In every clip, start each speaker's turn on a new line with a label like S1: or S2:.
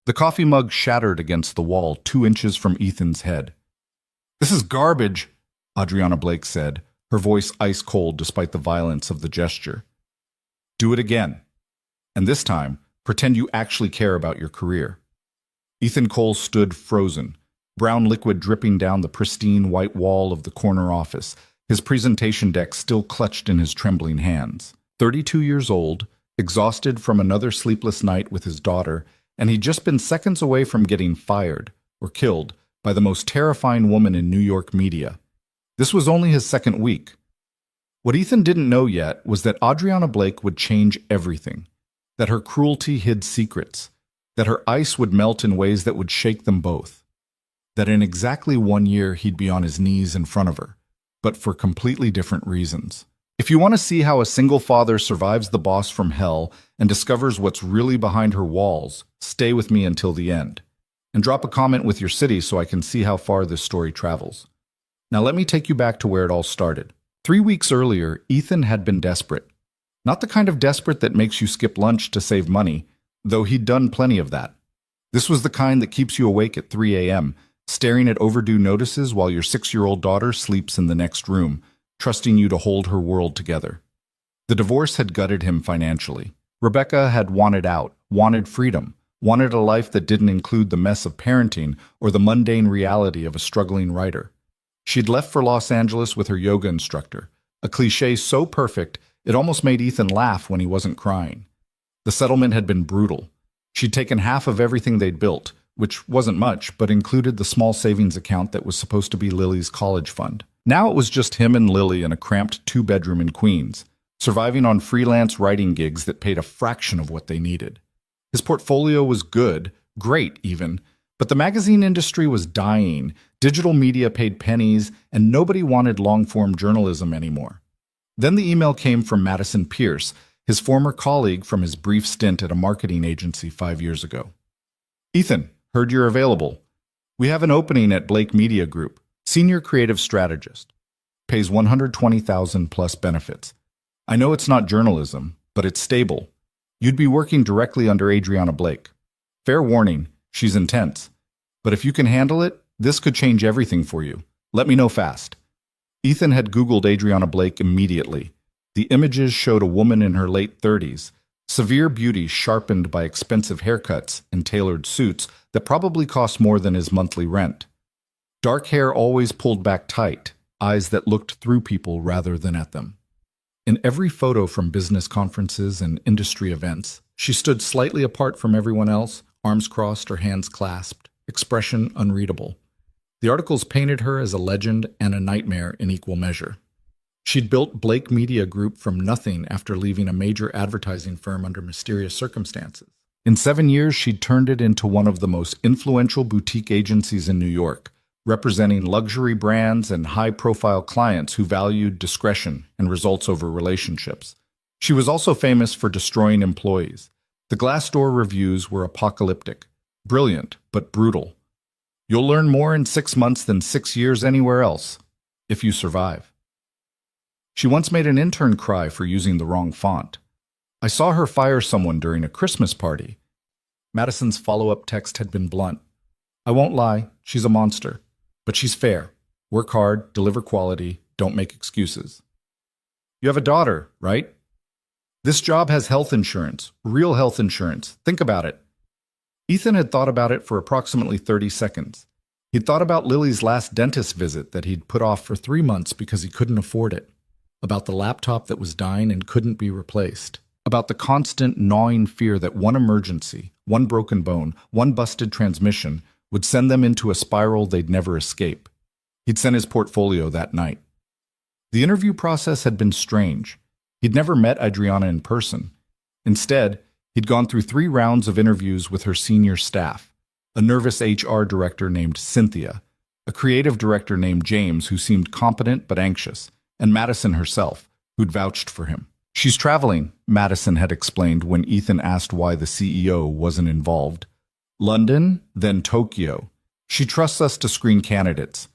S1: The coffee mug shattered against the wall 2 inches from Ethan's head. "This is garbage," Adriana Blake said, her voice ice cold despite the violence of the gesture. "Do it again. And this time, pretend you actually care about your career." Ethan Cole stood frozen, brown liquid dripping down the pristine white wall of the corner office, his presentation deck still clutched in his trembling hands. 32 years old, exhausted from another sleepless night with his daughter, and he'd just been seconds away from getting fired or killed by the most terrifying woman in New York media. This was only his second week. What Ethan didn't know yet was that Adriana Blake would change everything, that her cruelty hid secrets, that her ice would melt in ways that would shake them both, that in exactly 1 year he'd be on his knees in front of her, but for completely different reasons. If you want to see how a single father survives the boss from hell and discovers what's really behind her walls, stay with me until the end. And drop a comment with your city so I can see how far this story travels. Now let me take you back to where it all started. 3 weeks earlier, Ethan had been desperate. Not the kind of desperate that makes you skip lunch to save money, though he'd done plenty of that. This was the kind that keeps you awake at 3 a.m., staring at overdue notices while your 6-year-old daughter sleeps in the next room, trusting you to hold her world together. The divorce had gutted him financially. Rebecca had wanted out, wanted freedom, wanted a life that didn't include the mess of parenting or the mundane reality of a struggling writer. She'd left for Los Angeles with her yoga instructor, a cliché so perfect it almost made Ethan laugh when he wasn't crying. The settlement had been brutal. She'd taken half of everything they'd built, which wasn't much, but included the small savings account that was supposed to be Lily's college fund. Now it was just him and Lily in a cramped 2-bedroom in Queens, surviving on freelance writing gigs that paid a fraction of what they needed. His portfolio was good, great even, but the magazine industry was dying, digital media paid pennies, and nobody wanted long-form journalism anymore. Then the email came from Madison Pierce, his former colleague from his brief stint at a marketing agency 5 years ago. "Ethan, heard you're available. We have an opening at Blake Media Group, senior creative strategist. Pays $120,000 plus benefits. I know it's not journalism, but it's stable. You'd be working directly under Adriana Blake. Fair warning, she's intense. But if you can handle it, this could change everything for you. Let me know fast." Ethan had Googled Adriana Blake immediately. The images showed a woman in her late 30s, severe beauty sharpened by expensive haircuts and tailored suits that probably cost more than his monthly rent. Dark hair always pulled back tight, eyes that looked through people rather than at them. In every photo from business conferences and industry events, she stood slightly apart from everyone else, arms crossed or hands clasped, expression unreadable. The articles painted her as a legend and a nightmare in equal measure. She'd built Blake Media Group from nothing after leaving a major advertising firm under mysterious circumstances. In 7 years, she'd turned it into one of the most influential boutique agencies in New York, representing luxury brands and high-profile clients who valued discretion and results over relationships. She was also famous for destroying employees. The Glassdoor reviews were apocalyptic, brilliant but brutal. You'll learn more in 6 months than 6 years anywhere else, if you survive. She once made an intern cry for using the wrong font. I saw her fire someone during a Christmas party. Madison's follow-up text had been blunt. I won't lie, she's a monster. But she's fair. Work hard, deliver quality, don't make excuses. You have a daughter, right? This job has health insurance, real health insurance. Think about it. Ethan had thought about it for approximately 30 seconds. He'd thought about Lily's last dentist visit that he'd put off for 3 months because he couldn't afford it. About the laptop that was dying and couldn't be replaced. About the constant gnawing fear that one emergency, one broken bone, one busted transmission would send them into a spiral they'd never escape. He'd sent his portfolio that night. The interview process had been strange. He'd never met Adriana in person. Instead, he'd gone through 3 rounds of interviews with her senior staff, a nervous HR director named Cynthia, a creative director named James who seemed competent but anxious, and Madison herself, who'd vouched for him. She's traveling, Madison had explained when Ethan asked why the CEO wasn't involved. London, then Tokyo. She trusts us to screen candidates.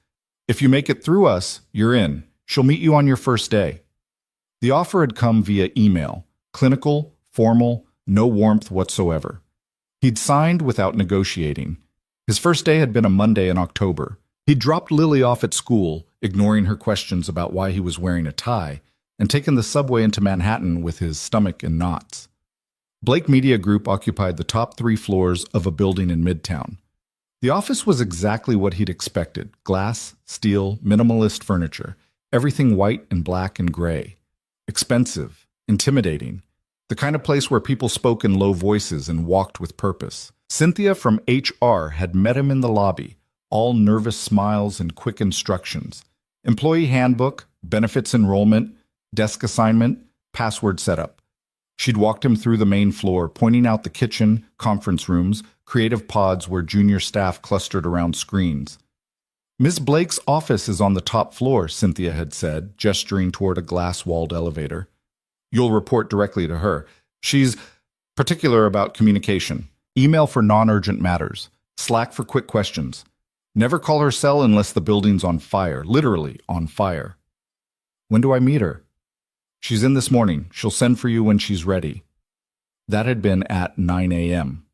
S1: If you make it through us, you're in. She'll meet you on your first day. The offer had come via email, clinical, formal, no warmth whatsoever. He'd signed without negotiating. His first day had been a Monday in October. He'd dropped Lily off at school, ignoring her questions about why he was wearing a tie, and taken the subway into Manhattan with his stomach in knots. Blake Media Group occupied the top 3 floors of a building in Midtown. The office was exactly what he'd expected: glass, steel, minimalist furniture, everything white and black and gray. Expensive, intimidating, the kind of place where people spoke in low voices and walked with purpose. Cynthia from HR had met him in the lobby, all nervous smiles and quick instructions. Employee handbook, benefits enrollment, desk assignment, password setup. She'd walked him through the main floor, pointing out the kitchen, conference rooms, creative pods where junior staff clustered around screens. "Miss Blake's office is on the top floor," Cynthia had said, gesturing toward a glass-walled elevator. "You'll report directly to her. She's particular about communication. Email for non-urgent matters. Slack for quick questions. Never call her cell unless the building's on fire, literally on fire." "When do I meet her?" "She's in this morning. She'll send for you when she's ready." That had been at 9 a.m.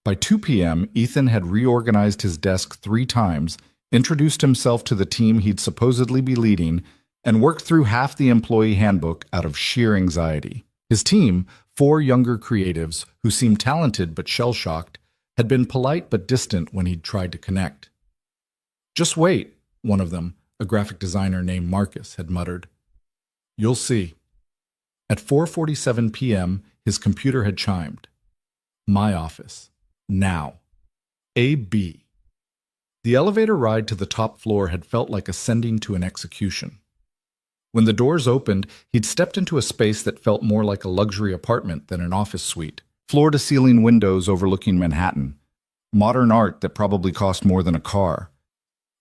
S1: By 2 p.m., Ethan had reorganized his desk 3 times, introduced himself to the team he'd supposedly be leading, and worked through half the employee handbook out of sheer anxiety. His team, 4 younger creatives who seemed talented but shell-shocked, had been polite but distant when he'd tried to connect. "Just wait," one of them, a graphic designer named Marcus, had muttered. "You'll see." At 4:47 p.m., his computer had chimed. My office. Now. A.B. The elevator ride to the top floor had felt like ascending to an execution. When the doors opened, he'd stepped into a space that felt more like a luxury apartment than an office suite. Floor-to-ceiling windows overlooking Manhattan. Modern art that probably cost more than a car.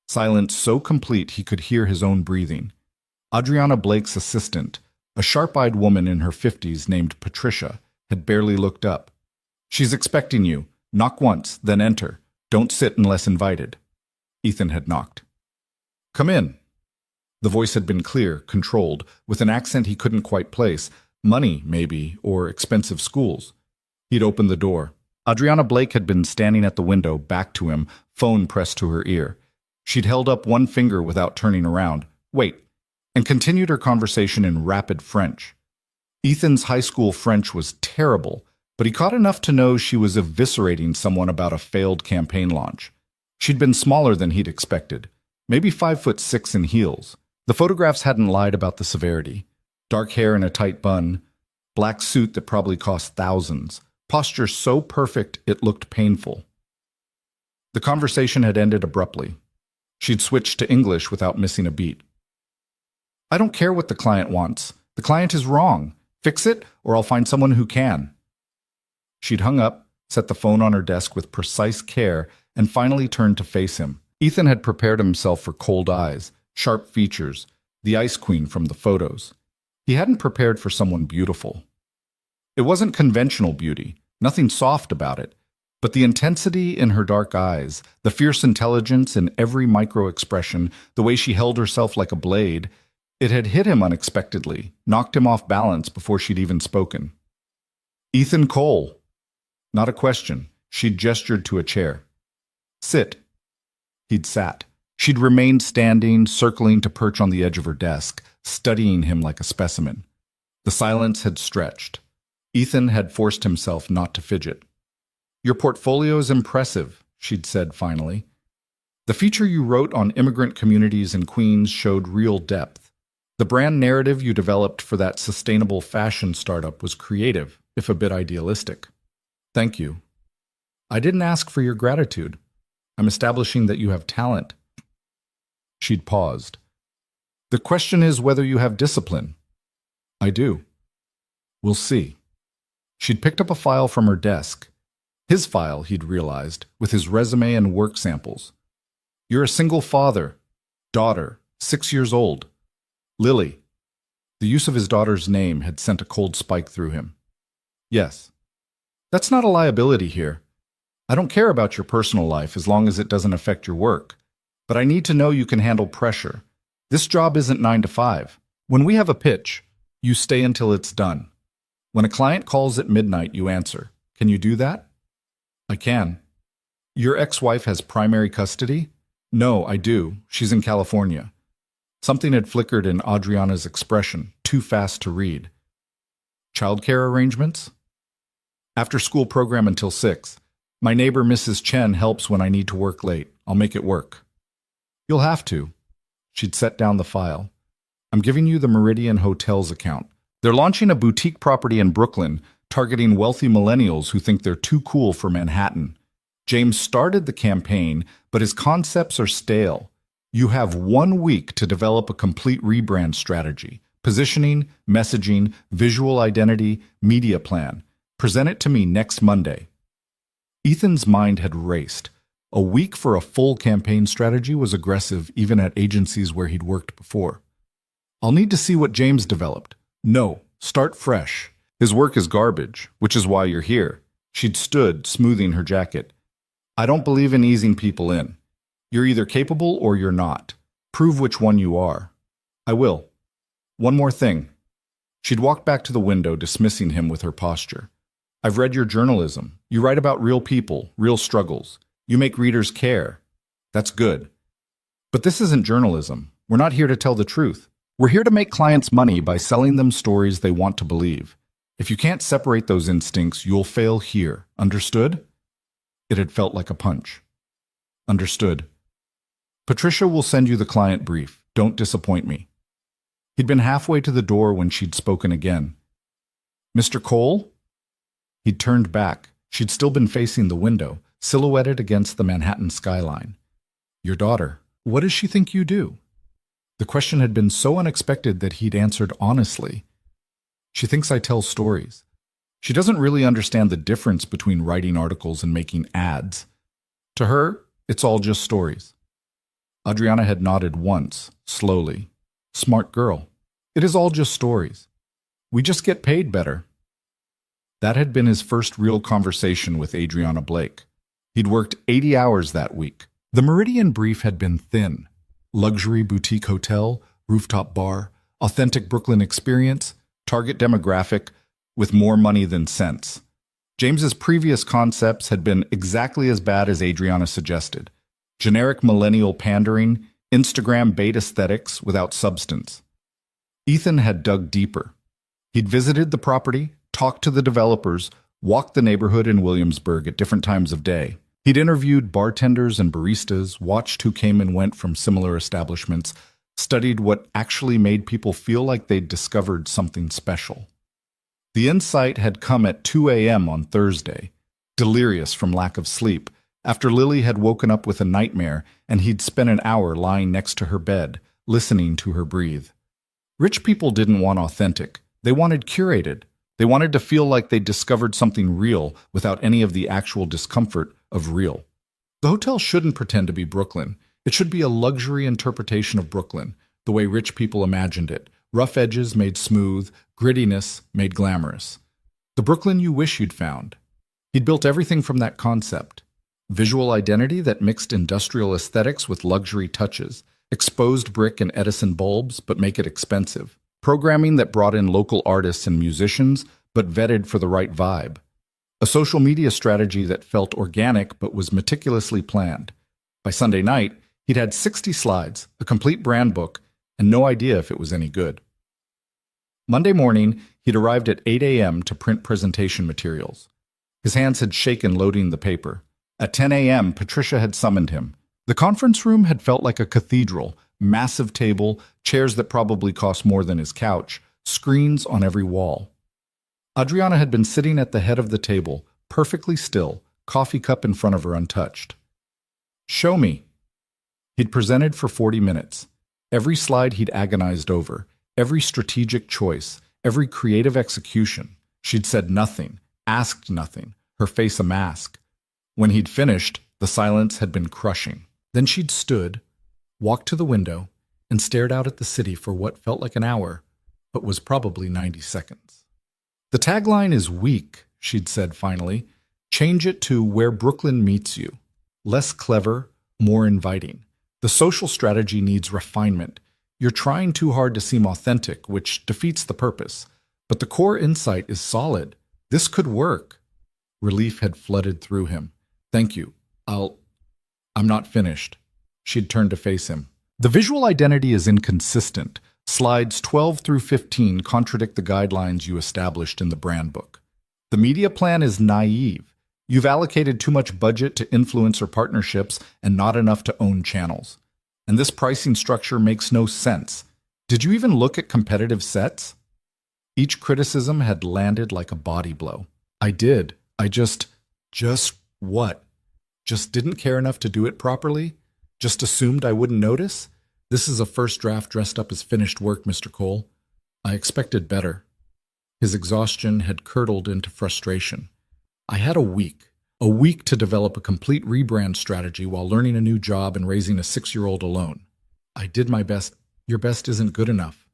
S1: Silence so complete he could hear his own breathing. Adriana Blake's assistant, a sharp-eyed woman in her 50s named Patricia, had barely looked up. "She's expecting you. Knock once, then enter. Don't sit unless invited." Ethan had knocked. "Come in." The voice had been clear, controlled, with an accent he couldn't quite place. Money, maybe, or expensive schools. He'd opened the door. Adriana Blake had been standing at the window, back to him, phone pressed to her ear. She'd held up one finger without turning around. "Wait," and continued her conversation in rapid French. Ethan's high school French was terrible, but he caught enough to know she was eviscerating someone about a failed campaign launch. She'd been smaller than he'd expected, maybe 5'6" in heels. The photographs hadn't lied about the severity. Dark hair in a tight bun, black suit that probably cost thousands, posture so perfect it looked painful. The conversation had ended abruptly. She'd switched to English without missing a beat. "I don't care what the client wants. The client is wrong. Fix it, or I'll find someone who can." She'd hung up, set the phone on her desk with precise care, and finally turned to face him. Ethan had prepared himself for cold eyes, sharp features, the ice queen from the photos. He hadn't prepared for someone beautiful. It wasn't conventional beauty, nothing soft about it, but the intensity in her dark eyes, the fierce intelligence in every micro-expression, the way she held herself like a blade, it had hit him unexpectedly, knocked him off balance before she'd even spoken. "Ethan Cole." Not a question. She'd gestured to a chair. "Sit." He'd sat. She'd remained standing, circling to perch on the edge of her desk, studying him like a specimen. The silence had stretched. Ethan had forced himself not to fidget. "Your portfolio is impressive," she'd said finally. "The feature you wrote on immigrant communities in Queens showed real depth. The brand narrative you developed for that sustainable fashion startup was creative, if a bit idealistic." "Thank you." "I didn't ask for your gratitude. I'm establishing that you have talent." She'd paused. "The question is whether you have discipline." "I do." "We'll see." She'd picked up a file from her desk. His file, he'd realized, with his resume and work samples. "You're a single father. Daughter, 6 years old. Lily." The use of his daughter's name had sent a cold spike through him. "Yes." "That's not a liability here. I don't care about your personal life as long as it doesn't affect your work. But I need to know you can handle pressure. This job isn't 9 to 5. When we have a pitch, you stay until it's done. When a client calls at midnight, you answer. Can you do that?" I can. Your ex-wife has primary custody? No, I do. She's in California. Something had flickered in Adriana's expression, too fast to read. Childcare arrangements? After school program until 6. My neighbor Mrs. Chen helps when I need to work late. I'll make it work. You'll have to. She'd set down the file. I'm giving you the Meridian Hotels account. They're launching a boutique property in Brooklyn, targeting wealthy millennials who think they're too cool for Manhattan. James started the campaign, but his concepts are stale. You have 1 week to develop a complete rebrand strategy. Positioning, messaging, visual identity, media plan. Present it to me next Monday. Ethan's mind had raced. A week for a full campaign strategy was aggressive even at agencies where he'd worked before. I'll need to see what James developed. No, start fresh. His work is garbage, which is why you're here. She'd stood, smoothing her jacket. I don't believe in easing people in. You're either capable or you're not. Prove which one you are. I will. One more thing. She'd walked back to the window, dismissing him with her posture. I've read your journalism. You write about real people, real struggles. You make readers care. That's good. But this isn't journalism. We're not here to tell the truth. We're here to make clients money by selling them stories they want to believe. If you can't separate those instincts, you'll fail here. Understood? It had felt like a punch. Understood. Patricia will send you the client brief. Don't disappoint me. He'd been halfway to the door when she'd spoken again. Mr. Cole? He'd turned back. She'd still been facing the window, silhouetted against the Manhattan skyline. Your daughter. What does she think you do? The question had been so unexpected that he'd answered honestly. She thinks I tell stories. She doesn't really understand the difference between writing articles and making ads. To her, it's all just stories. Adriana had nodded once, slowly. Smart girl. It is all just stories. We just get paid better. That had been his first real conversation with Adriana Blake. He'd worked 80 hours that week. The Meridian brief had been thin. Luxury boutique hotel, rooftop bar, authentic Brooklyn experience, target demographic, with more money than sense. James's previous concepts had been exactly as bad as Adriana suggested. Generic millennial pandering, Instagram bait aesthetics without substance. Ethan had dug deeper. He'd visited the property, talked to the developers, walked the neighborhood in Williamsburg at different times of day. He'd interviewed bartenders and baristas, watched who came and went from similar establishments, studied what actually made people feel like they'd discovered something special. The insight had come at 2 a.m. on Thursday, delirious from lack of sleep, after Lily had woken up with a nightmare and he'd spent an hour lying next to her bed, listening to her breathe. Rich people didn't want authentic. They wanted curated. They wanted to feel like they'd discovered something real without any of the actual discomfort of real. The hotel shouldn't pretend to be Brooklyn. It should be a luxury interpretation of Brooklyn, the way rich people imagined it. Rough edges made smooth, grittiness made glamorous. The Brooklyn you wish you'd found. He'd built everything from that concept. Visual identity that mixed industrial aesthetics with luxury touches, exposed brick and Edison bulbs but make it expensive. Programming that brought in local artists and musicians but vetted for the right vibe. A social media strategy that felt organic but was meticulously planned. By Sunday night, he'd had 60 slides, a complete brand book, and no idea if it was any good. Monday morning, he'd arrived at 8 a.m. to print presentation materials. His hands had shaken loading the paper. At 10 a.m., Patricia had summoned him. The conference room had felt like a cathedral, massive table, chairs that probably cost more than his couch, screens on every wall. Adriana had been sitting at the head of the table, perfectly still, coffee cup in front of her untouched. Show me. He'd presented for 40 minutes. Every slide he'd agonized over, every strategic choice, every creative execution. She'd said nothing, asked nothing, her face a mask. When he'd finished, the silence had been crushing. Then she'd stood, walked to the window, and stared out at the city for what felt like an hour, but was probably 90 seconds. The tagline is weak, she'd said finally. Change it to where Brooklyn meets you. Less clever, more inviting. The social strategy needs refinement. You're trying too hard to seem authentic, which defeats the purpose. But the core insight is solid. This could work. Relief had flooded through him. Thank you. I'm not finished. She'd turned to face him. The visual identity is inconsistent. Slides 12 through 15 contradict the guidelines you established in the brand book. The media plan is naive. You've allocated too much budget to influencer partnerships and not enough to own channels. And this pricing structure makes no sense. Did you even look at competitive sets? Each criticism had landed like a body blow. I did. Just what? Just didn't care enough to do it properly? Just assumed I wouldn't notice? This is a first draft dressed up as finished work, Mr. Cole. I expected better. His exhaustion had curdled into frustration. I had a week to develop a complete rebrand strategy while learning a new job and raising a 6-year-old alone. I did my best. Your best isn't good enough.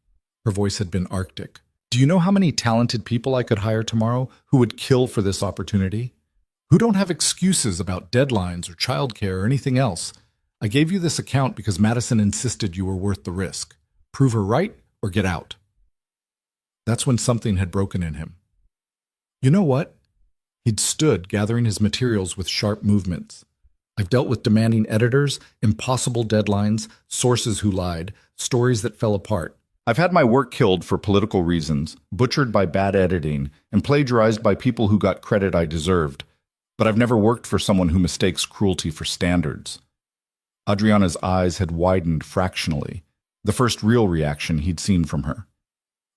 S1: Her voice had been arctic. Do you know how many talented people I could hire tomorrow who would kill for this opportunity? Who don't have excuses about deadlines or childcare or anything else? I gave you this account because Madison insisted you were worth the risk. Prove her right or get out. That's when something had broken in him. You know what? He'd stood, gathering his materials with sharp movements. I've dealt with demanding editors, impossible deadlines, sources who lied, stories that fell apart. I've had my work killed for political reasons, butchered by bad editing, and plagiarized by people who got credit I deserved. But I've never worked for someone who mistakes cruelty for standards. Adriana's eyes had widened fractionally, the first real reaction he'd seen from her.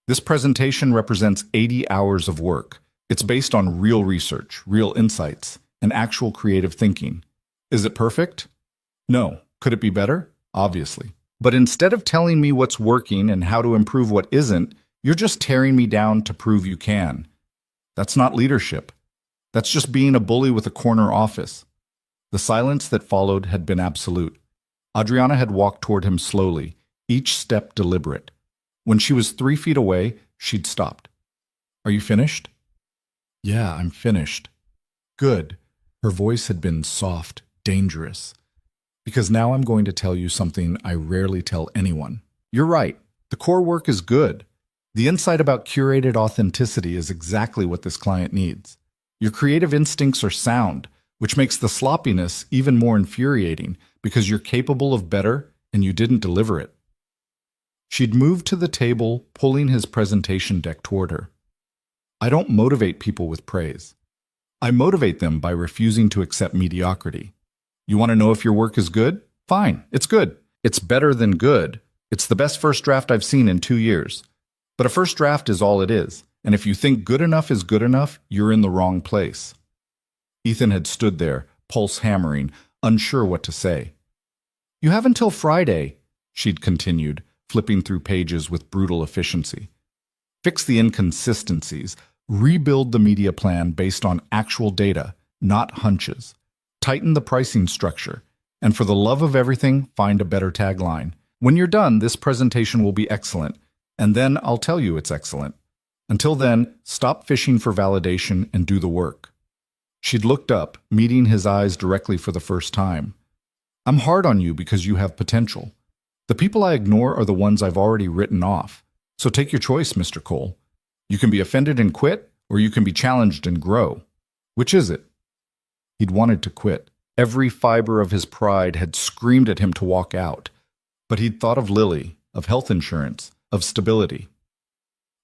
S1: This presentation represents 80 hours of work. It's based on real research, real insights, and actual creative thinking. Is it perfect? No. Could it be better? Obviously. But instead of telling me what's working and how to improve what isn't, you're just tearing me down to prove you can. That's not leadership. That's just being a bully with a corner office. The silence that followed had been absolute. Adriana had walked toward him slowly, each step deliberate. When she was 3 feet away, she'd stopped. Are you finished? Yeah, I'm finished. Good. Her voice had been soft, dangerous. Because now I'm going to tell you something I rarely tell anyone. You're right. The core work is good. The insight about curated authenticity is exactly what this client needs. Your creative instincts are sound, which makes the sloppiness even more infuriating because you're capable of better and you didn't deliver it. She'd moved to the table, pulling his presentation deck toward her. I don't motivate people with praise. I motivate them by refusing to accept mediocrity. You want to know if your work is good? Fine, it's good. It's better than good. It's the best first draft I've seen in 2 years. But a first draft is all it is, and if you think good enough is good enough, you're in the wrong place. Ethan had stood there, pulse hammering, unsure what to say. You have until Friday, she'd continued, flipping through pages with brutal efficiency. Fix the inconsistencies. Rebuild the media plan based on actual data, not hunches. Tighten the pricing structure. And for the love of everything, find a better tagline. When you're done, this presentation will be excellent. And then I'll tell you it's excellent. Until then, stop fishing for validation and do the work. She'd looked up, meeting his eyes directly for the first time. I'm hard on you because you have potential. The people I ignore are the ones I've already written off. So take your choice, Mr. Cole. You can be offended and quit, or you can be challenged and grow. Which is it? He'd wanted to quit. Every fiber of his pride had screamed at him to walk out. But he'd thought of Lily, of health insurance, of stability.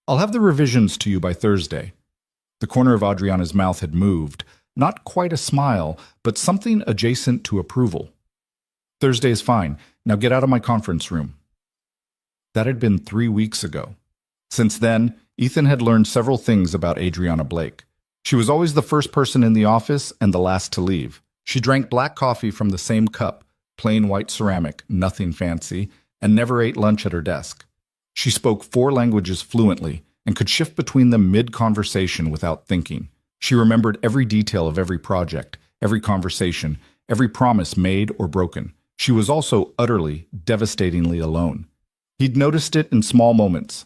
S1: I'll have the revisions to you by Thursday. The corner of Adriana's mouth had moved, not quite a smile, but something adjacent to approval. Thursday is fine. Now get out of my conference room. That had been 3 weeks ago. Since then, Ethan had learned several things about Adriana Blake. She was always the first person in the office and the last to leave. She drank black coffee from the same cup, plain white ceramic, nothing fancy, and never ate lunch at her desk. She spoke 4 languages fluently and could shift between them mid-conversation without thinking. She remembered every detail of every project, every conversation, every promise made or broken. She was also utterly, devastatingly alone. He'd noticed it in small moments.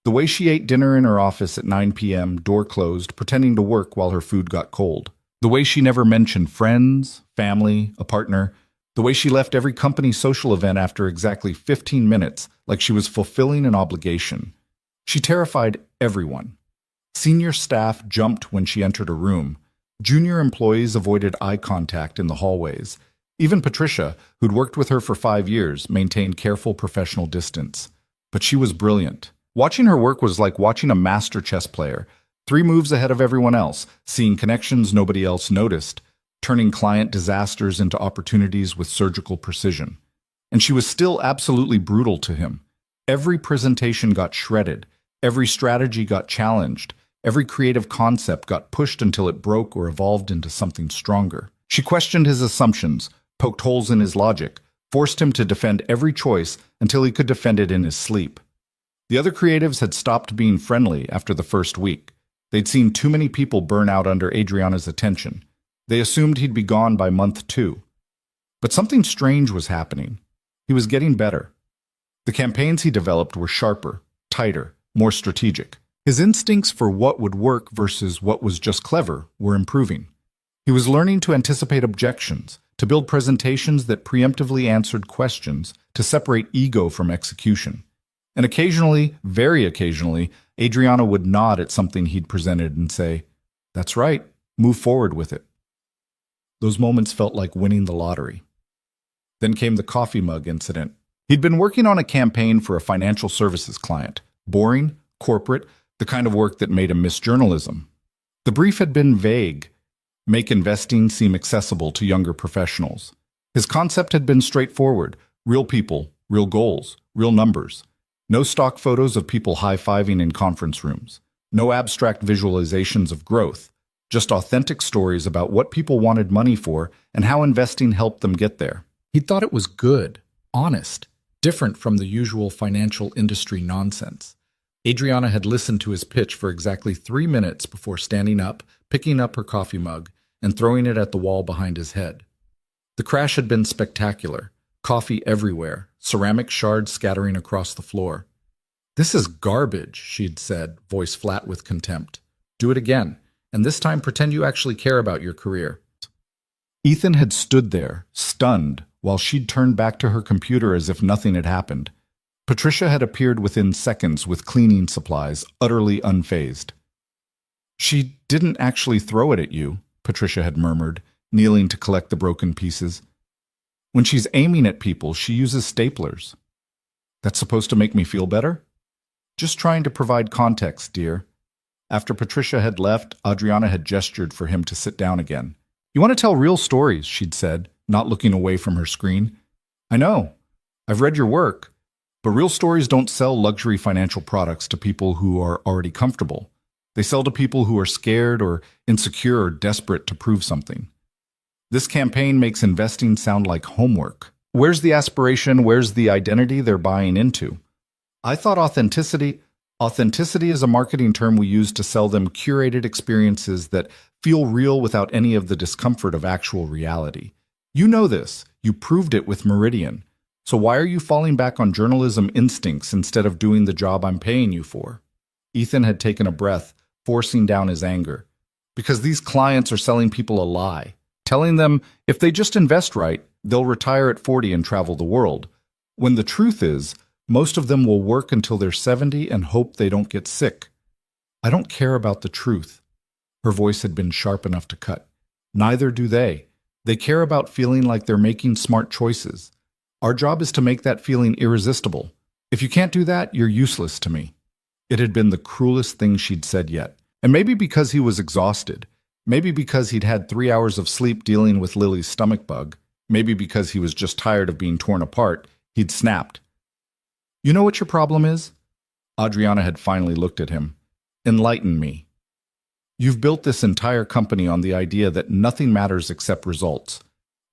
S1: The way she ate dinner in her office at 9 p.m., door closed, pretending to work while her food got cold. The way she never mentioned friends, family, a partner. The way she left every company social event after exactly 15 minutes, like she was fulfilling an obligation. She terrified everyone. Senior staff jumped when she entered a room. Junior employees avoided eye contact in the hallways. Even Patricia, who'd worked with her for 5 years, maintained careful professional distance. But she was brilliant. Watching her work was like watching a master chess player, 3 moves ahead of everyone else, seeing connections nobody else noticed, turning client disasters into opportunities with surgical precision. And she was still absolutely brutal to him. Every presentation got shredded, every strategy got challenged, every creative concept got pushed until it broke or evolved into something stronger. She questioned his assumptions, poked holes in his logic, forced him to defend every choice until he could defend it in his sleep. The other creatives had stopped being friendly after the first week. They'd seen too many people burn out under Adriana's attention. They assumed he'd be gone by month 2. But something strange was happening. He was getting better. The campaigns he developed were sharper, tighter, more strategic. His instincts for what would work versus what was just clever were improving. He was learning to anticipate objections, to build presentations that preemptively answered questions, to separate ego from execution. And occasionally, very occasionally, Adriana would nod at something he'd presented and say, "That's right, move forward with it." Those moments felt like winning the lottery. Then came the coffee mug incident. He'd been working on a campaign for a financial services client. Boring, corporate, the kind of work that made him miss journalism. The brief had been vague. Make investing seem accessible to younger professionals. His concept had been straightforward. Real people, real goals, real numbers. No stock photos of people high-fiving in conference rooms. No abstract visualizations of growth. Just authentic stories about what people wanted money for and how investing helped them get there. He thought it was good, honest, different from the usual financial industry nonsense. Adriana had listened to his pitch for exactly 3 minutes before standing up, picking up her coffee mug, and throwing it at the wall behind his head. The crash had been spectacular. Coffee everywhere, ceramic shards scattering across the floor. "This is garbage," she'd said, voice flat with contempt. "Do it again, and this time pretend you actually care about your career." Ethan had stood there, stunned, while she'd turned back to her computer as if nothing had happened. Patricia had appeared within seconds with cleaning supplies, utterly unfazed. "She didn't actually throw it at you," Patricia had murmured, kneeling to collect the broken pieces. "When she's aiming at people, she uses staplers." "That's supposed to make me feel better?" "Just trying to provide context, dear." After Patricia had left, Adriana had gestured for him to sit down again. "You want to tell real stories," she'd said, not looking away from her screen. "I know. I've read your work. But real stories don't sell luxury financial products to people who are already comfortable. They sell to people who are scared or insecure or desperate to prove something. This campaign makes investing sound like homework. Where's the aspiration? Where's the identity they're buying into? I thought authenticity is a marketing term we use to sell them curated experiences that feel real without any of the discomfort of actual reality. You know this. You proved it with Meridian. So why are you falling back on journalism instincts instead of doing the job I'm paying you for?" Ethan had taken a breath, forcing down his anger. "Because these clients are selling people a lie, telling them if they just invest right, they'll retire at 40 and travel the world. When the truth is, most of them will work until they're 70 and hope they don't get sick. I don't care about the truth." Her voice had been sharp enough to cut. "Neither do they. They care about feeling like they're making smart choices. Our job is to make that feeling irresistible. If you can't do that, you're useless to me." It had been the cruelest thing she'd said yet. And maybe because he was exhausted. Maybe because he'd had 3 hours of sleep dealing with Lily's stomach bug. Maybe because he was just tired of being torn apart. He'd snapped. "You know what your problem is?" Adriana had finally looked at him. "Enlighten me. You've built this entire company on the idea that nothing matters except results.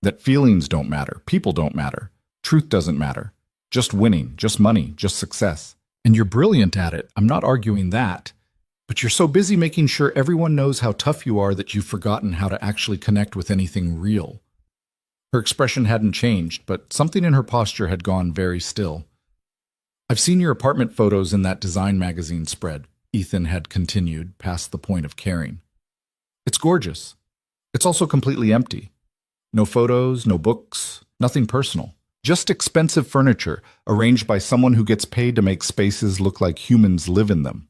S1: That feelings don't matter. People don't matter. Truth doesn't matter. Just winning, just money, just success. And you're brilliant at it. I'm not arguing that. But you're so busy making sure everyone knows how tough you are that you've forgotten how to actually connect with anything real." Her expression hadn't changed, but something in her posture had gone very still. "I've seen your apartment photos in that design magazine spread," Ethan had continued, past the point of caring. "It's gorgeous. It's also completely empty. No photos, no books, nothing personal. Just expensive furniture, arranged by someone who gets paid to make spaces look like humans live in them.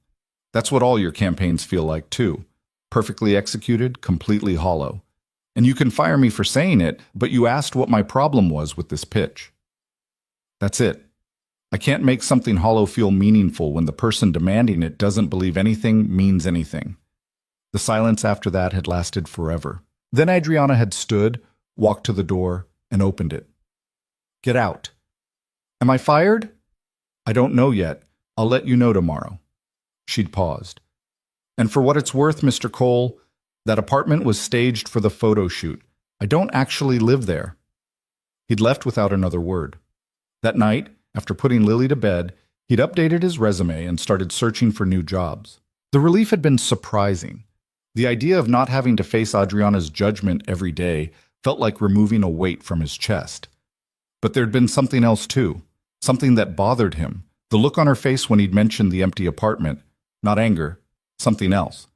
S1: That's what all your campaigns feel like, too. perfectly executed, completely hollow. And you can fire me for saying it, but you asked what my problem was with this pitch. That's it. I can't make something hollow feel meaningful when the person demanding it doesn't believe anything means anything. The silence after that had lasted forever. Then Adriana had stood, walked to the door, and opened it. Get out. Am I fired? I don't know yet. I'll let you know tomorrow. She'd paused. And for what it's worth, Mr. Cole, that apartment was staged for the photo shoot. I don't actually live there. He'd left without another word. That night, after putting Lily to bed, he'd updated his resume and started searching for new jobs. The relief had been surprising. The idea of not having to face Adriana's judgment every day felt like removing a weight from his chest. But there'd been something else too, something that bothered him. The look on her face when he'd mentioned the empty apartment. Not anger, something else.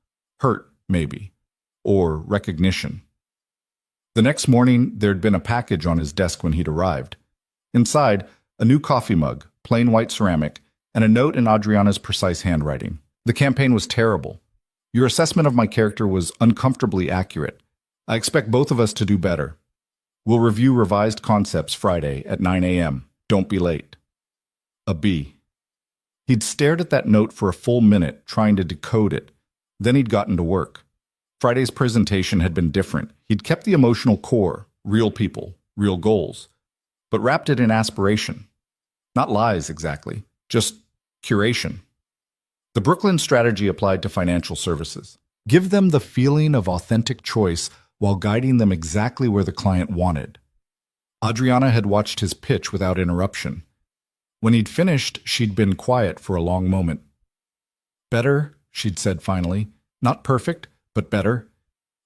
S1: Hurt, maybe. Or recognition. The next morning, there'd been a package on his desk when he'd arrived. Inside, a new coffee mug, plain white ceramic, and a note in Adriana's precise handwriting. The campaign was terrible. Your assessment of my character was uncomfortably accurate. I expect both of us to do better. We'll review revised concepts Friday at 9 a.m. Don't be late. A B. He'd stared at that note for a full minute, trying to decode it. Then he'd gotten to work. Friday's presentation had been different. He'd kept the emotional core, real people, real goals, but wrapped it in aspiration. Not lies, exactly, just curation. The Brooklyn strategy applied to financial services. Give them the feeling of authentic choice while guiding them exactly where the client wanted. Adriana had watched his pitch without interruption. When he'd finished, she'd been quiet for a long moment. Better, she'd said finally. Not perfect, but better.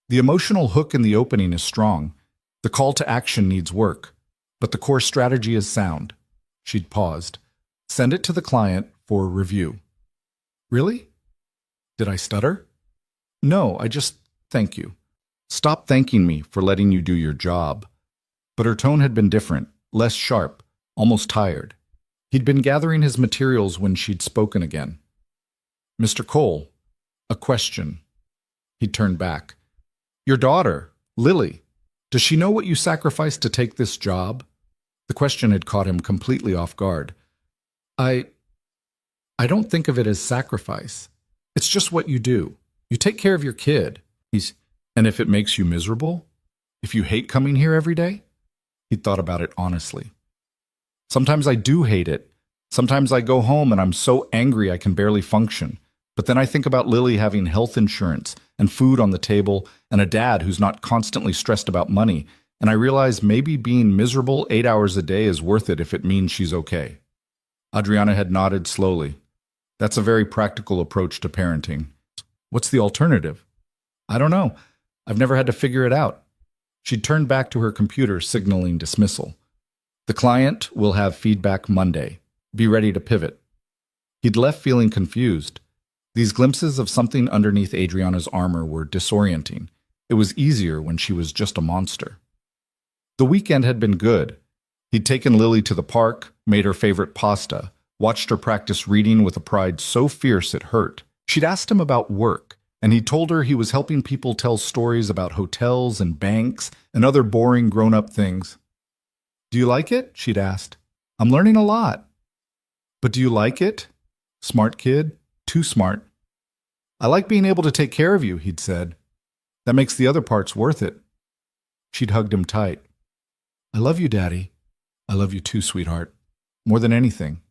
S1: The emotional hook in the opening is strong. The call to action needs work. But the core strategy is sound. She'd paused. Send it to the client for review. Really? Did I stutter? No, thank you. Stop thanking me for letting you do your job. But her tone had been different, less sharp, almost tired. He'd been gathering his materials when she'd spoken again. Mr. Cole, a question. He turned back. Your daughter, Lily, does she know what you sacrificed to take this job? The question had caught him completely off guard. I don't think of it as sacrifice. It's just what you do. You take care of your kid. And if it makes you miserable? If you hate coming here every day? He'd thought about it honestly. Sometimes I do hate it. Sometimes I go home and I'm so angry I can barely function. But then I think about Lily having health insurance and food on the table and a dad who's not constantly stressed about money, and I realize maybe being miserable 8 hours a day is worth it if it means she's okay. Adriana had nodded slowly. That's a very practical approach to parenting. What's the alternative? I don't know. I've never had to figure it out. She'd turned back to her computer, signaling dismissal. The client will have feedback Monday. Be ready to pivot. He'd left feeling confused. These glimpses of something underneath Adriana's armor were disorienting. It was easier when she was just a monster. The weekend had been good. He'd taken Lily to the park, made her favorite pasta, watched her practice reading with a pride so fierce it hurt. She'd asked him about work, and he told her he was helping people tell stories about hotels and banks and other boring grown-up things. Do you like it? She'd asked. I'm learning a lot. But do you like it? Smart kid. Too smart. I like being able to take care of you, he'd said. That makes the other parts worth it. She'd hugged him tight. I love you, Daddy. I love you too, sweetheart. More than anything.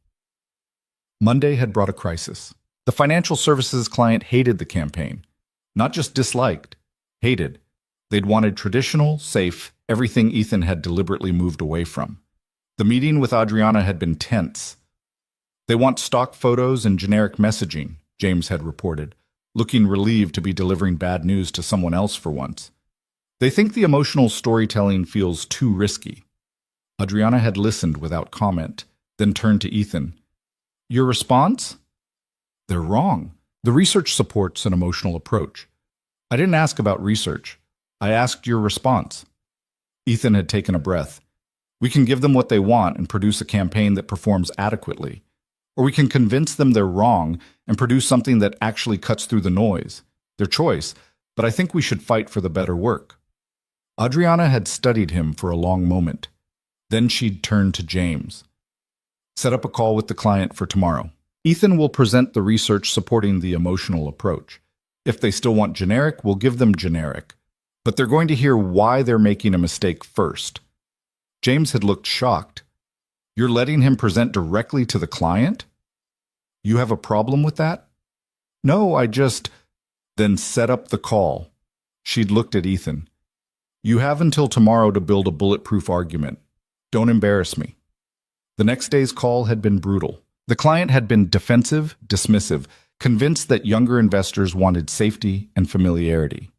S1: Monday had brought a crisis. The financial services client hated the campaign. Not just disliked, hated. They'd wanted traditional, safe, everything Ethan had deliberately moved away from. The meeting with Adriana had been tense. They want stock photos and generic messaging, James had reported, looking relieved to be delivering bad news to someone else for once. They think the emotional storytelling feels too risky. Adriana had listened without comment, then turned to Ethan. Your response? They're wrong. The research supports an emotional approach. I didn't ask about research. I asked your response. Ethan had taken a breath. We can give them what they want and produce a campaign that performs adequately. Or we can convince them they're wrong and produce something that actually cuts through the noise. Their choice, but I think we should fight for the better work." Adriana had studied him for a long moment. Then she'd turned to James. "Set up a call with the client for tomorrow. Ethan will present the research supporting the emotional approach. If they still want generic, we'll give them generic. But they're going to hear why they're making a mistake first." James had looked shocked. "You're letting him present directly to the client? You have a problem with that?" "No, I just—" "Then set up the call." She'd looked at Ethan. "You have until tomorrow to build a bulletproof argument. Don't embarrass me." The next day's call had been brutal. The client had been defensive, dismissive, convinced that younger investors wanted safety and familiarity.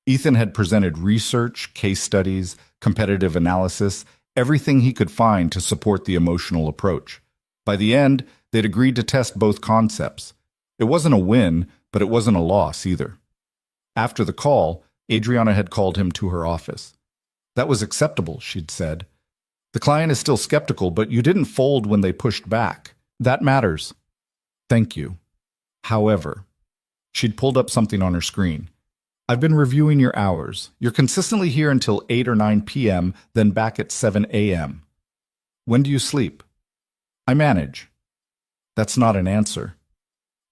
S1: Ethan had presented research, case studies, competitive analysis, everything he could find to support the emotional approach. By the end, they'd agreed to test both concepts. It wasn't a win, but it wasn't a loss either. After the call, Adriana had called him to her office. "That was acceptable," she'd said. "The client is still skeptical, but you didn't fold when they pushed back. That matters." "Thank you. However," she'd pulled up something on her screen. "I've been reviewing your hours. You're consistently here until 8 or 9 p.m., then back at 7 a.m. When do you sleep?" "I manage." "That's not an answer.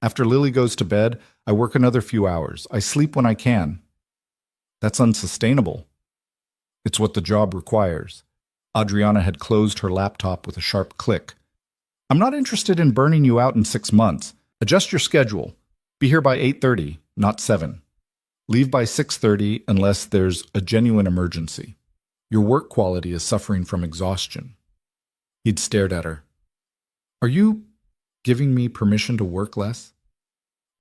S1: After Lily goes to bed, I work another few hours. I sleep when I can." "That's unsustainable." "It's what the job requires." Adriana had closed her laptop with a sharp click. "I'm not interested in burning you out in 6 months. Adjust your schedule. Be here by 8:30, not 7. Leave by 6:30 unless there's a genuine emergency. Your work quality is suffering from exhaustion." He'd stared at her. "Are you giving me permission to work less?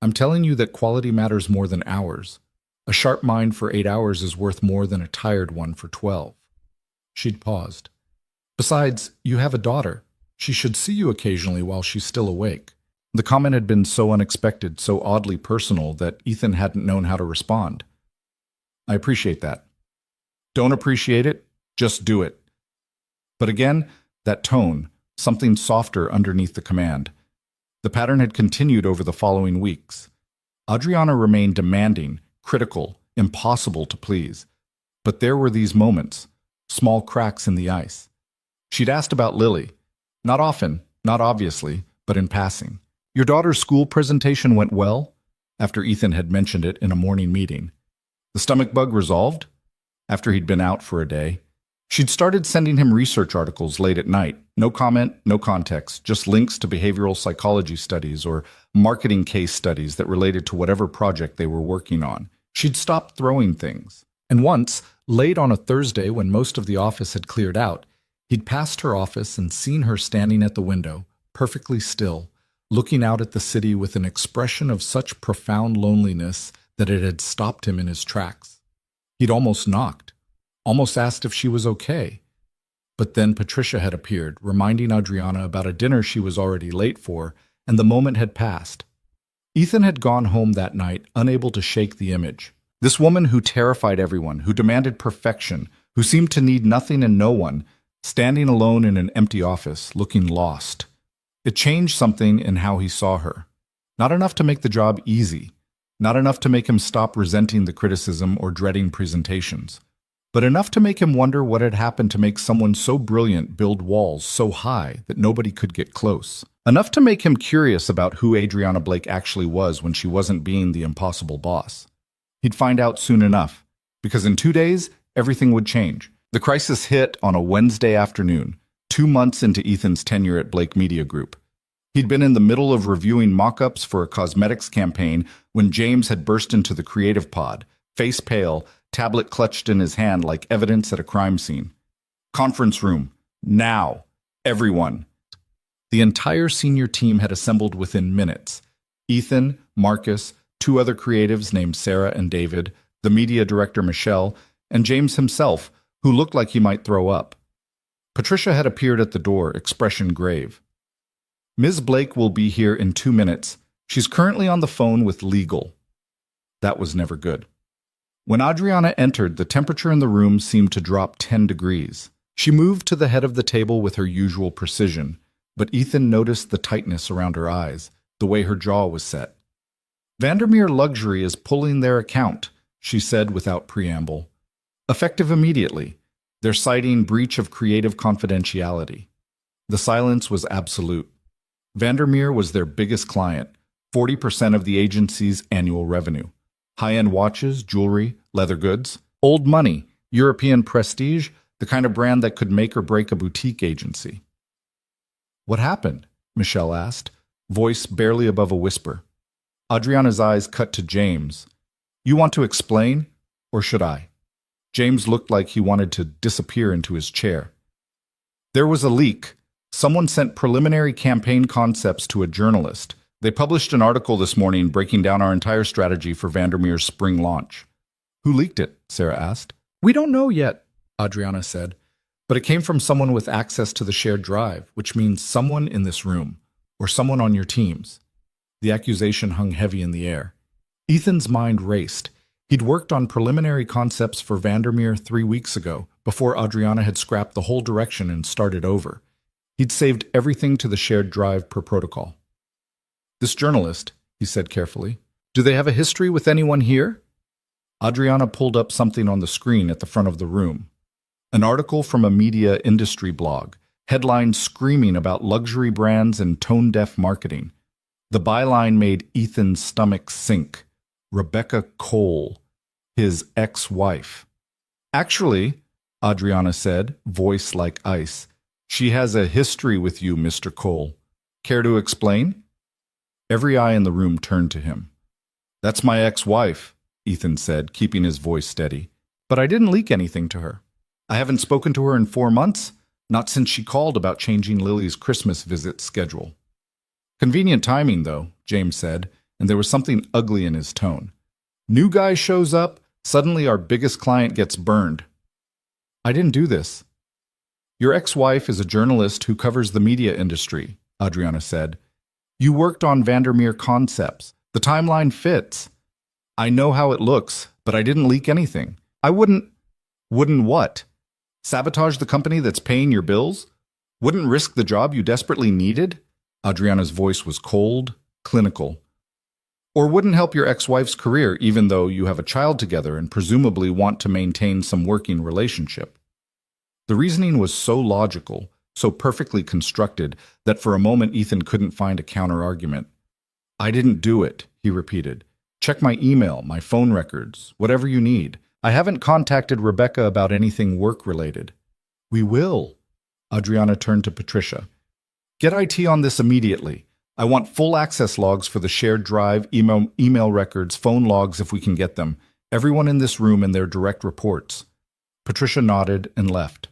S1: I'm telling you that quality matters more than hours. A sharp mind for 8 hours is worth more than a tired one for 12. She'd paused. "Besides, you have a daughter. She should see you occasionally while she's still awake." The comment had been so unexpected, so oddly personal, that Ethan hadn't known how to respond. "I appreciate that." "Don't appreciate it, just do it." But again, that tone, something softer underneath the command. The pattern had continued over the following weeks. Adriana remained demanding, critical, impossible to please. But there were these moments, small cracks in the ice. She'd asked about Lily. Not often, not obviously, but in passing. "Your daughter's school presentation went well?" After Ethan had mentioned it in a morning meeting. "The stomach bug resolved?" After he'd been out for a day. She'd started sending him research articles late at night. No comment, no context, just links to behavioral psychology studies or marketing case studies that related to whatever project they were working on. She'd stopped throwing things. And once, late on a Thursday when most of the office had cleared out, he'd passed her office and seen her standing at the window, perfectly still, looking out at the city with an expression of such profound loneliness that it had stopped him in his tracks. He'd almost knocked, almost asked if she was okay. But then Patricia had appeared, reminding Adriana about a dinner she was already late for, and the moment had passed. Ethan had gone home that night, unable to shake the image. This woman who terrified everyone, who demanded perfection, who seemed to need nothing and no one, standing alone in an empty office, looking lost. It changed something in how he saw her. Not enough to make the job easy, not enough to make him stop resenting the criticism or dreading presentations, but enough to make him wonder what had happened to make someone so brilliant build walls so high that nobody could get close. Enough to make him curious about who Adriana Blake actually was when she wasn't being the impossible boss. He'd find out soon enough, because in 2 days, everything would change. The crisis hit on a Wednesday afternoon, 2 months into Ethan's tenure at Blake Media Group. He'd been in the middle of reviewing mock-ups for a cosmetics campaign when James had burst into the creative pod, face pale, tablet clutched in his hand like evidence at a crime scene. "Conference room. Now. Everyone." The entire senior team had assembled within minutes. Ethan, Marcus, 2 other creatives named Sarah and David, the media director Michelle, and James himself, who looked like he might throw up. Patricia had appeared at the door, expression grave. "Ms. Blake will be here in 2 minutes. She's currently on the phone with legal." That was never good. When Adriana entered, the temperature in the room seemed to drop 10 degrees. She moved to the head of the table with her usual precision, but Ethan noticed the tightness around her eyes, the way her jaw was set. "Vandermeer Luxury is pulling their account," she said without preamble. Effective immediately. They're citing breach of creative confidentiality. The silence was absolute. Vandermeer was their biggest client, 40% of the agency's annual revenue. High-end watches, jewelry, leather goods, old money, European prestige, the kind of brand that could make or break a boutique agency. What happened? Michelle asked, voice barely above a whisper. Adriana's eyes cut to James. You want to explain, or should I? James looked like he wanted to disappear into his chair. There was a leak. Someone sent preliminary campaign concepts to a journalist. They published an article this morning breaking down our entire strategy for Vandermeer's spring launch. Who leaked it? Sarah asked. We don't know yet, Adriana said, but it came from someone with access to the shared drive, which means someone in this room, or someone on your teams. The accusation hung heavy in the air. Ethan's mind raced. He'd worked on preliminary concepts for Vandermeer 3 weeks ago, before Adriana had scrapped the whole direction and started over. He'd saved everything to the shared drive per protocol. This journalist, he said carefully, do they have a history with anyone here? Adriana pulled up something on the screen at the front of the room. An article from a media industry blog, headline screaming about luxury brands and tone-deaf marketing. The byline made Ethan's stomach sink. Rebecca Cole, his ex-wife. Actually, Adriana said, voice like ice, she has a history with you, Mr. Cole. Care to explain? Every eye in the room turned to him. That's my ex-wife, Ethan said, keeping his voice steady. But I didn't leak anything to her. I haven't spoken to her in 4 months, not since she called about changing Lily's Christmas visit schedule. Convenient timing, though, James said, and there was something ugly in his tone. New guy shows up, suddenly our biggest client gets burned. I didn't do this. Your ex-wife is a journalist who covers the media industry, Adriana said. You worked on Vandermeer concepts. The timeline fits. I know how it looks, but I didn't leak anything. I wouldn't what? Sabotage the company that's paying your bills? Wouldn't risk the job you desperately needed? Adriana's voice was cold, clinical. Or wouldn't help your ex-wife's career even though you have a child together and presumably want to maintain some working relationship. The reasoning was so logical, so perfectly constructed, that for a moment Ethan couldn't find a counter-argument. I didn't do it, he repeated. Check my email, my phone records, whatever you need. I haven't contacted Rebecca about anything work-related. We will. Adriana turned to Patricia. Get IT on this immediately. I want full access logs for the shared drive, email records, phone logs if we can get them. Everyone in this room and their direct reports. Patricia nodded and left.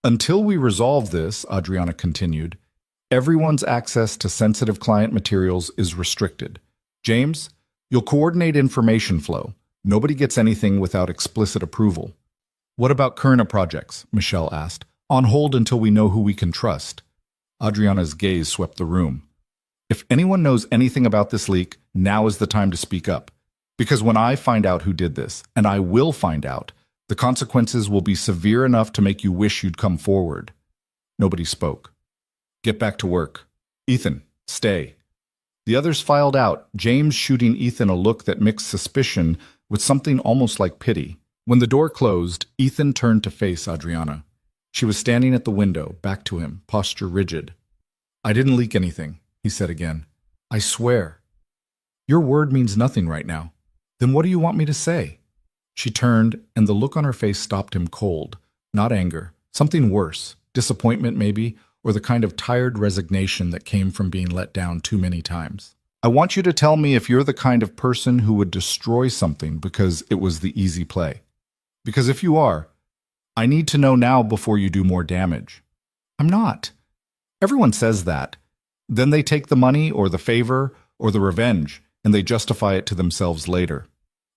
S1: Until we resolve this, Adriana continued, everyone's access to sensitive client materials is restricted. James, you'll coordinate information flow. Nobody gets anything without explicit approval. What about current projects? Michelle asked. On hold until we know who we can trust. Adriana's gaze swept the room. If anyone knows anything about this leak, now is the time to speak up. Because when I find out who did this, and I will find out, the consequences will be severe enough to make you wish you'd come forward. Nobody spoke. Get back to work. Ethan, stay. The others filed out, James shooting Ethan a look that mixed suspicion with something almost like pity. When the door closed, Ethan turned to face Adriana. She was standing at the window, back to him, posture rigid. I didn't leak anything, he said again. I swear. Your word means nothing right now. Then what do you want me to say? She turned, and the look on her face stopped him cold. Not anger. Something worse. Disappointment, maybe, or the kind of tired resignation that came from being let down too many times. I want you to tell me if you're the kind of person who would destroy something because it was the easy play. Because if you are, I need to know now before you do more damage. I'm not. Everyone says that. Then they take the money or the favor or the revenge, and they justify it to themselves later.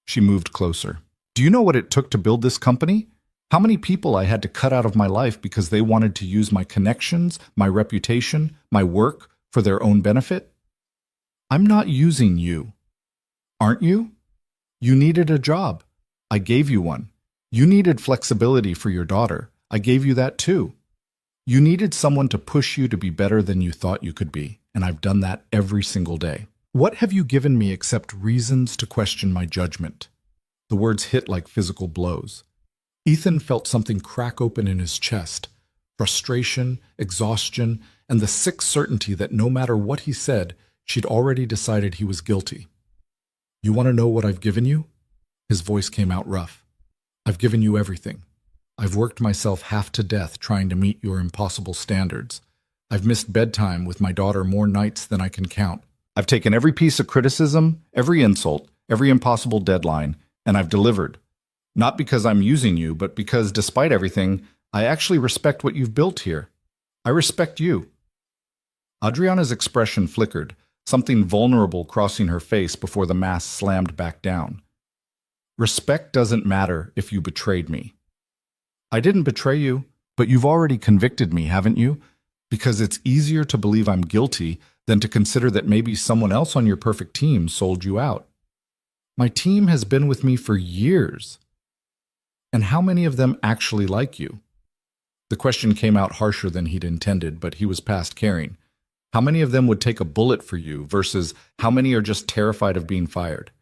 S1: She moved closer. Do you know what it took to build this company? How many people I had to cut out of my life because they wanted to use my connections, my reputation, my work for their own benefit? I'm not using you. Aren't you? You needed a job. I gave you one. You needed flexibility for your daughter. I gave you that too. You needed someone to push you to be better than you thought you could be, and I've done that every single day. What have you given me except reasons to question my judgment? The words hit like physical blows. Ethan felt something crack open in his chest. Frustration, exhaustion, and the sick certainty that no matter what he said, she'd already decided he was guilty. "You want to know what I've given you?" His voice came out rough. "I've given you everything. I've worked myself half to death trying to meet your impossible standards. I've missed bedtime with my daughter more nights than I can count. I've taken every piece of criticism, every insult, every impossible deadline, and I've delivered. Not because I'm using you, but because, despite everything, I actually respect what you've built here. I respect you." Adriana's expression flickered, something vulnerable crossing her face before the mask slammed back down. "Respect doesn't matter if you betrayed me." "I didn't betray you, but you've already convicted me, haven't you? Because it's easier to believe I'm guilty than to consider that maybe someone else on your perfect team sold you out. My team has been with me for years. And how many of them actually like you?" The question came out harsher than he'd intended, but he was past caring. How many of them would take a bullet for you versus how many are just terrified of being fired?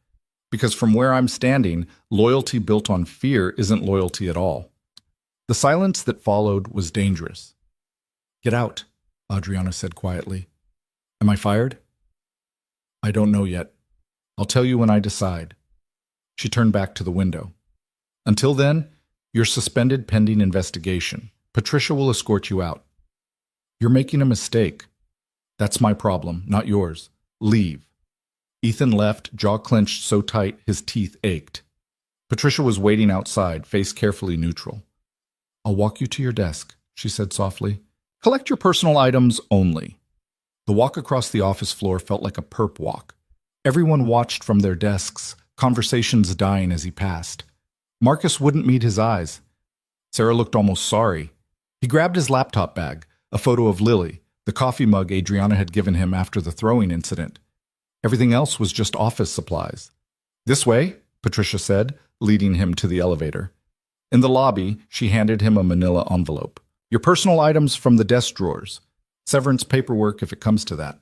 S1: Because from where I'm standing, loyalty built on fear isn't loyalty at all. The silence that followed was dangerous. "Get out," Adriana said quietly. "Am I fired?" "I don't know yet. I'll tell you when I decide." She turned back to the window. "Until then, you're suspended pending investigation. Patricia will escort you out." "You're making a mistake." "That's my problem, not yours. Leave." Ethan left, jaw clenched so tight his teeth ached. Patricia was waiting outside, face carefully neutral. "I'll walk you to your desk," she said softly. "Collect your personal items only." The walk across the office floor felt like a perp walk. Everyone watched from their desks, conversations dying as he passed. Marcus wouldn't meet his eyes. Sarah looked almost sorry. He grabbed his laptop bag, a photo of Lily, the coffee mug Adriana had given him after the throwing incident. Everything else was just office supplies. "This way," Patricia said, leading him to the elevator. In the lobby, she handed him a manila envelope. "Your personal items from the desk drawers. Severance paperwork if it comes to that.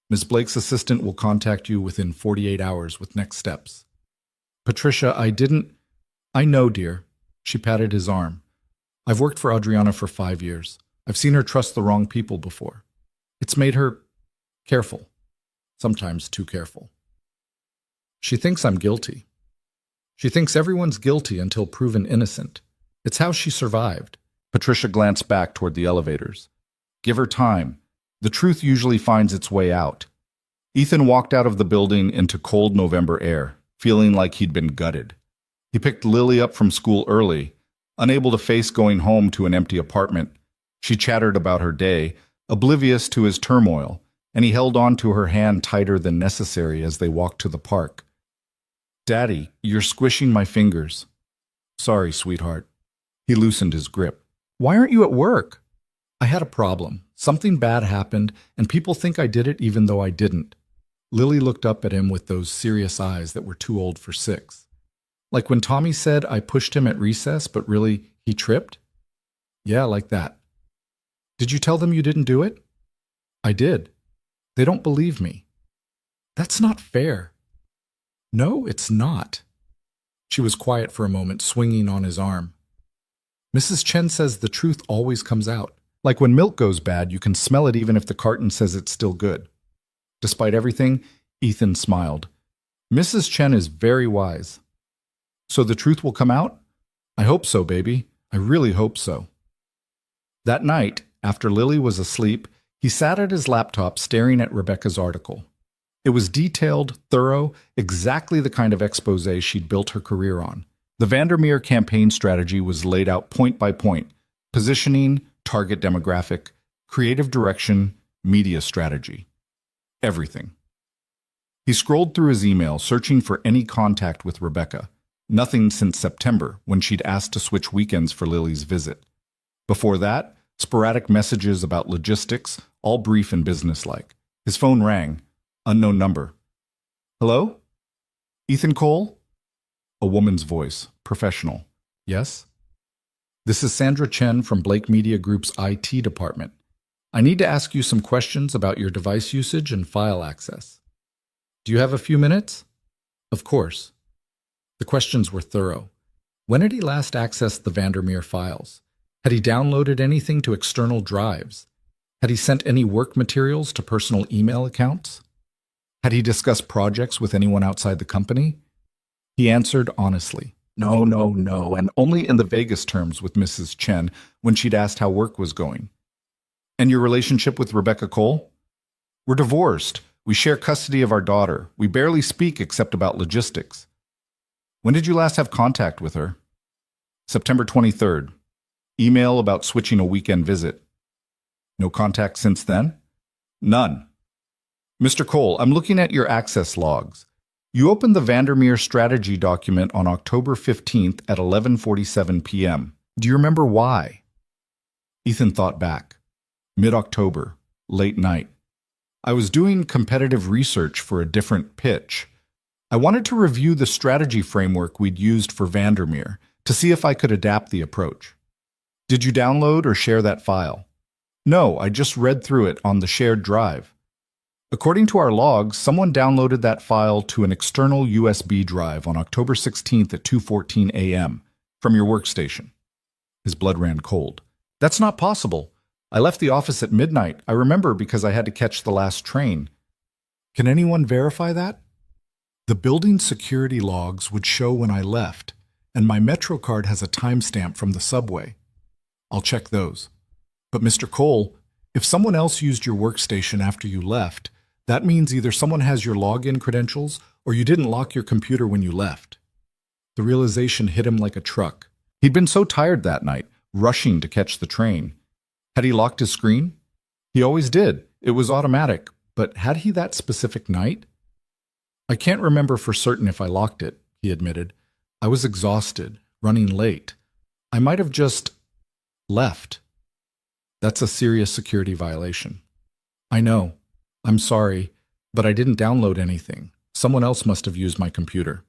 S1: Ms. Blake's assistant will contact you within 48 hours with next steps." "Patricia, I know, dear." She patted his arm. "I've worked for Adriana for 5 years. I've seen her trust the wrong people before. It's made her careful. Sometimes too careful. She thinks I'm guilty. She thinks everyone's guilty until proven innocent. It's how she survived." Patricia glanced back toward the elevators. "Give her time. The truth usually finds its way out." Ethan walked out of the building into cold November air, feeling like he'd been gutted. He picked Lily up from school early, unable to face going home to an empty apartment. She chattered about her day, oblivious to his turmoil, and he held on to her hand tighter than necessary as they walked to the park. "Daddy, you're squishing my fingers." "Sorry, sweetheart." He loosened his grip. "Why aren't you at work?" "I had a problem. Something bad happened, and people think I did it even though I didn't." Lily looked up at him with those serious eyes that were too old for 6. "Like when Tommy said I pushed him at recess, but really he tripped?" "Yeah, like that." "Did you tell them you didn't do it?" "I did. They don't believe me." "That's not fair." "No, it's not." She was quiet for a moment, swinging on his arm. "Mrs. Chen says the truth always comes out. Like when milk goes bad, you can smell it even if the carton says it's still good." Despite everything, Ethan smiled. "Mrs. Chen is very wise." "So the truth will come out?" "I hope so, baby. I really hope so." That night, after Lily was asleep, he sat at his laptop staring at Rebecca's article. It was detailed, thorough, exactly the kind of expose she'd built her career on. The Vandermeer campaign strategy was laid out point by point: positioning, target demographic, creative direction, media strategy. Everything. He scrolled through his email, searching for any contact with Rebecca. Nothing since September, when she'd asked to switch weekends for Lily's visit. Before that, sporadic messages about logistics, all brief and businesslike. His phone rang. Unknown number. "Hello? Ethan Cole?" A woman's voice, professional. "Yes?" "This is Sandra Chen from Blake Media Group's IT department. I need to ask you some questions about your device usage and file access. Do you have a few minutes?" "Of course." The questions were thorough. When had he last accessed the Vandermeer files? Had he downloaded anything to external drives? Had he sent any work materials to personal email accounts? Had he discussed projects with anyone outside the company? He answered honestly, no, no, no, and only in the vaguest terms with Mrs. Chen when she'd asked how work was going. And your relationship with Rebecca Cole? We're divorced. We share custody of our daughter. We barely speak except about logistics. When did you last have contact with her? September 23rd. Email about switching a weekend visit. No contact since then? None. Mr. Cole, I'm looking at your access logs. You opened the Vandermeer strategy document on October 15th at 11:47 p.m. Do you remember why? Ethan thought back. Mid-October, late night. I was doing competitive research for a different pitch. I wanted to review the strategy framework we'd used for Vandermeer to see if I could adapt the approach. Did you download or share that file? No, I just read through it on the shared drive. According to our logs, someone downloaded that file to an external USB drive on October 16th at 2:14 a.m. from your workstation. His blood ran cold. That's not possible. I left the office at midnight. I remember because I had to catch the last train. Can anyone verify that? The building security logs would show when I left, and my Metro card has a timestamp from the subway. I'll check those. But Mr. Cole, if someone else used your workstation after you left, that means either someone has your login credentials or you didn't lock your computer when you left. The realization hit him like a truck. He'd been so tired that night, rushing to catch the train. Had he locked his screen? He always did. It was automatic. But had he that specific night? I can't remember for certain if I locked it, he admitted. I was exhausted, running late. I might have just left. That's a serious security violation. I know. I'm sorry, but I didn't download anything. Someone else must have used my computer.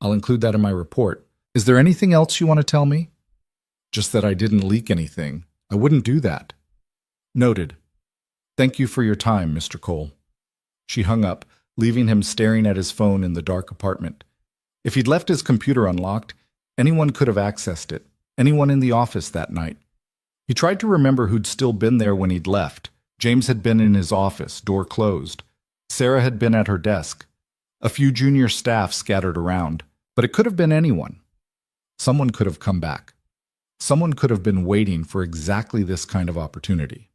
S1: I'll include that in my report. Is there anything else you want to tell me? Just that I didn't leak anything. I wouldn't do that. Noted. Thank you for your time, Mr. Cole. She hung up, leaving him staring at his phone in the dark apartment. If he'd left his computer unlocked, anyone could have accessed it. Anyone in the office that night. He tried to remember who'd still been there when he'd left. James had been in his office, door closed. Sarah had been at her desk. A few junior staff scattered around. But it could have been anyone. Someone could have come back. Someone could have been waiting for exactly this kind of opportunity.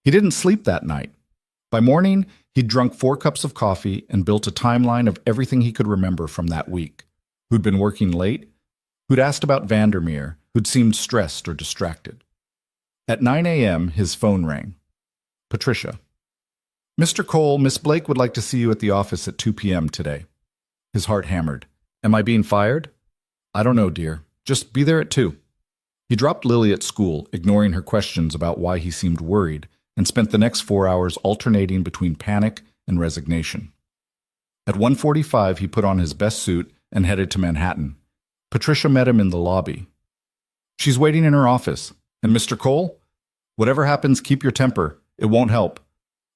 S1: He didn't sleep that night. By morning, he'd drunk 4 cups of coffee and built a timeline of everything he could remember from that week. Who'd been working late, who'd asked about Vandermeer, who'd seemed stressed or distracted. At 9 a.m., his phone rang. Patricia. Mr. Cole, Miss Blake would like to see you at the office at 2 p.m. today. His heart hammered. Am I being fired? I don't know, dear. Just be there at 2. He dropped Lily at school, ignoring her questions about why he seemed worried, and spent the next 4 hours alternating between panic and resignation. At 1:45, he put on his best suit and headed to Manhattan. Patricia met him in the lobby. She's waiting in her office. And Mr. Cole? Whatever happens, keep your temper. It won't help.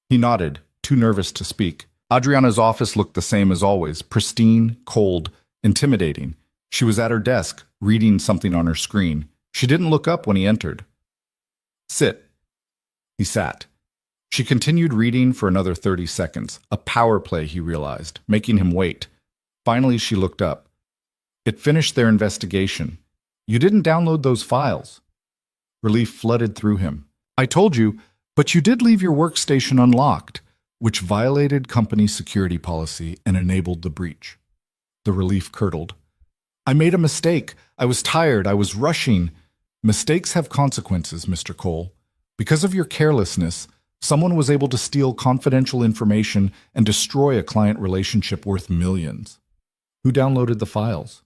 S1: He nodded, too nervous to speak. Adriana's office looked the same as always, pristine, cold, intimidating. She was at her desk, reading something on her screen. She didn't look up when he entered. Sit. He sat. She continued reading for another 30 seconds, a power play, he realized, making him wait. Finally, she looked up. It finished their investigation. You didn't download those files. Relief flooded through him. I told you, but you did leave your workstation unlocked, which violated company security policy and enabled the breach. The relief curdled. I made a mistake. I was tired. I was rushing. Mistakes have consequences, Mr. Cole. Because of your carelessness, someone was able to steal confidential information and destroy a client relationship worth millions. Who downloaded the files?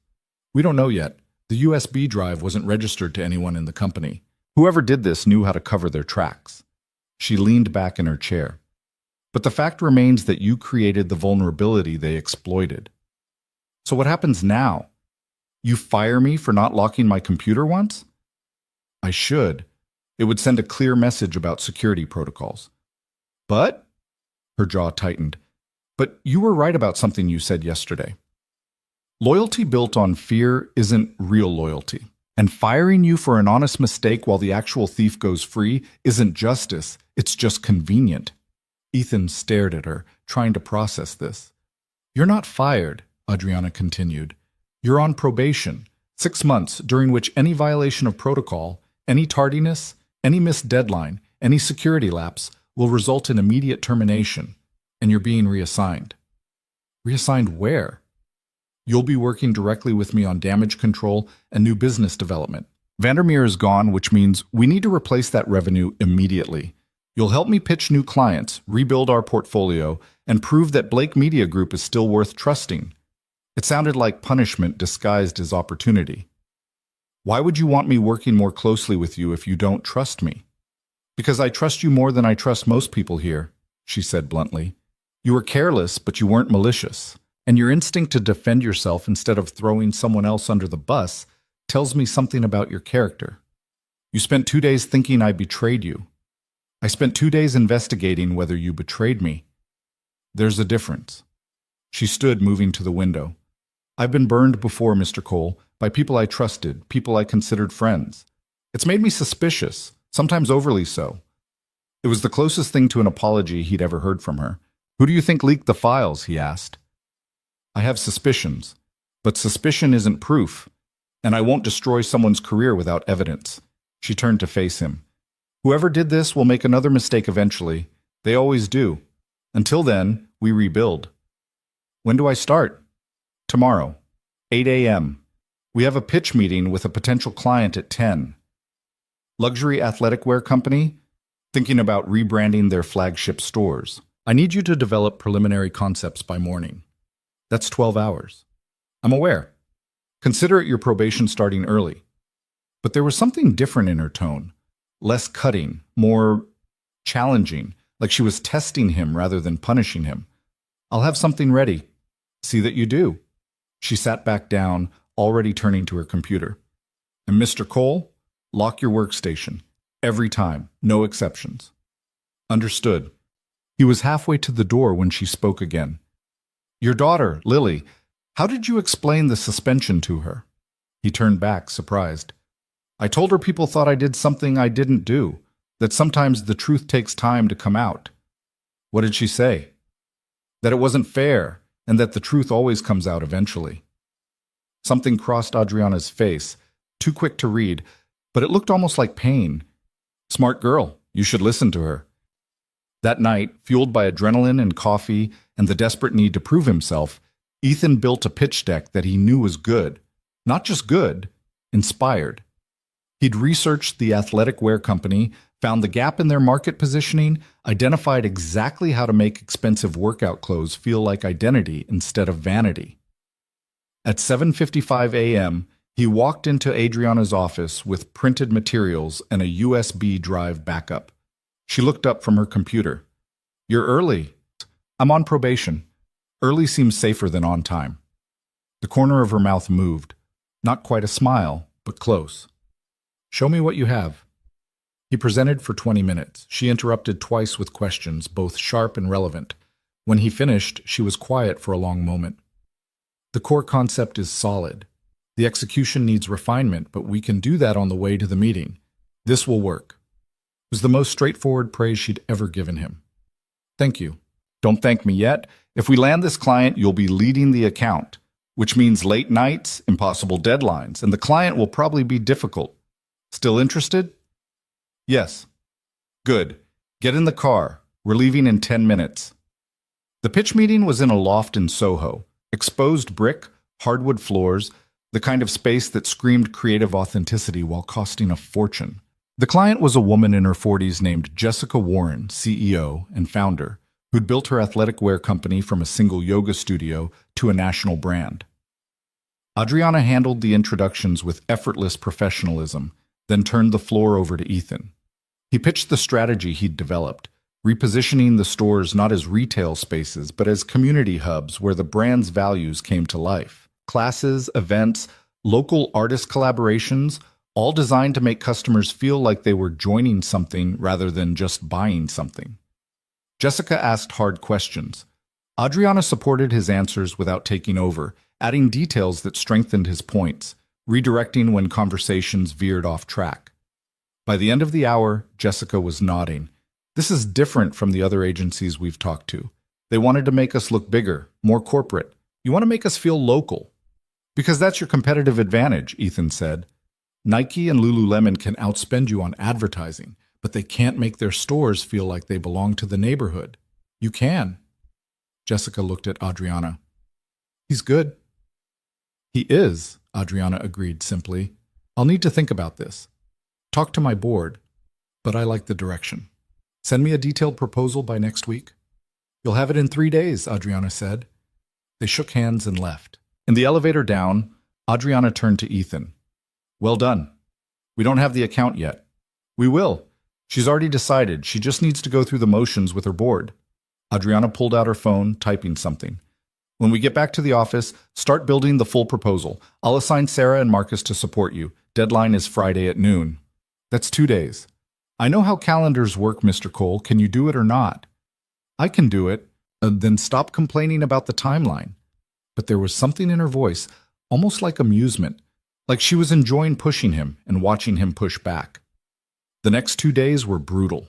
S1: We don't know yet. The USB drive wasn't registered to anyone in the company. Whoever did this knew how to cover their tracks. She leaned back in her chair. But the fact remains that you created the vulnerability they exploited. So what happens now? You fire me for not locking my computer once? I should. It would send a clear message about security protocols. But? Her jaw tightened. But you were right about something you said yesterday. Loyalty built on fear isn't real loyalty. And firing you for an honest mistake while the actual thief goes free isn't justice, it's just convenient. Ethan stared at her, trying to process this. You're not fired, Adriana continued. You're on probation, 6 months during which any violation of protocol, any tardiness, any missed deadline, any security lapse will result in immediate termination, and you're being reassigned. Reassigned where? You'll be working directly with me on damage control and new business development. Vandermeer is gone, which means we need to replace that revenue immediately. You'll help me pitch new clients, rebuild our portfolio, and prove that Blake Media Group is still worth trusting. It sounded like punishment disguised as opportunity. Why would you want me working more closely with you if you don't trust me? Because I trust you more than I trust most people here, she said bluntly. You were careless, but you weren't malicious. And your instinct to defend yourself instead of throwing someone else under the bus tells me something about your character. You spent 2 days thinking I betrayed you. I spent 2 days investigating whether you betrayed me. There's a difference. She stood, moving to the window. I've been burned before, Mr. Cole, by people I trusted, people I considered friends. It's made me suspicious, sometimes overly so. It was the closest thing to an apology he'd ever heard from her. Who do you think leaked the files? He asked. I have suspicions, but suspicion isn't proof, and I won't destroy someone's career without evidence. She turned to face him. Whoever did this will make another mistake eventually. They always do. Until then, we rebuild. When do I start? Tomorrow, 8 a.m. We have a pitch meeting with a potential client at 10. Luxury athletic wear company, thinking about rebranding their flagship stores. I need you to develop preliminary concepts by morning. That's 12 hours. I'm aware. Consider it your probation starting early. But there was something different in her tone. Less cutting, more challenging, like she was testing him rather than punishing him. I'll have something ready. See that you do. She sat back down, already turning to her computer. And Mr. Cole, lock your workstation. Every time, no exceptions. Understood. He was halfway to the door when she spoke again. Your daughter, Lily, how did you explain the suspension to her? He turned back, surprised. I told her people thought I did something I didn't do, that sometimes the truth takes time to come out. What did she say? That it wasn't fair, and that the truth always comes out eventually. Something crossed Adriana's face, too quick to read, but it looked almost like pain. Smart girl, you should listen to her. That night, fueled by adrenaline and coffee and the desperate need to prove himself, Ethan built a pitch deck that he knew was good. Not just good, inspired. He'd researched the athletic wear company, found the gap in their market positioning, identified exactly how to make expensive workout clothes feel like identity instead of vanity. At 7:55 a.m., he walked into Adriana's office with printed materials and a USB drive backup. She looked up from her computer. You're early. I'm on probation. Early seems safer than on time. The corner of her mouth moved. Not quite a smile, but close. Show me what you have. He presented for 20 minutes. She interrupted twice with questions, both sharp and relevant. When he finished, she was quiet for a long moment. The core concept is solid. The execution needs refinement, but we can do that on the way to the meeting. This will work. It was the most straightforward praise she'd ever given him. Thank you. Don't thank me yet. If we land this client, you'll be leading the account, which means late nights, impossible deadlines, and the client will probably be difficult. Still interested? Yes. Good. Get in the car. We're leaving in 10 minutes. The pitch meeting was in a loft in Soho. Exposed brick, hardwood floors, the kind of space that screamed creative authenticity while costing a fortune. The client was a woman in her 40s named Jessica Warren, CEO and founder, who'd built her athletic wear company from a single yoga studio to a national brand. Adriana handled the introductions with effortless professionalism, then turned the floor over to Ethan. He pitched the strategy he'd developed, repositioning the stores not as retail spaces, but as community hubs where the brand's values came to life. Classes, events, local artist collaborations, all designed to make customers feel like they were joining something rather than just buying something. Jessica asked hard questions. Adriana supported his answers without taking over, adding details that strengthened his points, redirecting when conversations veered off track. By the end of the hour, Jessica was nodding. This is different from the other agencies we've talked to. They wanted to make us look bigger, more corporate. You want to make us feel local. Because that's your competitive advantage, Ethan said. Nike and Lululemon can outspend you on advertising, but they can't make their stores feel like they belong to the neighborhood. You can. Jessica looked at Adriana. He's good. He is, Adriana agreed simply. I'll need to think about this. Talk to my board, but I like the direction. Send me a detailed proposal by next week. You'll have it in 3 days, Adriana said. They shook hands and left. In the elevator down, Adriana turned to Ethan. Well done. We don't have the account yet. We will. She's already decided. She just needs to go through the motions with her board. Adriana pulled out her phone, typing something. When we get back to the office, start building the full proposal. I'll assign Sarah and Marcus to support you. Deadline is Friday at noon. That's 2 days. I know how calendars work, Mr. Cole. Can you do it or not? I can do it. Then stop complaining about the timeline. But there was something in her voice, almost like amusement, like she was enjoying pushing him and watching him push back. The next 2 days were brutal.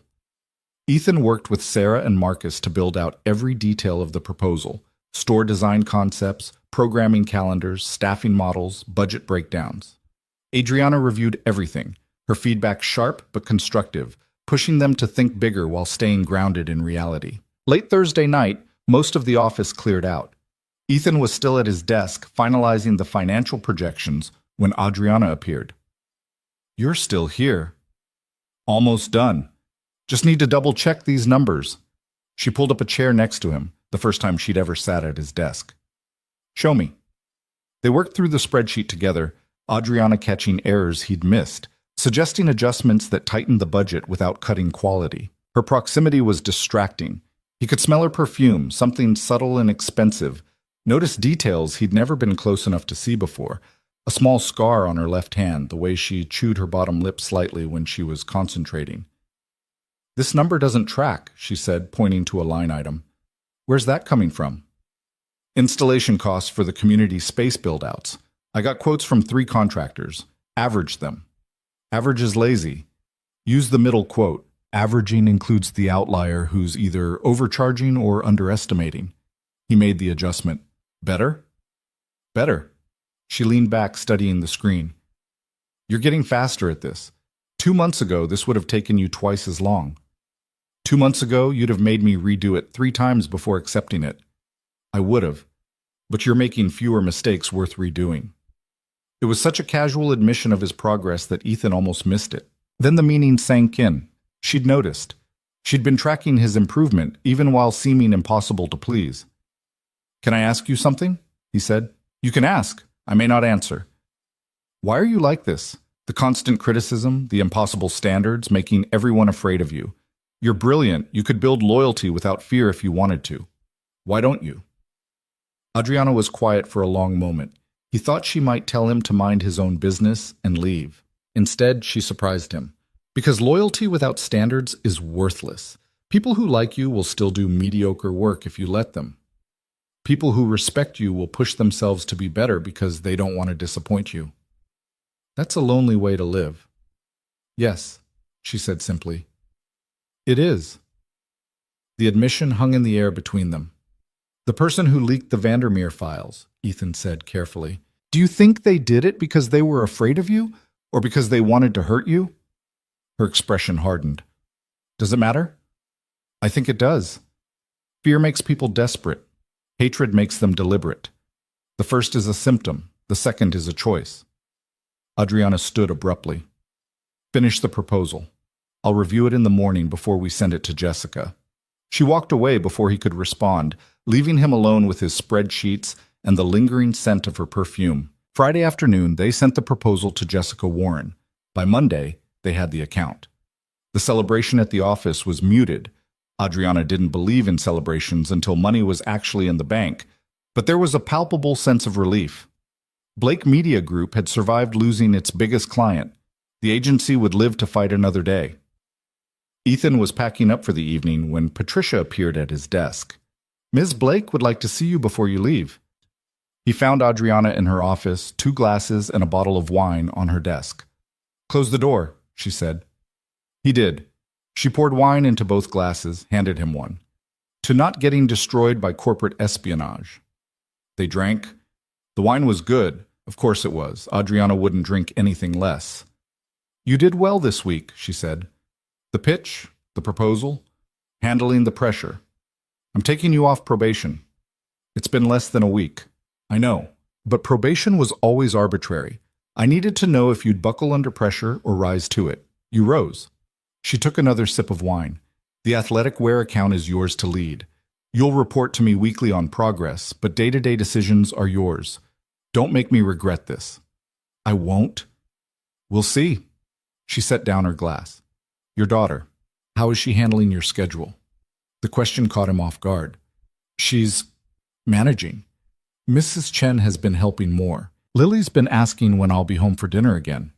S1: Ethan worked with Sarah and Marcus to build out every detail of the proposal, store design concepts, programming calendars, staffing models, budget breakdowns. Adriana reviewed everything, her feedback sharp but constructive, pushing them to think bigger while staying grounded in reality. Late Thursday night, most of the office cleared out. Ethan was still at his desk, finalizing the financial projections, when Adriana appeared. You're still here. Almost done. Just need to double-check these numbers. She pulled up a chair next to him, the first time she'd ever sat at his desk. Show me. They worked through the spreadsheet together, Adriana catching errors he'd missed, suggesting adjustments that tightened the budget without cutting quality. Her proximity was distracting. He could smell her perfume, something subtle and expensive. Notice details he'd never been close enough to see before. A small scar on her left hand, the way she chewed her bottom lip slightly when she was concentrating. This number doesn't track, she said, pointing to a line item. Where's that coming from? Installation costs for the community space build-outs. I got quotes from 3 contractors. Average them. Average is lazy. Use the middle quote. Averaging includes the outlier who's either overcharging or underestimating. He made the adjustment. Better? Better. She leaned back, studying the screen. You're getting faster at this. 2 months ago, this would have taken you twice as long. 2 months ago, you'd have made me redo it 3 times before accepting it. I would have. But you're making fewer mistakes worth redoing. It was such a casual admission of his progress that Ethan almost missed it. Then the meaning sank in. She'd noticed. She'd been tracking his improvement, even while seeming impossible to please. Can I ask you something? He said. You can ask. I may not answer. Why are you like this? The constant criticism, the impossible standards, making everyone afraid of you. You're brilliant. You could build loyalty without fear if you wanted to. Why don't you? Adriana was quiet for a long moment. He thought she might tell him to mind his own business and leave. Instead, she surprised him. Because loyalty without standards is worthless. People who like you will still do mediocre work if you let them. People who respect you will push themselves to be better because they don't want to disappoint you. That's a lonely way to live. Yes, she said simply. It is. The admission hung in the air between them. The person who leaked the Vandermeer files, Ethan said carefully. Do you think they did it because they were afraid of you, or because they wanted to hurt you? Her expression hardened. Does it matter? I think it does. Fear makes people desperate. Hatred makes them deliberate. The first is a symptom. The second is a choice. Adriana stood abruptly. Finish the proposal. I'll review it in the morning before we send it to Jessica. She walked away before he could respond, leaving him alone with his spreadsheets and the lingering scent of her perfume. Friday afternoon, they sent the proposal to Jessica Warren. By Monday, they had the account. The celebration at the office was muted. Adriana didn't believe in celebrations until money was actually in the bank, but there was a palpable sense of relief. Blake Media Group had survived losing its biggest client. The agency would live to fight another day. Ethan was packing up for the evening when Patricia appeared at his desk. Ms. Blake would like to see you before you leave. He found Adriana in her office, 2 glasses and a bottle of wine on her desk. "Close the door," she said. He did. She poured wine into both glasses, handed him one. "To not getting destroyed by corporate espionage." They drank. The wine was good. Of course it was. Adriana wouldn't drink anything less. "You did well this week," she said. "The pitch, the proposal, handling the pressure. I'm taking you off probation. It's been less than a week. I know. But probation was always arbitrary. I needed to know if you'd buckle under pressure or rise to it. You rose." She took another sip of wine. "The athletic wear account is yours to lead. You'll report to me weekly on progress, but day-to-day decisions are yours. Don't make me regret this." "I won't." "We'll see." She set down her glass. "Your daughter, how is she handling your schedule?" The question caught him off guard. "She's managing. Mrs. Chen has been helping more. Lily's been asking when I'll be home for dinner again."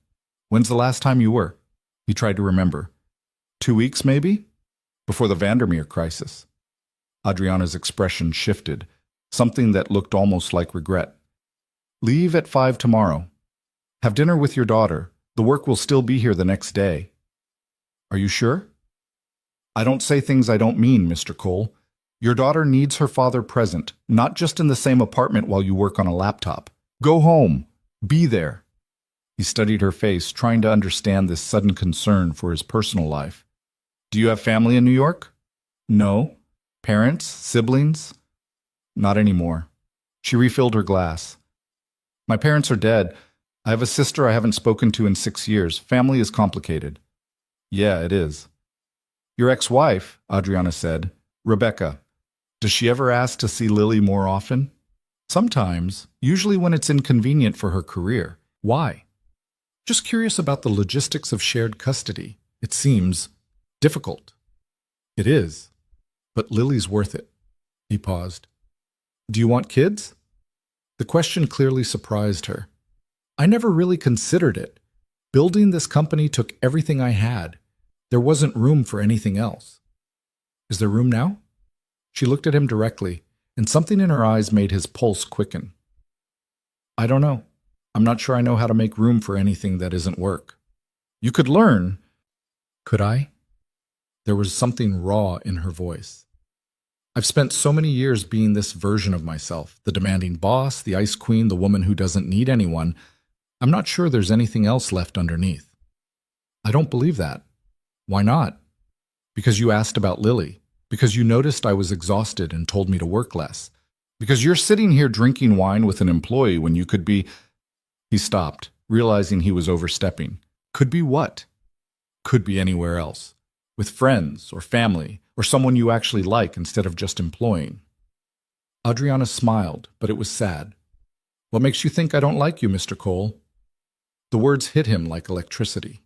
S1: "When's the last time you were?" He tried to remember. 2 weeks, maybe? Before the Vandermeer crisis. Adriana's expression shifted, something that looked almost like regret. "Leave at 5 tomorrow. Have dinner with your daughter. The work will still be here the next day." "Are you sure?" "I don't say things I don't mean, Mr. Cole. Your daughter needs her father present, not just in the same apartment while you work on a laptop. Go home. Be there." He studied her face, trying to understand this sudden concern for his personal life. "Do you have family in New York?" "No." "Parents? Siblings?" "Not anymore." She refilled her glass. "My parents are dead. I have a sister I haven't spoken to in 6 years. Family is complicated." "Yeah, it is." "Your ex-wife," Adriana said, "Rebecca, does she ever ask to see Lily more often?" "Sometimes, usually when it's inconvenient for her career." "Why?" "Just curious about the logistics of shared custody. It seems difficult." "It is. But Lily's worth it." He paused. "Do you want kids?" The question clearly surprised her. "I never really considered it. Building this company took everything I had. There wasn't room for anything else." "Is there room now?" She looked at him directly, and something in her eyes made his pulse quicken. "I don't know. I'm not sure I know how to make room for anything that isn't work." "You could learn." "Could I?" There was something raw in her voice. "I've spent so many years being this version of myself, the demanding boss, the ice queen, the woman who doesn't need anyone. I'm not sure there's anything else left underneath." "I don't believe that." "Why not?" "Because you asked about Lily. Because you noticed I was exhausted and told me to work less. Because you're sitting here drinking wine with an employee when you could be—" He stopped, realizing he was overstepping. "Could be what?" "Could be anywhere else. With friends or family, or someone you actually like instead of just employing." Adriana smiled, but it was sad. "What makes you think I don't like you, Mr. Cole?" The words hit him like electricity.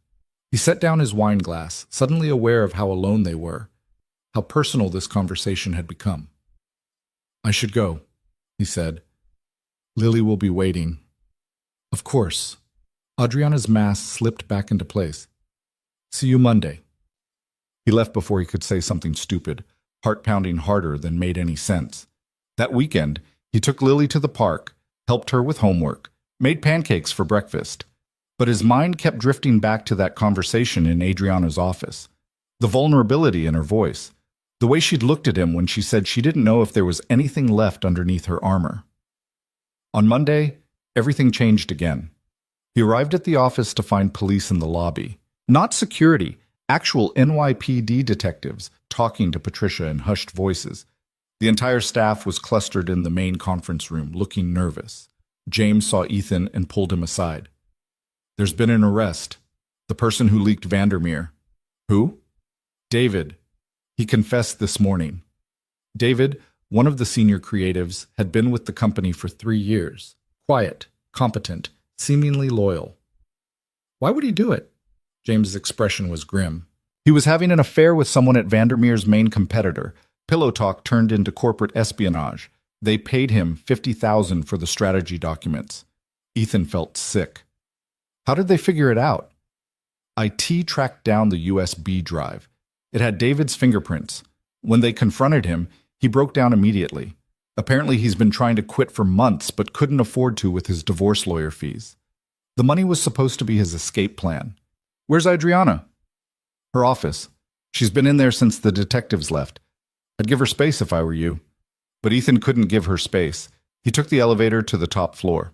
S1: He set down his wine glass, suddenly aware of how alone they were, how personal this conversation had become. "I should go," he said. "Lily will be waiting." "Of course." Adriana's mask slipped back into place. "See you Monday." He left before he could say something stupid, heart pounding harder than made any sense. That weekend, he took Lily to the park, helped her with homework, made pancakes for breakfast. But his mind kept drifting back to that conversation in Adriana's office. The vulnerability in her voice. The way she'd looked at him when she said she didn't know if there was anything left underneath her armor. On Monday, everything changed again. He arrived at the office to find police in the lobby. Not security, actual NYPD detectives talking to Patricia in hushed voices. The entire staff was clustered in the main conference room, looking nervous. James saw Ethan and pulled him aside. "There's been an arrest. The person who leaked Vandermeer." "Who?" "David. He confessed this morning." David, one of the senior creatives, had been with the company for 3 years. Quiet, competent, seemingly loyal. "Why would he do it?" James's expression was grim. "He was having an affair with someone at Vandermeer's main competitor. Pillow talk turned into corporate espionage. They paid him $50,000 for the strategy documents." Ethan felt sick. "How did they figure it out?" IT tracked down the USB drive. It had David's fingerprints. When they confronted him, he broke down immediately. Apparently he's been trying to quit for months but couldn't afford to with his divorce lawyer fees. The money was supposed to be his escape plan. Where's Adriana? Her office. She's been in there since the detectives left. I'd give her space if I were you. But Ethan couldn't give her space. He took the elevator to the top floor.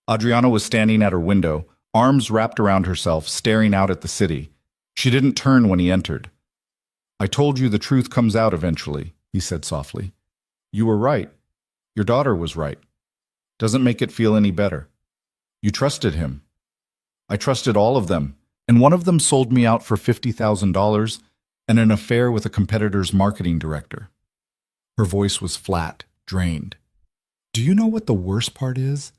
S1: Adriana was standing at her window, arms wrapped around herself, staring out at the city. She didn't turn when he entered. I told you the truth comes out eventually, he said softly. You were right. Your daughter was right. Doesn't make it feel any better. You trusted him. I trusted all of them, and one of them sold me out for $50,000 and an affair with a competitor's marketing director. Her voice was flat, drained. Do you know what the worst part is?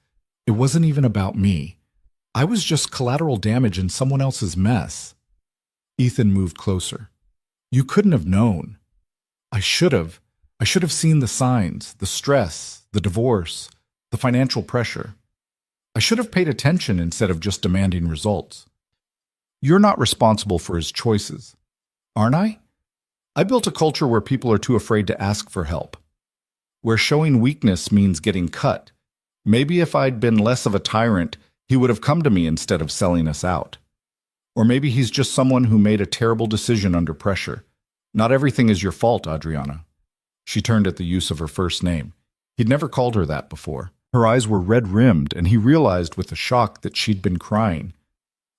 S1: It wasn't even about me. I was just collateral damage in someone else's mess. Ethan moved closer. You couldn't have known. I should have. I should have seen the signs, the stress, the divorce, the financial pressure. I should have paid attention instead of just demanding results. You're not responsible for his choices, aren't I? I built a culture where people are too afraid to ask for help, where showing weakness means getting cut. Maybe if I'd been less of a tyrant, he would have come to me instead of selling us out. Or maybe he's just someone who made a terrible decision under pressure. Not everything is your fault, Adriana. She turned at the use of her first name. He'd never called her that before. Her eyes were red-rimmed, and he realized with a shock that she'd been crying.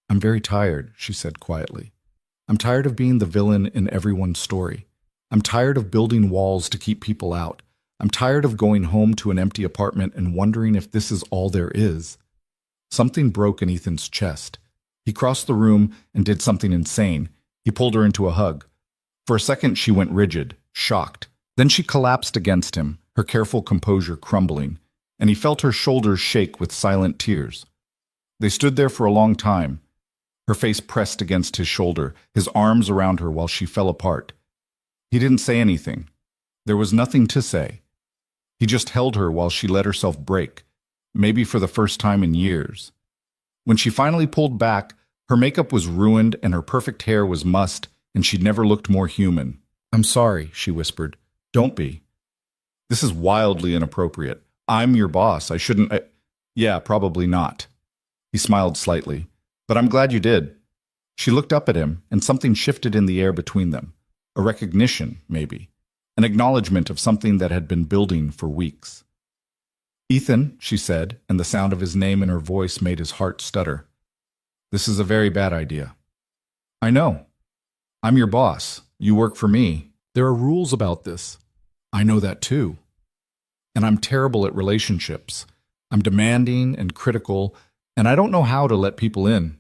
S1: I'm very tired, she said quietly. I'm tired of being the villain in everyone's story. I'm tired of building walls to keep people out. I'm tired of going home to an empty apartment and wondering if this is all there is. Something broke in Ethan's chest. He crossed the room and did something insane. He pulled her into a hug. For a second, she went rigid, shocked. Then she collapsed against him, her careful composure crumbling, and he felt her shoulders shake with silent tears. They stood there for a long time, her face pressed against his shoulder, his arms around her while she fell apart. He didn't say anything. There was nothing to say. He just held her while she let herself break, maybe for the first time in years. When she finally pulled back, her makeup was ruined and her perfect hair was mussed, and she'd never looked more human. I'm sorry, she whispered. Don't be. This is wildly inappropriate. I'm your boss. I shouldn't... Yeah, probably not. He smiled slightly. But I'm glad you did. She looked up at him, and something shifted in the air between them. A recognition, maybe. An acknowledgement of something that had been building for weeks. Ethan, she said, and the sound of his name in her voice made his heart stutter. This is a very bad idea. I know. I'm your boss. You work for me. There are rules about this. I know that too. And I'm terrible at relationships. I'm demanding and critical, and I don't know how to let people in.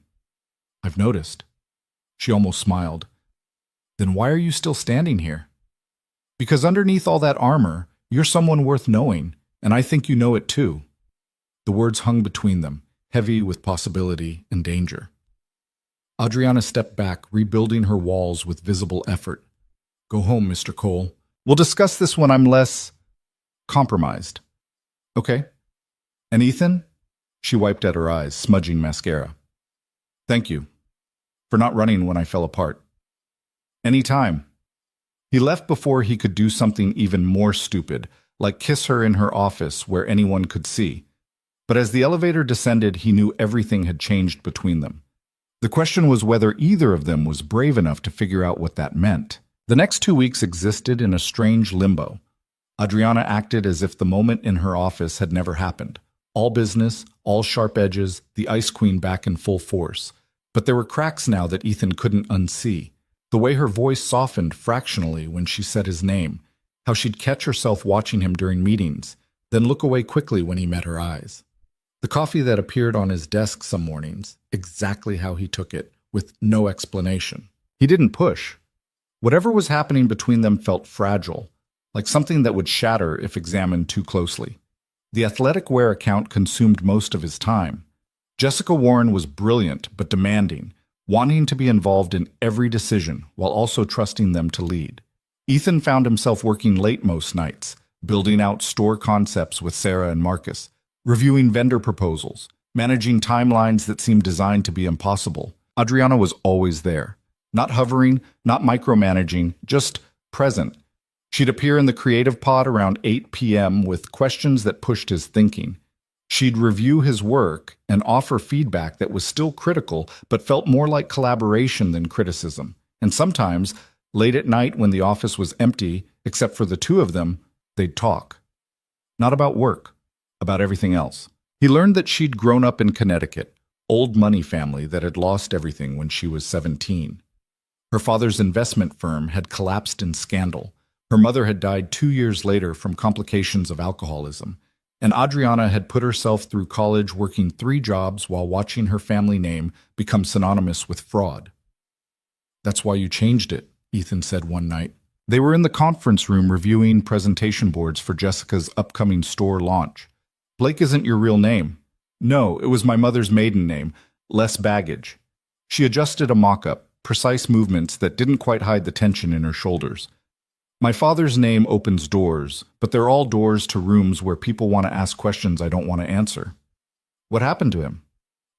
S1: I've noticed. She almost smiled. Then why are you still standing here? Because underneath all that armor, you're someone worth knowing, and I think you know it too. The words hung between them, heavy with possibility and danger. Adriana stepped back, rebuilding her walls with visible effort. Go home, Mr. Cole. We'll discuss this when I'm less compromised. Okay. And Ethan? She wiped at her eyes, smudging mascara. Thank you for not running when I fell apart. Any time. He left before he could do something even more stupid, like kiss her in her office where anyone could see. But as the elevator descended, he knew everything had changed between them. The question was whether either of them was brave enough to figure out what that meant. The next 2 weeks existed in a strange limbo. Adriana acted as if the moment in her office had never happened. All business, all sharp edges, the Ice Queen back in full force. But there were cracks now that Ethan couldn't unsee. The way her voice softened fractionally when she said his name, how she'd catch herself watching him during meetings, then look away quickly when he met her eyes. The coffee that appeared on his desk some mornings, exactly how he took it, with no explanation. He didn't push. Whatever was happening between them felt fragile, like something that would shatter if examined too closely. The athletic wear account consumed most of his time. Jessica Warren was brilliant but demanding, wanting to be involved in every decision while also trusting them to lead. Ethan found himself working late most nights, building out store concepts with Sarah and Marcus, reviewing vendor proposals, managing timelines that seemed designed to be impossible. Adriana was always there. Not hovering, not micromanaging, just present. She'd appear in the creative pod around 8 p.m. with questions that pushed his thinking. She'd review his work and offer feedback that was still critical, but felt more like collaboration than criticism. And sometimes, late at night when the office was empty, except for the two of them, they'd talk. Not about work, about everything else. He learned that she'd grown up in Connecticut, old money family that had lost everything when she was 17. Her father's investment firm had collapsed in scandal. Her mother had died 2 years later from complications of alcoholism. And Adriana had put herself through college working 3 jobs while watching her family name become synonymous with fraud. "That's why you changed it," Ethan said one night. They were in the conference room reviewing presentation boards for Jessica's upcoming store launch. "Blake isn't your real name." "No, it was my mother's maiden name, less baggage." She adjusted a mock-up, precise movements that didn't quite hide the tension in her shoulders. "My father's name opens doors, but they're all doors to rooms where people want to ask questions I don't want to answer." "What happened to him?"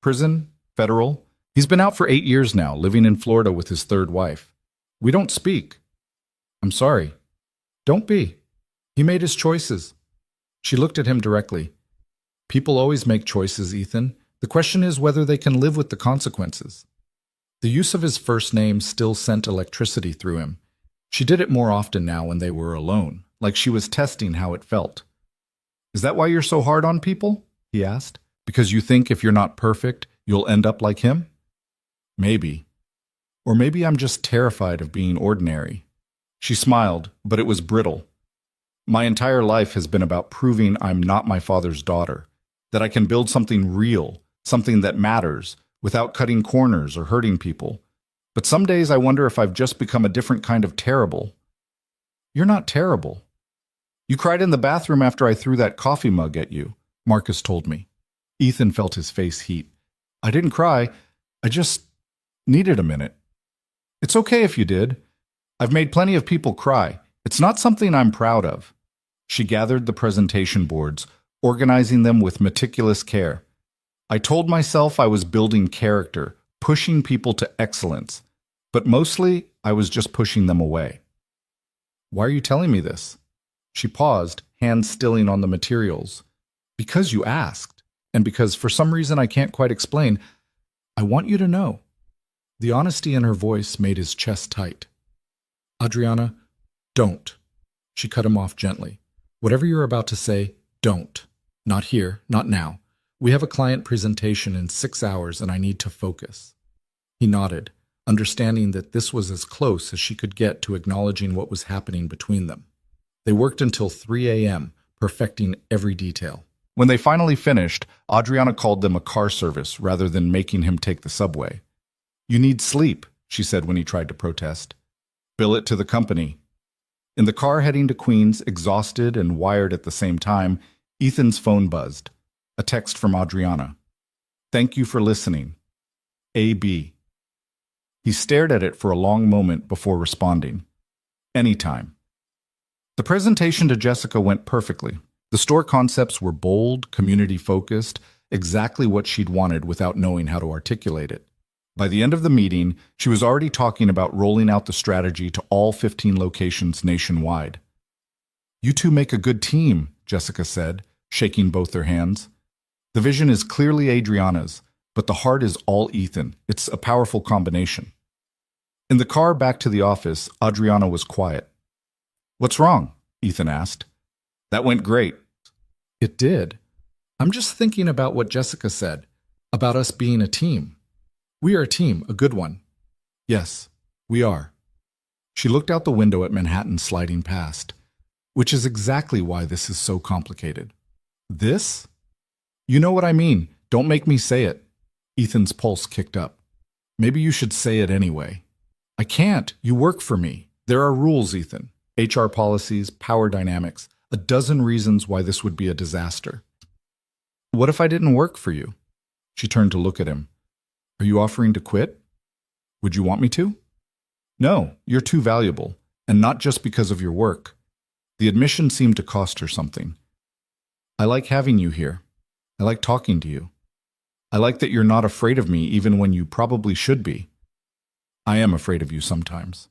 S1: "Prison? Federal? He's been out for 8 years now, living in Florida with his 3rd wife. We don't speak." "I'm sorry." "Don't be. He made his choices." She looked at him directly. "People always make choices, Ethan. The question is whether they can live with the consequences." The use of his first name still sent electricity through him. She did it more often now when they were alone, like she was testing how it felt. "Is that why you're so hard on people?" he asked. "Because you think if you're not perfect, you'll end up like him?" "Maybe. Or maybe I'm just terrified of being ordinary." She smiled, but it was brittle. "My entire life has been about proving I'm not my father's daughter, that I can build something real, something that matters, without cutting corners or hurting people. But some days I wonder if I've just become a different kind of terrible." "You're not terrible." "You cried in the bathroom after I threw that coffee mug at you," Marcus told me. Ethan felt his face heat. "I didn't cry. I just needed a minute." "It's okay if you did. I've made plenty of people cry. It's not something I'm proud of." She gathered the presentation boards, organizing them with meticulous care. "I told myself I was building character, pushing people to excellence, but mostly I was just pushing them away." "Why are you telling me this?" She paused, hands stilling on the materials. "Because you asked, and because for some reason I can't quite explain, I want you to know." The honesty in her voice made his chest tight. "Adriana, don't." She cut him off gently. "Whatever you're about to say, don't. Not here, not now. We have a client presentation in 6 hours and I need to focus." He nodded, understanding that this was as close as she could get to acknowledging what was happening between them. They worked until 3 a.m., perfecting every detail. When they finally finished, Adriana called them a car service rather than making him take the subway. "You need sleep," she said when he tried to protest. "Bill it to the company." In the car heading to Queens, exhausted and wired at the same time, Ethan's phone buzzed. A text from Adriana. "Thank you for listening. A.B." He stared at it for a long moment before responding. "Anytime." The presentation to Jessica went perfectly. The store concepts were bold, community-focused, exactly what she'd wanted without knowing how to articulate it. By the end of the meeting, she was already talking about rolling out the strategy to all 15 locations nationwide. "You two make a good team," Jessica said, shaking both their hands. "The vision is clearly Adriana's, but the heart is all Ethan. It's a powerful combination." In the car back to the office, Adriana was quiet. "What's wrong?" Ethan asked. "That went great." "It did. I'm just thinking about what Jessica said, about us being a team. We are a team, a good one." "Yes, we are." She looked out the window at Manhattan sliding past. "Which is exactly why this is so complicated." "This?" "You know what I mean. Don't make me say it." Ethan's pulse kicked up. "Maybe you should say it anyway." "I can't. You work for me. There are rules, Ethan. HR policies, power dynamics, a dozen reasons why this would be a disaster." "What if I didn't work for you?" She turned to look at him. "Are you offering to quit? Would you want me to?" "No, you're too valuable, and not just because of your work." The admission seemed to cost her something. "I like having you here. I like talking to you. I like that you're not afraid of me even when you probably should be." "I am afraid of you sometimes."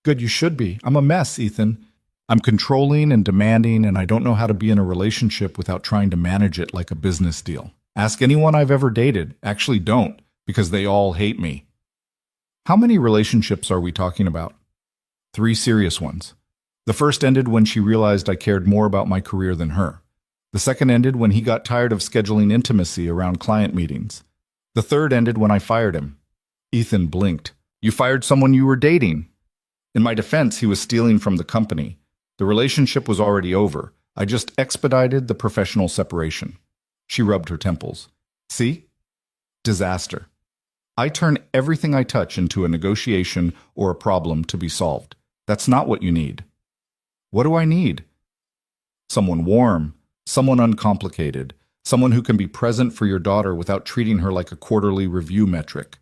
S1: "Good, you should be. I'm a mess, Ethan." I'm controlling and demanding, and I don't know how to be in a relationship without trying to manage it like a business deal. Ask anyone I've ever dated. Actually, don't, because they all hate me. How many relationships are we talking about? 3 serious ones. The first ended when she realized I cared more about my career than her. The second ended when he got tired of scheduling intimacy around client meetings. The third ended when I fired him. Ethan blinked. You fired someone you were dating. In my defense, he was stealing from the company. The relationship was already over. I just expedited the professional separation. She rubbed her temples. See? Disaster. I turn everything I touch into a negotiation or a problem to be solved. That's not what you need. What do I need? Someone warm, someone uncomplicated, someone who can be present for your daughter without treating her like a quarterly review metric.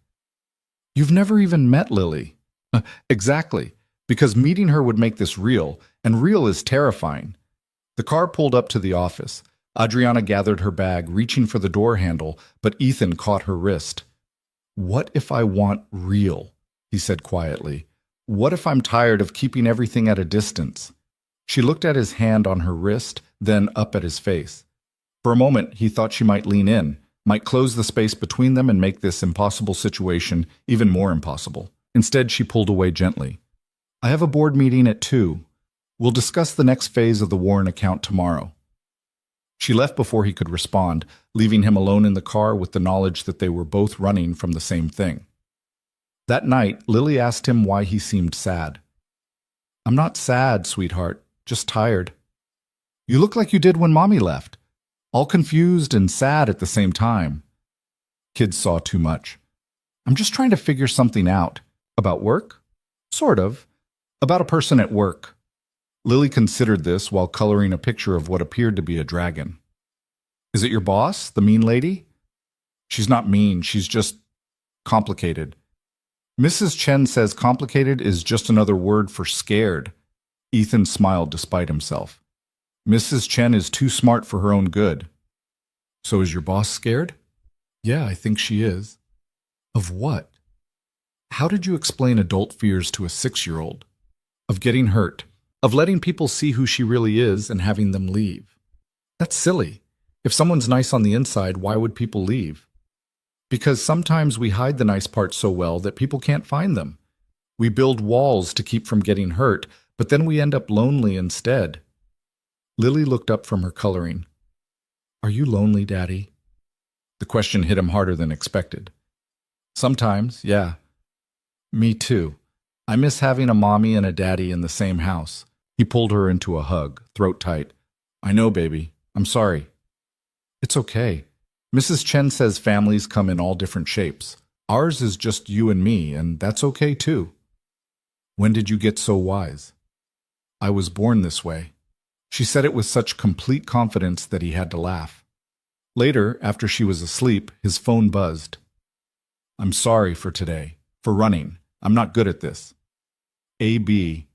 S1: You've never even met Lily. Exactly, because meeting her would make this real, and real is terrifying. The car pulled up to the office. Adriana gathered her bag, reaching for the door handle, but Ethan caught her wrist. What if I want real? He said quietly. What if I'm tired of keeping everything at a distance? She looked at his hand on her wrist, then up at his face. For a moment, he thought she might lean in, might close the space between them and make this impossible situation even more impossible. Instead, she pulled away gently. I have a board meeting at 2. We'll discuss the next phase of the Warren account tomorrow. She left before he could respond, leaving him alone in the car with the knowledge that they were both running from the same thing. That night, Lily asked him why he seemed sad. I'm not sad, sweetheart, just tired. You look like you did when Mommy left, all confused and sad at the same time. Kids saw too much. I'm just trying to figure something out. About work? Sort of. About a person at work. Lily considered this while coloring a picture of what appeared to be a dragon. Is it your boss, the mean lady? She's not mean, she's just complicated. Mrs. Chen says complicated is just another word for scared. Ethan smiled despite himself. Mrs. Chen is too smart for her own good. So is your boss scared? Yeah, I think she is. Of what? How did you explain adult fears to a 6-year-old? Of getting hurt. Of letting people see who she really is and having them leave. That's silly. If someone's nice on the inside, why would people leave? Because sometimes we hide the nice parts so well that people can't find them. We build walls to keep from getting hurt, but then we end up lonely instead. Lily looked up from her coloring. Are you lonely, Daddy? The question hit him harder than expected. Sometimes, yeah. Me too. I miss having a mommy and a daddy in the same house. He pulled her into a hug, throat tight. I know, baby. I'm sorry. It's okay. Mrs. Chen says families come in all different shapes. Ours is just you and me, and that's okay too. When did you get so wise? I was born this way. She said it with such complete confidence that he had to laugh. Later, after she was asleep, his phone buzzed. I'm sorry for today, for running. I'm not good at this. A.B.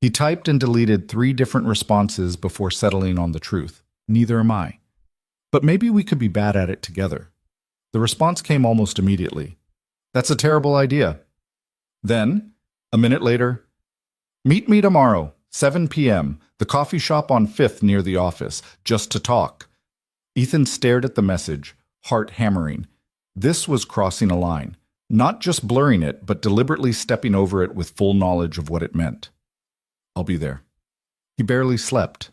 S1: He typed and deleted 3 different responses before settling on the truth. Neither am I. But maybe we could be bad at it together. The response came almost immediately. That's a terrible idea. Then, a minute later, meet me tomorrow, 7 p.m., the coffee shop on 5th near the office, just to talk. Ethan stared at the message, heart hammering. This was crossing a line, not just blurring it, but deliberately stepping over it with full knowledge of what it meant. I'll be there. He barely slept.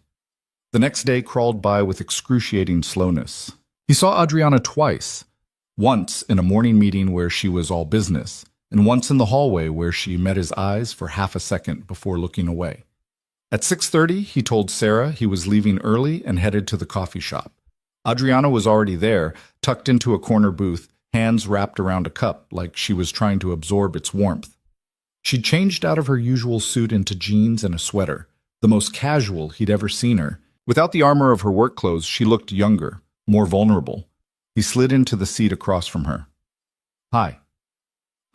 S1: The next day crawled by with excruciating slowness. He saw Adriana twice, once in a morning meeting where she was all business, and once in the hallway where she met his eyes for half a second before looking away. At 6:30, he told Sarah he was leaving early and headed to the coffee shop. Adriana was already there, tucked into a corner booth, hands wrapped around a cup like she was trying to absorb its warmth. She'd changed out of her usual suit into jeans and a sweater, the most casual he'd ever seen her. Without the armor of her work clothes, she looked younger, more vulnerable. He slid into the seat across from her. Hi.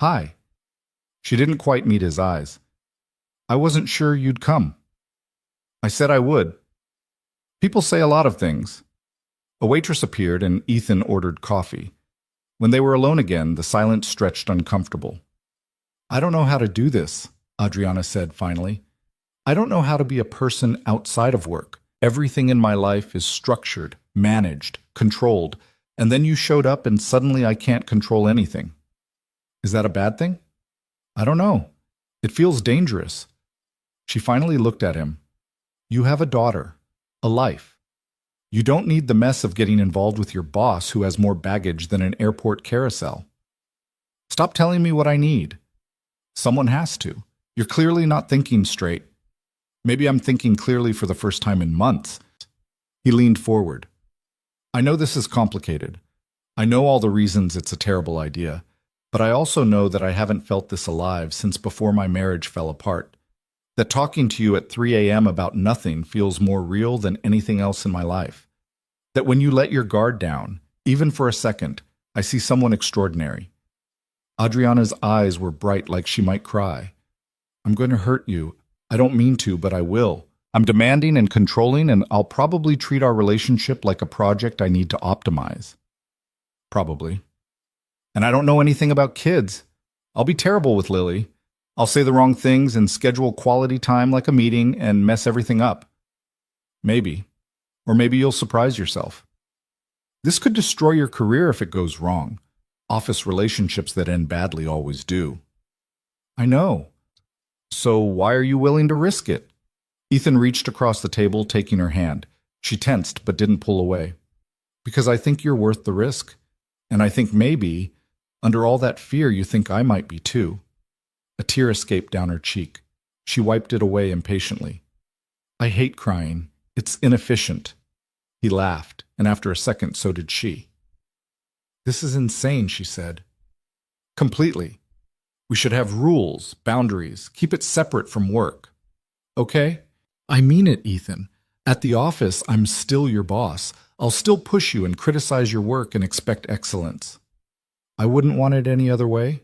S1: Hi. She didn't quite meet his eyes. I wasn't sure you'd come. I said I would. People say a lot of things. A waitress appeared and Ethan ordered coffee. When they were alone again, the silence stretched uncomfortable. I don't know how to do this, Adriana said finally. I don't know how to be a person outside of work. Everything in my life is structured, managed, controlled, and then you showed up and suddenly I can't control anything. Is that a bad thing? I don't know. It feels dangerous. She finally looked at him. You have a daughter, a life. You don't need the mess of getting involved with your boss who has more baggage than an airport carousel. Stop telling me what I need. Someone has to. You're clearly not thinking straight. Maybe I'm thinking clearly for the first time in months. He leaned forward. I know this is complicated. I know all the reasons it's a terrible idea, but I also know that I haven't felt this alive since before my marriage fell apart. That talking to you at 3 a.m. about nothing feels more real than anything else in my life. That when you let your guard down, even for a second, I see someone extraordinary. Adriana's eyes were bright like she might cry. I'm going to hurt you. I don't mean to, but I will. I'm demanding and controlling, and I'll probably treat our relationship like a project I need to optimize. Probably. And I don't know anything about kids. I'll be terrible with Lily. I'll say the wrong things and schedule quality time like a meeting and mess everything up. Maybe. Or maybe you'll surprise yourself. This could destroy your career if it goes wrong. Office relationships that end badly always do. I know. So why are you willing to risk it? Ethan reached across the table, taking her hand. She tensed, but didn't pull away. Because I think you're worth the risk. And I think maybe, under all that fear, you think I might be too. A tear escaped down her cheek. She wiped it away impatiently. I hate crying. It's inefficient. He laughed, and after a second, so did she. This is insane, she said. Completely. We should have rules, boundaries, keep it separate from work. Okay? I mean it, Ethan. At the office, I'm still your boss. I'll still push you and criticize your work and expect excellence. I wouldn't want it any other way.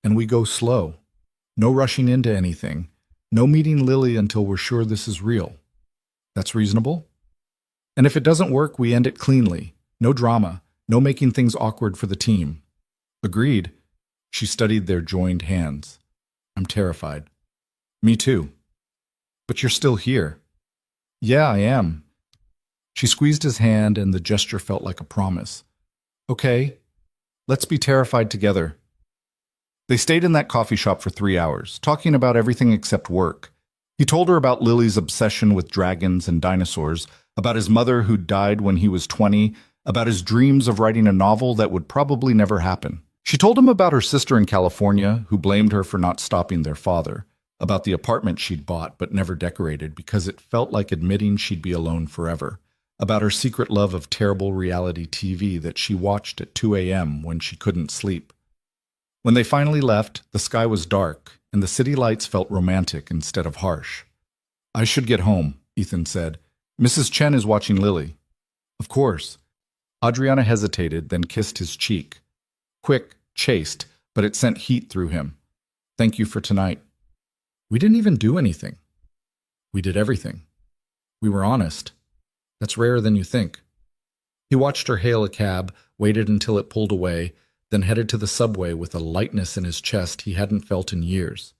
S1: And we go slow. No rushing into anything. No meeting Lily until we're sure this is real. That's reasonable? And if it doesn't work, we end it cleanly. No drama. No making things awkward for the team. Agreed. She studied their joined hands. I'm terrified. Me too. But you're still here. Yeah, I am. She squeezed his hand and the gesture felt like a promise. Okay, let's be terrified together. They stayed in that coffee shop for 3 hours, talking about everything except work. He told her about Lily's obsession with dragons and dinosaurs, about his mother who died when he was 20, about his dreams of writing a novel that would probably never happen. She told him about her sister in California, who blamed her for not stopping their father, about the apartment she'd bought but never decorated because it felt like admitting she'd be alone forever, about her secret love of terrible reality TV that she watched at 2 a.m. when she couldn't sleep. When they finally left, the sky was dark, and the city lights felt romantic instead of harsh. I should get home, Ethan said. Mrs. Chen is watching Lily. Of course. Adriana hesitated, then kissed his cheek. Quick, chaste, but it sent heat through him. Thank you for tonight. We didn't even do anything. We did everything. We were honest. That's rarer than you think. He watched her hail a cab, waited until it pulled away, then headed to the subway with a lightness in his chest he hadn't felt in years.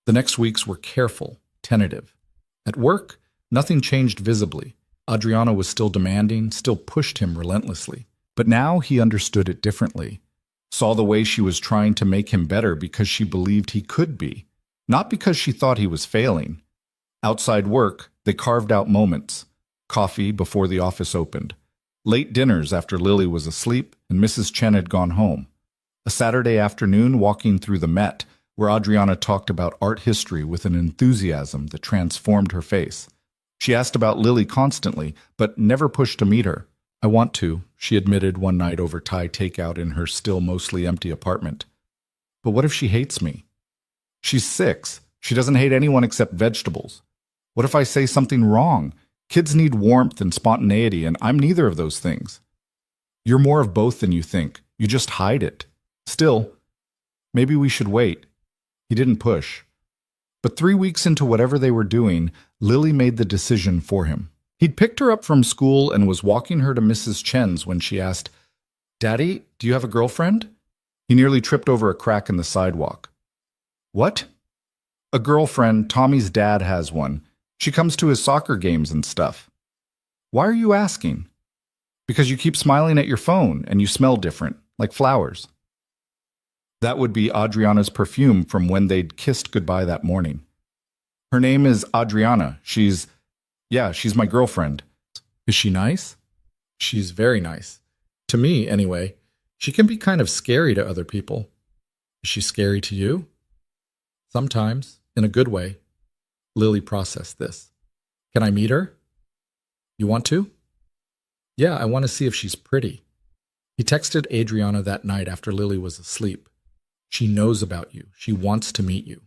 S1: The next weeks were careful, tentative. At work, nothing changed visibly. Adriana was still demanding, still pushed him relentlessly. But now he understood it differently. Saw the way she was trying to make him better because she believed he could be, not because she thought he was failing. Outside work, they carved out moments. Coffee before the office opened. Late dinners after Lily was asleep and Mrs. Chen had gone home. A Saturday afternoon walking through the Met, where Adriana talked about art history with an enthusiasm that transformed her face. She asked about Lily constantly, but never pushed to meet her. I want to, she admitted one night over Thai takeout in her still mostly empty apartment. But what if she hates me? She's 6. She doesn't hate anyone except vegetables. What if I say something wrong? Kids need warmth and spontaneity, and I'm neither of those things. You're more of both than you think. You just hide it. Still, maybe we should wait. He didn't push. But 3 weeks into whatever they were doing, Lily made the decision for him. He'd picked her up from school and was walking her to Mrs. Chen's when she asked, "Daddy, do you have a girlfriend?" He nearly tripped over a crack in the sidewalk. What? A girlfriend, Tommy's dad has one. She comes to his soccer games and stuff. Why are you asking? Because you keep smiling at your phone and you smell different, like flowers. That would be Adriana's perfume from when they'd kissed goodbye that morning. Her name is Adriana. She's my girlfriend. Is she nice? She's very nice. To me, anyway. She can be kind of scary to other people. Is she scary to you? Sometimes, in a good way. Lily processed this. Can I meet her? You want to? Yeah, I want to see if she's pretty. He texted Adriana that night after Lily was asleep. She knows about you. She wants to meet you.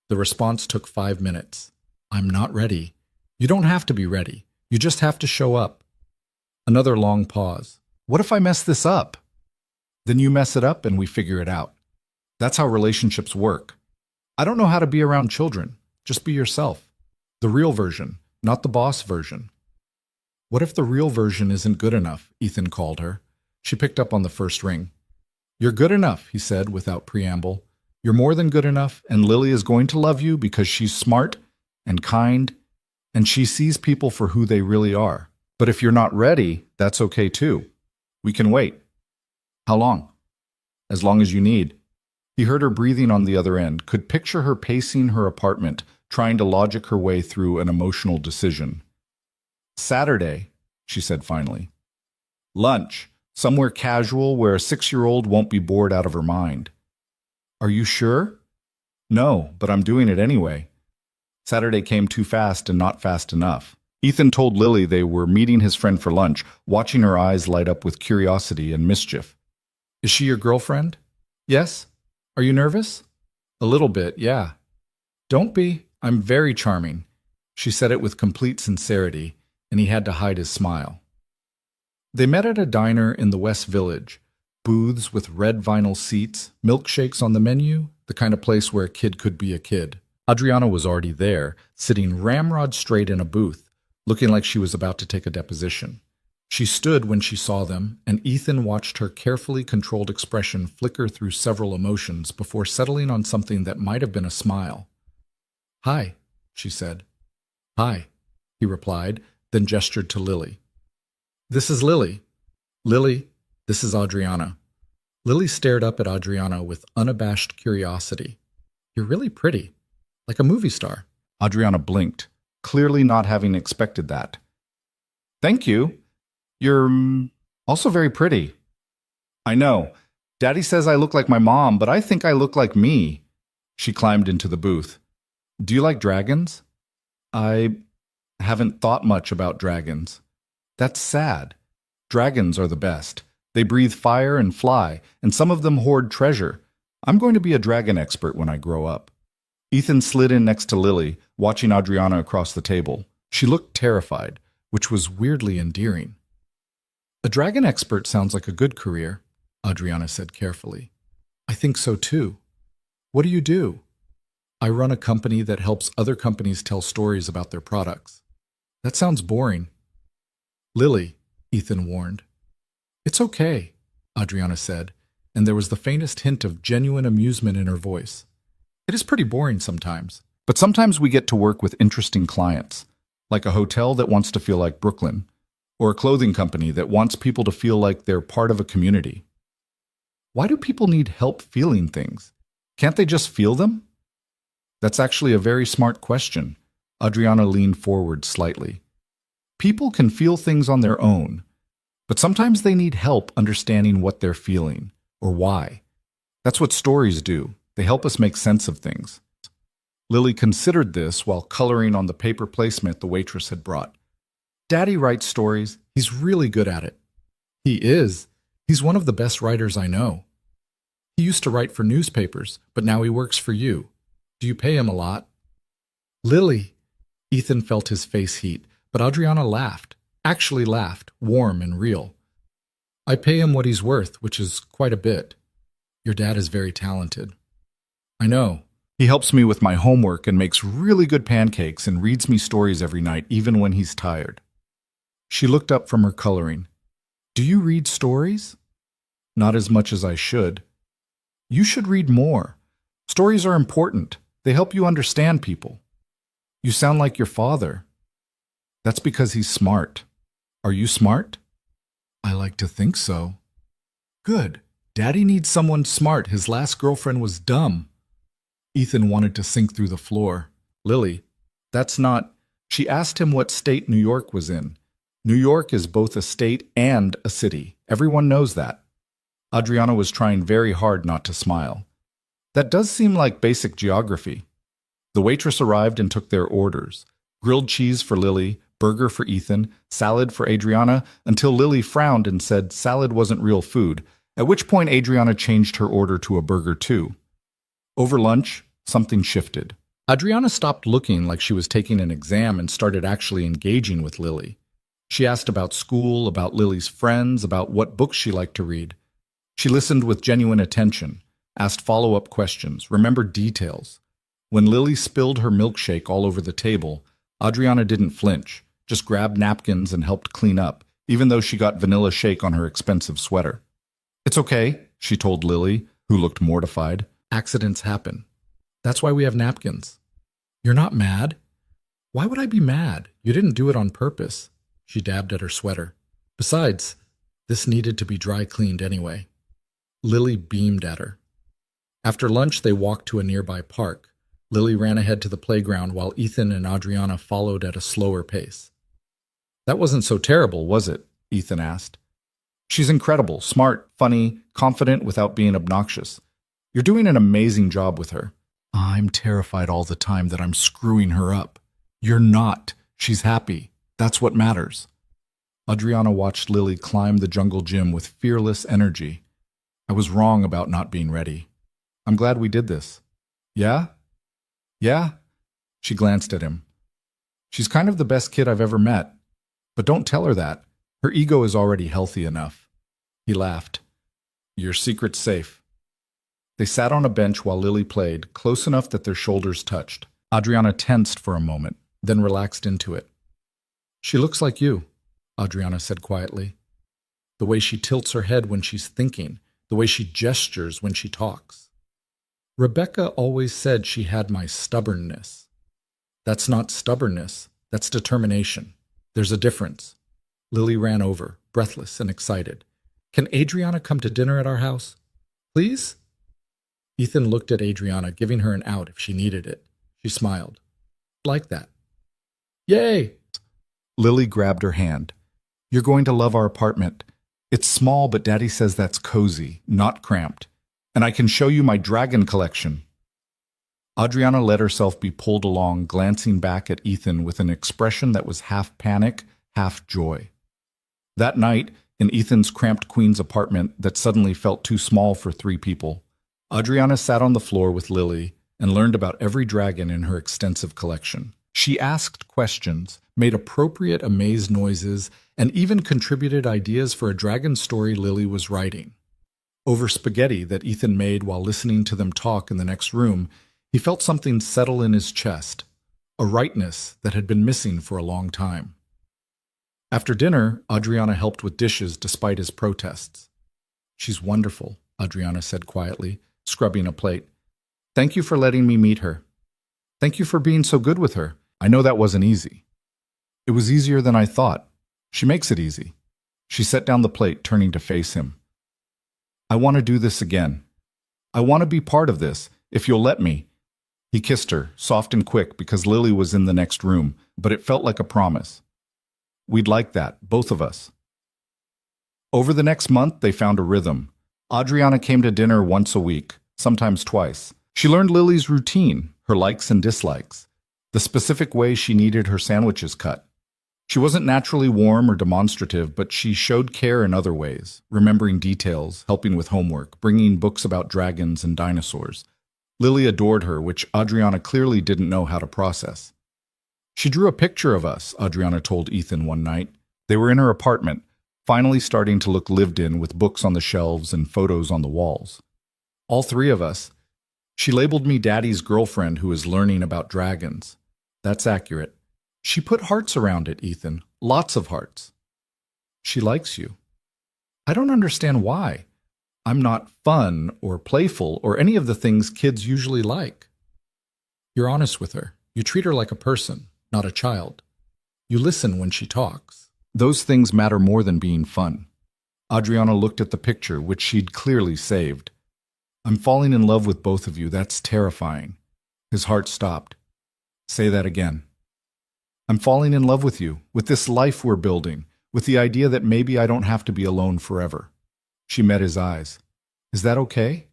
S1: The response took 5 minutes. I'm not ready. You don't have to be ready. You just have to show up. Another long pause. What if I mess this up? Then you mess it up and we figure it out. That's how relationships work. I don't know how to be around children. Just be yourself. The real version, not the boss version. What if the real version isn't good enough? Ethan called her. She picked up on the first ring. You're good enough, he said without preamble. You're more than good enough, and Lily is going to love you because she's smart and kind, and she sees people for who they really are. But if you're not ready, that's okay too. We can wait. How long? As long as you need. He heard her breathing on the other end, could picture her pacing her apartment, trying to logic her way through an emotional decision. Saturday, she said finally. Lunch, somewhere casual where a 6-year-old won't be bored out of her mind. Are you sure? No, but I'm doing it anyway. Saturday came too fast and not fast enough. Ethan told Lily they were meeting his friend for lunch, watching her eyes light up with curiosity and mischief. Is she your girlfriend? Yes. Are you nervous? A little bit, yeah. Don't be. I'm very charming. She said it with complete sincerity, and he had to hide his smile. They met at a diner in the West Village. Booths with red vinyl seats, milkshakes on the menu, the kind of place where a kid could be a kid. Adriana was already there, sitting ramrod straight in a booth, looking like she was about to take a deposition. She stood when she saw them, and Ethan watched her carefully controlled expression flicker through several emotions before settling on something that might have been a smile. Hi, she said. Hi, he replied, then gestured to Lily. This is Lily. Lily, this is Adriana. Lily stared up at Adriana with unabashed curiosity. You're really pretty, like a movie star. Adriana blinked, clearly not having expected that. Thank you. You're also very pretty. I know. Daddy says I look like my mom, but I think I look like me. She climbed into the booth. Do you like dragons? I haven't thought much about dragons. That's sad. Dragons are the best. They breathe fire and fly, and some of them hoard treasure. I'm going to be a dragon expert when I grow up. Ethan slid in next to Lily, watching Adriana across the table. She looked terrified, which was weirdly endearing. A dragon expert sounds like a good career, Adriana said carefully. I think so too. What do you do? I run a company that helps other companies tell stories about their products. That sounds boring. Lily, Ethan warned. It's okay, Adriana said, and there was the faintest hint of genuine amusement in her voice. It is pretty boring sometimes, but sometimes we get to work with interesting clients, like a hotel that wants to feel like Brooklyn, or a clothing company that wants people to feel like they're part of a community. Why do people need help feeling things? Can't they just feel them? That's actually a very smart question. Adriana leaned forward slightly. People can feel things on their own, but sometimes they need help understanding what they're feeling, or why. That's what stories do. They help us make sense of things. Lily considered this while coloring on the paper placemat the waitress had brought. Daddy writes stories. He's really good at it. He is. He's one of the best writers I know. He used to write for newspapers, but now he works for you. Do you pay him a lot? Lily! Ethan felt his face heat, but Adriana laughed. Actually laughed, warm and real. I pay him what he's worth, which is quite a bit. Your dad is very talented. I know. He helps me with my homework and makes really good pancakes and reads me stories every night, even when he's tired. She looked up from her coloring. Do you read stories? Not as much as I should. You should read more. Stories are important. They help you understand people. You sound like your father. That's because he's smart. Are you smart? I like to think so. Good. Daddy needs someone smart. His last girlfriend was dumb. Ethan wanted to sink through the floor. Lily, that's not... She asked him what state New York was in. New York is both a state and a city. Everyone knows that. Adriana was trying very hard not to smile. That does seem like basic geography. The waitress arrived and took their orders. Grilled cheese for Lily, burger for Ethan, salad for Adriana, until Lily frowned and said salad wasn't real food, at which point Adriana changed her order to a burger too. Over lunch, something shifted. Adriana stopped looking like she was taking an exam and started actually engaging with Lily. She asked about school, about Lily's friends, about what books she liked to read. She listened with genuine attention, asked follow-up questions, remembered details. When Lily spilled her milkshake all over the table, Adriana didn't flinch, just grabbed napkins and helped clean up, even though she got vanilla shake on her expensive sweater. It's okay, she told Lily, who looked mortified. Accidents happen. That's why we have napkins. You're not mad? Why would I be mad? You didn't do it on purpose. She dabbed at her sweater. Besides, this needed to be dry cleaned anyway. Lily beamed at her. After lunch, they walked to a nearby park. Lily ran ahead to the playground while Ethan and Adriana followed at a slower pace. That wasn't so terrible, was it? Ethan asked. She's incredible, smart, funny, confident without being obnoxious. You're doing an amazing job with her. I'm terrified all the time that I'm screwing her up. You're not. She's happy. That's what matters. Adriana watched Lily climb the jungle gym with fearless energy. I was wrong about not being ready. I'm glad we did this. Yeah? Yeah? She glanced at him. She's kind of the best kid I've ever met. But don't tell her that. Her ego is already healthy enough. He laughed. Your secret's safe. They sat on a bench while Lily played, close enough that their shoulders touched. Adriana tensed for a moment, then relaxed into it. She looks like you, Adriana said quietly. The way she tilts her head when she's thinking, the way she gestures when she talks. Rebecca always said she had my stubbornness. That's not stubbornness, that's determination. There's a difference. Lily ran over, breathless and excited. Can Adriana come to dinner at our house? Please? Ethan looked at Adriana, giving her an out if she needed it. She smiled. Like that. Yay! Lily grabbed her hand. You're going to love our apartment. It's small, but Daddy says that's cozy, not cramped. And I can show you my dragon collection. Adriana let herself be pulled along, glancing back at Ethan with an expression that was half panic, half joy. That night, in Ethan's cramped queen's apartment that suddenly felt too small for 3 people, Adriana sat on the floor with Lily and learned about every dragon in her extensive collection. She asked questions, made appropriate amazed noises, and even contributed ideas for a dragon story Lily was writing. Over spaghetti that Ethan made while listening to them talk in the next room, he felt something settle in his chest, a rightness that had been missing for a long time. After dinner, Adriana helped with dishes despite his protests. She's wonderful, Adriana said quietly, scrubbing a plate. Thank you for letting me meet her. Thank you for being so good with her. I know that wasn't easy. It was easier than I thought. She makes it easy. She set down the plate, turning to face him. I want to do this again. I want to be part of this, if you'll let me. He kissed her, soft and quick, because Lily was in the next room, but it felt like a promise. We'd like that, both of us. Over the next month, they found a rhythm. Adriana came to dinner once a week, sometimes twice. She learned Lily's routine, her likes and dislikes, the specific way she needed her sandwiches cut. She wasn't naturally warm or demonstrative, but she showed care in other ways, remembering details, helping with homework, bringing books about dragons and dinosaurs. Lily adored her, which Adriana clearly didn't know how to process. She drew a picture of us, Adriana told Ethan one night. They were in her apartment, finally starting to look lived in with books on the shelves and photos on the walls. All 3 of us. She labeled me Daddy's girlfriend who is learning about dragons. That's accurate. She put hearts around it, Ethan. Lots of hearts. She likes you. I don't understand why. I'm not fun or playful or any of the things kids usually like.
S2: You're honest with her. You treat her like a person, not a child. You listen when she talks.
S1: Those things matter more than being fun. Adriana looked at the picture, which she'd clearly saved. I'm falling in love with both of you. That's terrifying. His heart stopped. Say that again. I'm falling in love with you, with this life we're building, with the idea that maybe I don't have to be alone forever. She met his eyes. Is that okay?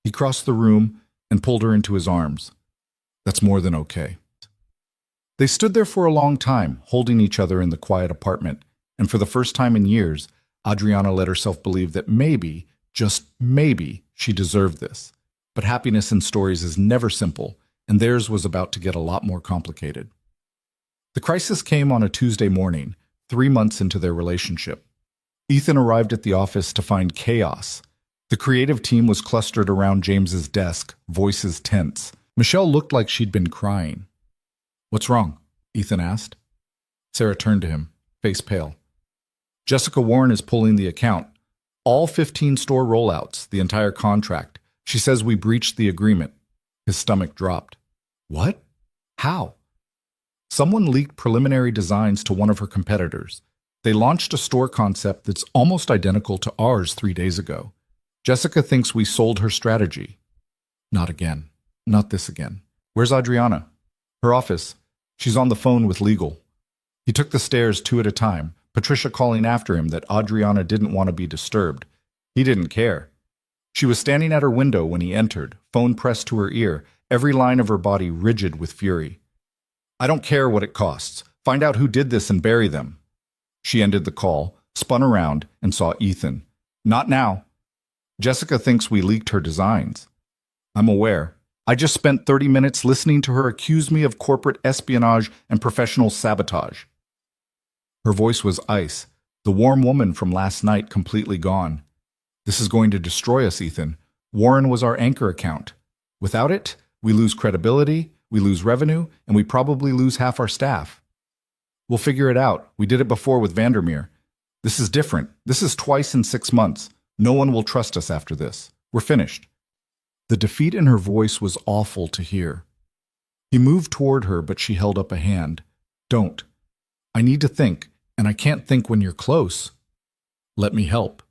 S1: He crossed the room and pulled her into his arms. That's more than okay. They stood there for a long time, holding each other in the quiet apartment, and for the first time in years, Adriana let herself believe that maybe, just maybe, she deserved this. But happiness in stories is never simple, and theirs was about to get a lot more complicated. The crisis came on a Tuesday morning, 3 months into their relationship. Ethan arrived at the office to find chaos. The creative team was clustered around James's desk, voices tense. Michelle looked like she'd been crying. What's wrong? Ethan asked. Sarah turned to him, face pale. Jessica Warren is pulling the account. All 15 store rollouts, the entire contract. She says we breached the agreement. His stomach dropped. What? How? Someone leaked preliminary designs to one of her competitors. They launched a store concept that's almost identical to ours 3 days ago. Jessica thinks we sold her strategy. Not again. Not this again. Where's Adriana? Her office. She's on the phone with legal. He took the stairs 2 at a time, Patricia calling after him that Adriana didn't want to be disturbed. He didn't care. She was standing at her window when he entered, phone pressed to her ear, every line of her body rigid with fury. I don't care what it costs. Find out who did this and bury them. She ended the call, spun around, and saw Ethan. Not now. Jessica thinks we leaked her designs. I'm aware. I just spent 30 minutes listening to her accuse me of corporate espionage and professional sabotage. Her voice was ice, the warm woman from last night completely gone. This is going to destroy us, Ethan. Warren was our anchor account. Without it, we lose credibility, we lose revenue, and we probably lose half our staff. We'll figure it out. We did it before with Vandermeer. This is different. This is twice in 6 months. No one will trust us after this. We're finished. The defeat in her voice was awful to hear. He moved toward her, but she held up a hand. Don't. I need to think, and I can't think when you're close. Let me help.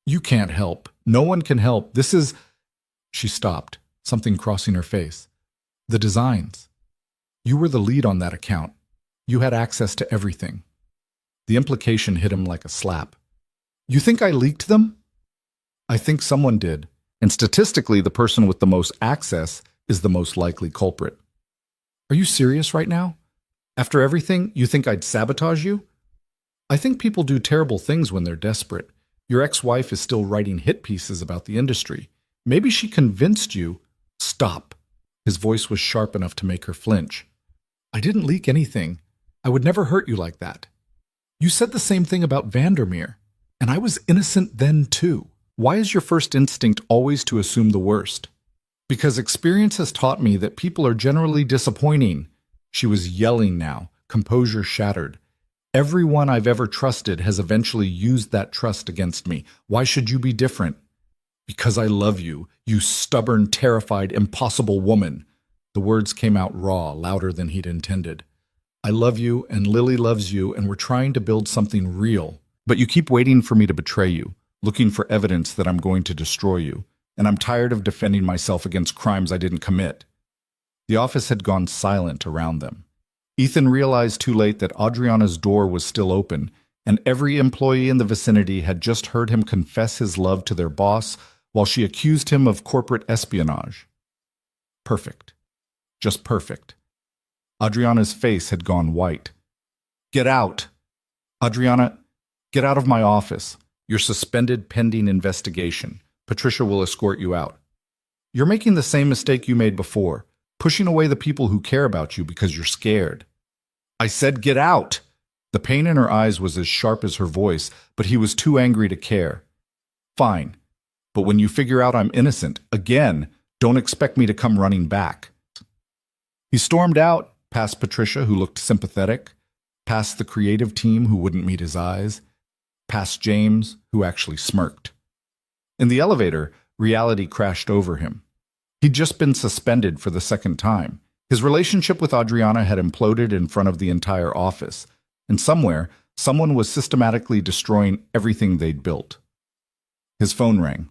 S1: You can't help. No one can help. This is... She stopped, something crossing her face. The designs. You were the lead on that account. You had access to everything. The implication hit him like a slap. You think I leaked them? I think someone did. And statistically, the person with the most access is the most likely culprit. Are you serious right now? After everything, you think I'd sabotage you? I think people do terrible things when they're desperate. Your ex-wife is still writing hit pieces about the industry. Maybe she convinced you. Stop. His voice was sharp enough to make her flinch. I didn't leak anything. I would never hurt you like that. You said the same thing about Vandermeer, and I was innocent then too. Why is your first instinct always to assume the worst? Because experience has taught me that people are generally disappointing. She was yelling now, composure shattered. Everyone I've ever trusted has eventually used that trust against me. Why should you be different? Because I love you, you stubborn, terrified, impossible woman. The words came out raw, louder than he'd intended. I love you, and Lily loves you, and we're trying to build something real. But you keep waiting for me to betray you, looking for evidence that I'm going to destroy you, and I'm tired of defending myself against crimes I didn't commit. The office had gone silent around them. Ethan realized too late that Adriana's door was still open, and every employee in the vicinity had just heard him confess his love to their boss while she accused him of corporate espionage. Perfect. Just perfect. Adriana's face had gone white. Get out! Adriana, get out of my office. You're suspended pending investigation. Patricia will escort you out. You're making the same mistake you made before, pushing away the people who care about you because you're scared. I said get out! The pain in her eyes was as sharp as her voice, but he was too angry to care. Fine. But when you figure out I'm innocent, again, don't expect me to come running back. He stormed out, past Patricia, who looked sympathetic, past the creative team who wouldn't meet his eyes, past James, who actually smirked. In the elevator, reality crashed over him. He'd just been suspended for the second time. His relationship with Adriana had imploded in front of the entire office, and somewhere, someone was systematically destroying everything they'd built. His phone rang.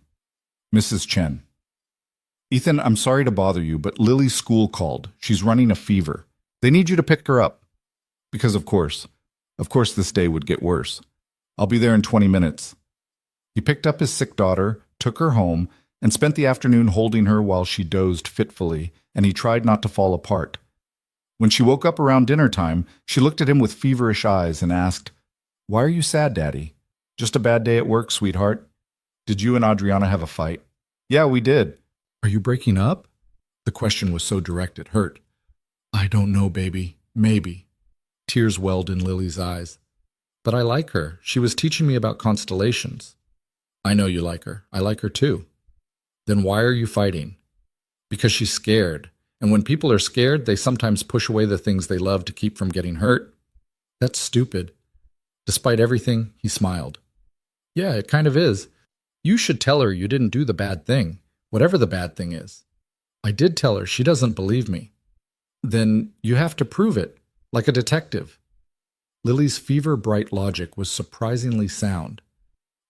S1: Mrs. Chen. Ethan, I'm sorry to bother you, but Lily's school called. She's running a fever. They need you to pick her up. Because of course this day would get worse. I'll be there in 20 minutes. He picked up his sick daughter, took her home, and spent the afternoon holding her while she dozed fitfully, and he tried not to fall apart. When she woke up around dinner time, she looked at him with feverish eyes and asked, "Why are you sad, Daddy? Just a bad day at work, sweetheart. Did you and Adriana have a fight?" "Yeah, we did."
S2: Are you breaking up? The question was so direct it hurt. I don't know, baby. Maybe. Tears welled in Lily's eyes. But I like her. She was teaching me about constellations. I know you like her. I like her too. Then why are you fighting? Because she's scared. And when people are scared, they sometimes push away the things they love to keep from getting hurt. That's stupid. Despite everything, he smiled. Yeah, it kind of is. You should tell her you didn't do the bad thing, whatever the bad thing is. I did tell her. She doesn't believe me. Then you have to prove it, like a detective. Lily's fever-bright logic was surprisingly sound.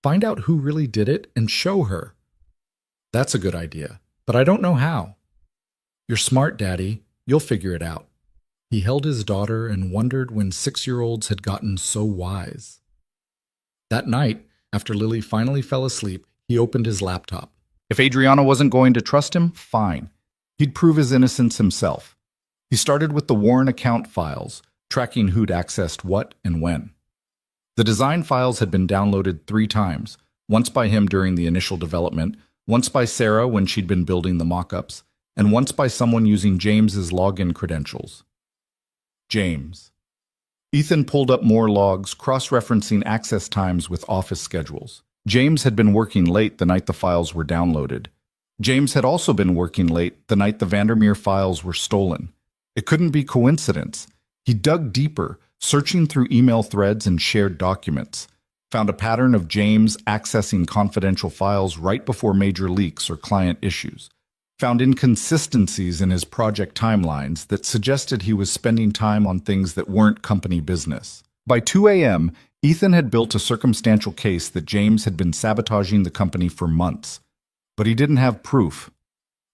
S2: Find out who really did it and show her. That's a good idea, but I don't know how. You're smart, Daddy. You'll figure it out. He held his daughter and wondered when 6-year-olds had gotten so wise. That night, after Lily finally fell asleep, he opened his laptop.
S1: If Adriana wasn't going to trust him, fine. He'd prove his innocence himself. He started with the Warren account files, tracking who'd accessed what and when. The design files had been downloaded 3 times, once by him during the initial development, once by Sarah when she'd been building the mock-ups, and once by someone using James's login credentials. James. Ethan pulled up more logs, cross-referencing access times with office schedules. James had been working late the night the files were downloaded. James had also been working late the night the Vandermeer files were stolen. It couldn't be coincidence. He dug deeper, searching through email threads and shared documents, found a pattern of James accessing confidential files right before major leaks or client issues, found inconsistencies in his project timelines that suggested he was spending time on things that weren't company business. By 2 a.m., Ethan had built a circumstantial case that James had been sabotaging the company for months, but he didn't have proof.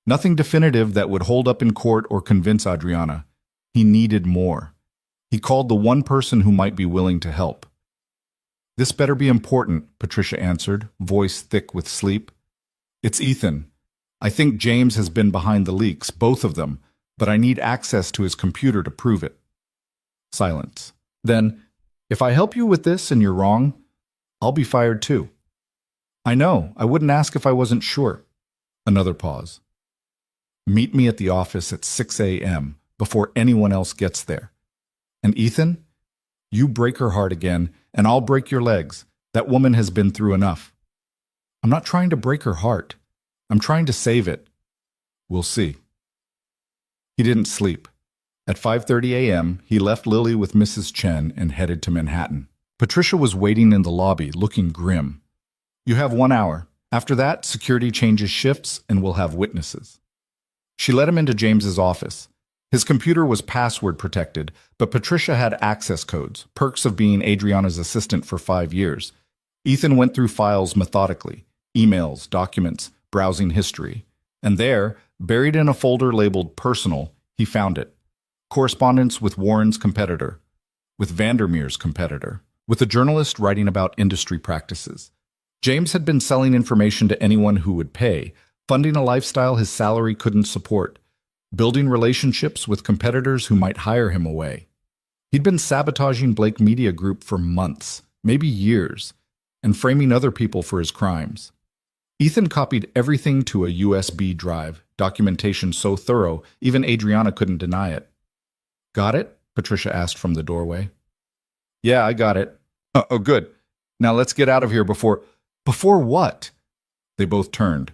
S1: Nothing definitive that would hold up in court or convince Adriana. He needed more. He called the one person who might be willing to help. "This better be important," Patricia answered, voice thick with sleep. "It's Ethan. I think James has been behind the leaks, both of them, but I need access to his computer to prove it." Silence. Then, "If I help you with this and you're wrong, I'll be fired too." "I know. I wouldn't ask if I wasn't sure." Another pause. "Meet me at the office at 6 a.m. before anyone else gets there. And Ethan, you break her heart again, and I'll break your legs. That woman has been through enough." "I'm not trying to break her heart. I'm trying to save it. We'll see." He didn't sleep. At 5:30 a.m., he left Lily with Mrs. Chen and headed to Manhattan. Patricia was waiting in the lobby, looking grim. "You have 1 hour. After that, security changes shifts and we'll have witnesses." She let him into James's office. His computer was password protected, but Patricia had access codes, perks of being Adriana's assistant for 5 years. Ethan went through files methodically, emails, documents, browsing history. And there, buried in a folder labeled Personal, he found it. Correspondence with Warren's competitor, with Vandermeer's competitor, with a journalist writing about industry practices. James had been selling information to anyone who would pay, funding a lifestyle his salary couldn't support, building relationships with competitors who might hire him away. He'd been sabotaging Blake Media Group for months, maybe years, and framing other people for his crimes. Ethan copied everything to a USB drive, documentation so thorough, even Adriana couldn't deny it. "Got it?" Patricia asked from the doorway. "Yeah, I got it." Oh, good. Now let's get out of here before... Before what? They both turned.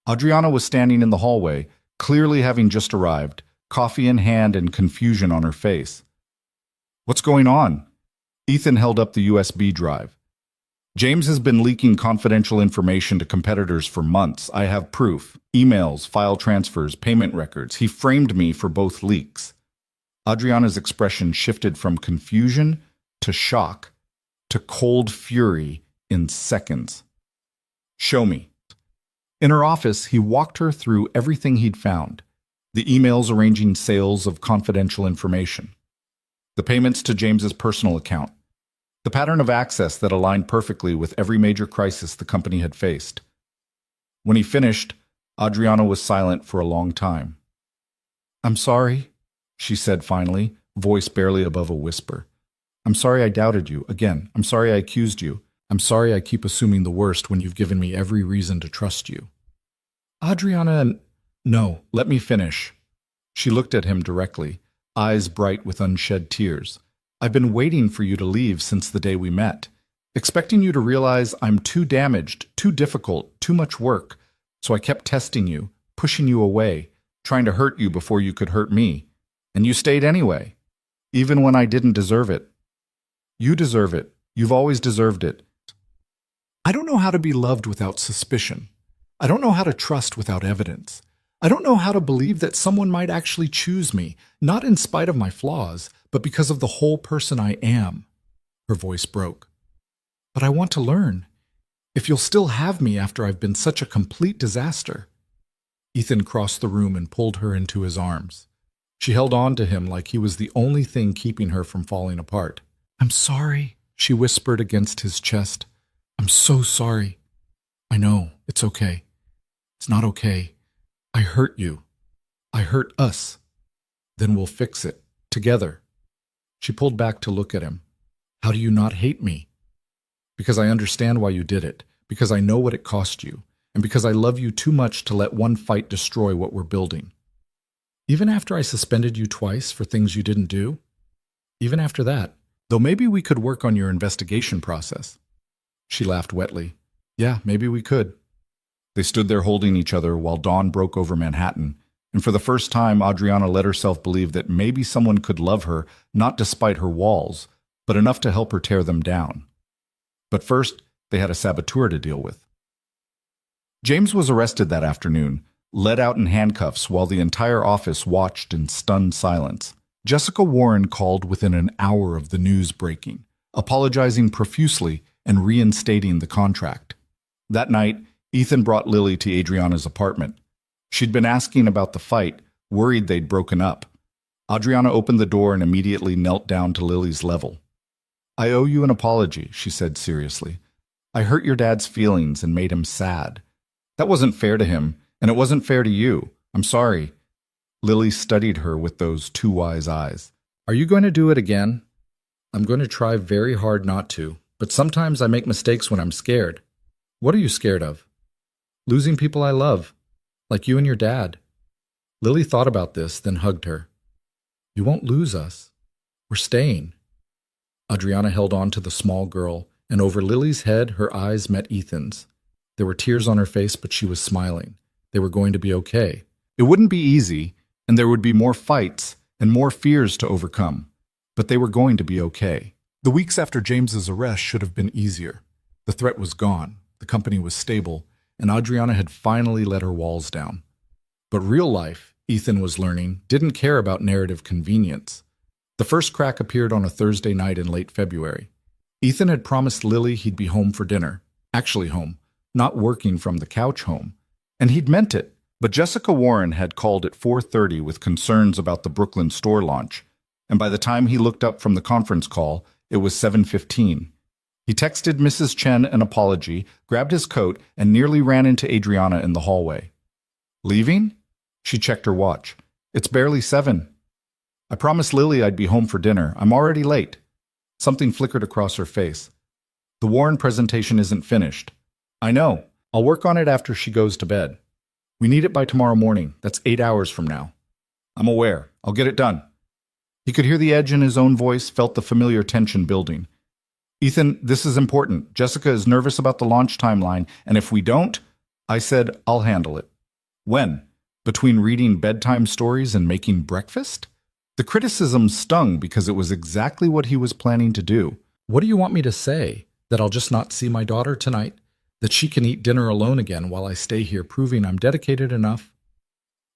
S1: Adriana was standing in the hallway, clearly having just arrived, coffee in hand and confusion on her face. "What's going on?" Ethan held up the USB drive. James has been leaking confidential information to competitors for months. I have proof. Emails, file transfers, payment records. He framed me for both leaks. Adriana's expression shifted from confusion to shock to cold fury in seconds. Show me. In her office, he walked her through everything he'd found. The emails arranging sales of confidential information. The payments to James's personal account. The pattern of access that aligned perfectly with every major crisis the company had faced. When he finished, Adriana was silent for a long time. "I'm sorry," she said finally, voice barely above a whisper. "I'm sorry I doubted you. Again, I'm sorry I accused you. I'm sorry I keep assuming the worst when you've given me every reason to trust you." Adriana, no, let me finish. She looked at him directly, eyes bright with unshed tears. "I've been waiting for you to leave since the day we met, expecting you to realize I'm too damaged, too difficult, too much work, so I kept testing you, pushing you away, trying to hurt you before you could hurt me. And you stayed anyway, even when I didn't deserve it. You deserve it. You've always deserved it. I don't know how to be loved without suspicion. I don't know how to trust without evidence. I don't know how to believe that someone might actually choose me, not in spite of my flaws, but because of the whole person I am." Her voice broke. "But I want to learn. If you'll still have me after I've been such a complete disaster." Ethan crossed the room and pulled her into his arms. She held on to him like he was the only thing keeping her from falling apart. "I'm sorry," she whispered against his chest. "I'm so sorry." "I know, it's okay. It's not okay. I hurt you. I hurt us. Then we'll fix it. Together." She pulled back to look at him. "How do you not hate me?" "Because I understand why you did it. Because I know what it cost you. And because I love you too much to let one fight destroy what we're building. Even after I suspended you twice for things you didn't do? Even after that, though maybe we could work on your investigation process." She laughed wetly. "Yeah, maybe we could." They stood there holding each other while dawn broke over Manhattan, and for the first time Adriana let herself believe that maybe someone could love her, not despite her walls, but enough to help her tear them down. But first, they had a saboteur to deal with. James was arrested that afternoon, led out in handcuffs while the entire office watched in stunned silence. Jessica Warren called within an hour of the news breaking, apologizing profusely and reinstating the contract. That night, Ethan brought Lily to Adriana's apartment. She'd been asking about the fight, worried they'd broken up. Adriana opened the door and immediately knelt down to Lily's level. "I owe you an apology," she said seriously. "I hurt your dad's feelings and made him sad. That wasn't fair to him, and it wasn't fair to you. I'm sorry." Lily studied her with those two wise eyes. "Are you going to do it again?" "I'm going to try very hard not to, but sometimes I make mistakes when I'm scared." "What are you scared of?" "Losing people I love, like you and your dad." Lily thought about this, then hugged her. "You won't lose us. We're staying." Adriana held on to the small girl, and over Lily's head her eyes met Ethan's. There were tears on her face, but she was smiling. They were going to be okay. It wouldn't be easy, and there would be more fights and more fears to overcome, but they were going to be okay. The weeks after James's arrest should have been easier. The threat was gone, the company was stable, and Adriana had finally let her walls down. But real life, Ethan was learning, didn't care about narrative convenience. The first crack appeared on a Thursday night in late February. Ethan had promised Lily he'd be home for dinner. Actually home, not working from the couch home. And he'd meant it. But Jessica Warren had called at 4:30 with concerns about the Brooklyn store launch, and by the time he looked up from the conference call, it was 7:15. He texted Mrs. Chen an apology, grabbed his coat, and nearly ran into Adriana in the hallway. "Leaving?" She checked her watch. "It's barely 7. I promised Lily I'd be home for dinner. I'm already late." Something flickered across her face. "The Warren presentation isn't finished." "I know. I'll work on it after she goes to bed. We need it by tomorrow morning. That's 8 hours from now." "I'm aware. I'll get it done." He could hear the edge in his own voice, felt the familiar tension building. "Ethan, this is important. Jessica is nervous about the launch timeline, and if we don't—" I said, "I'll handle it." "When? Between reading bedtime stories and making breakfast?" The criticism stung because it was exactly what he was planning to do. "What do you want me to say?"
S2: That I'll just not see my daughter tonight? That she can eat dinner alone again while I stay here, proving I'm dedicated enough?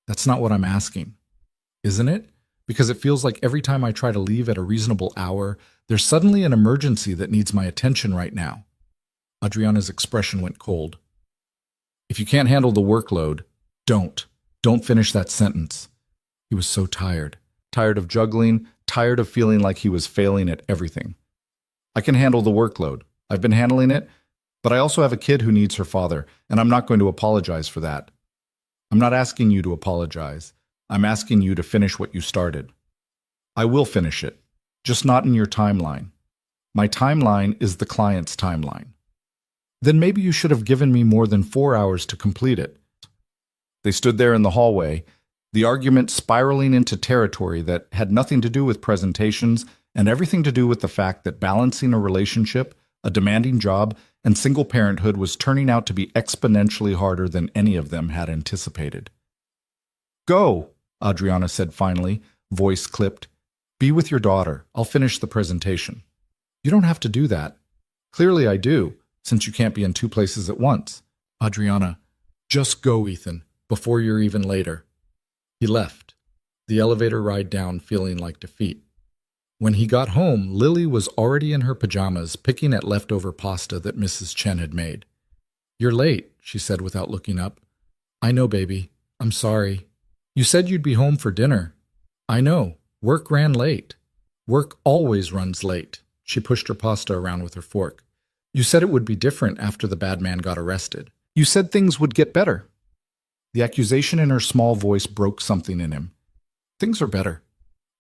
S2: That's not what I'm asking, isn't it? Because it feels like every time I try to leave at a reasonable hour, there's suddenly an emergency that needs my attention right now. Adriana's expression went cold. If you can't handle the workload, don't. Don't finish that sentence. He was so tired. Tired of juggling, tired of feeling like he was failing at everything. I can handle the workload. I've been handling it, but I also have a kid who needs her father, and I'm not going to apologize for that. I'm not asking you to apologize. I'm asking you to finish what you started. I will finish it, just not in your timeline. My timeline is the client's timeline. Then maybe you should have given me more than 4 hours to complete it. They stood there in the hallway, the argument spiraling into territory that had nothing to do with presentations and everything to do with the fact that balancing a relationship, a demanding job, and single parenthood was turning out to be exponentially harder than any of them had anticipated. Go, Adriana said finally, voice clipped. Be with your daughter. I'll finish the presentation. You don't have to do that. Clearly I do, since you can't be in 2 places at once. Adriana, just go, Ethan, before you're even later. He left, the elevator ride down feeling like defeat. When he got home, Lily was already in her pajamas, picking at leftover pasta that Mrs. Chen had made. You're late, she said without looking up. I know, baby. I'm sorry. You said you'd be home for dinner. I know. Work ran late. Work always runs late. She pushed her pasta around with her fork. You said it would be different after the bad man got arrested. You said things would get better. The accusation in her small voice broke something in him. Things are better.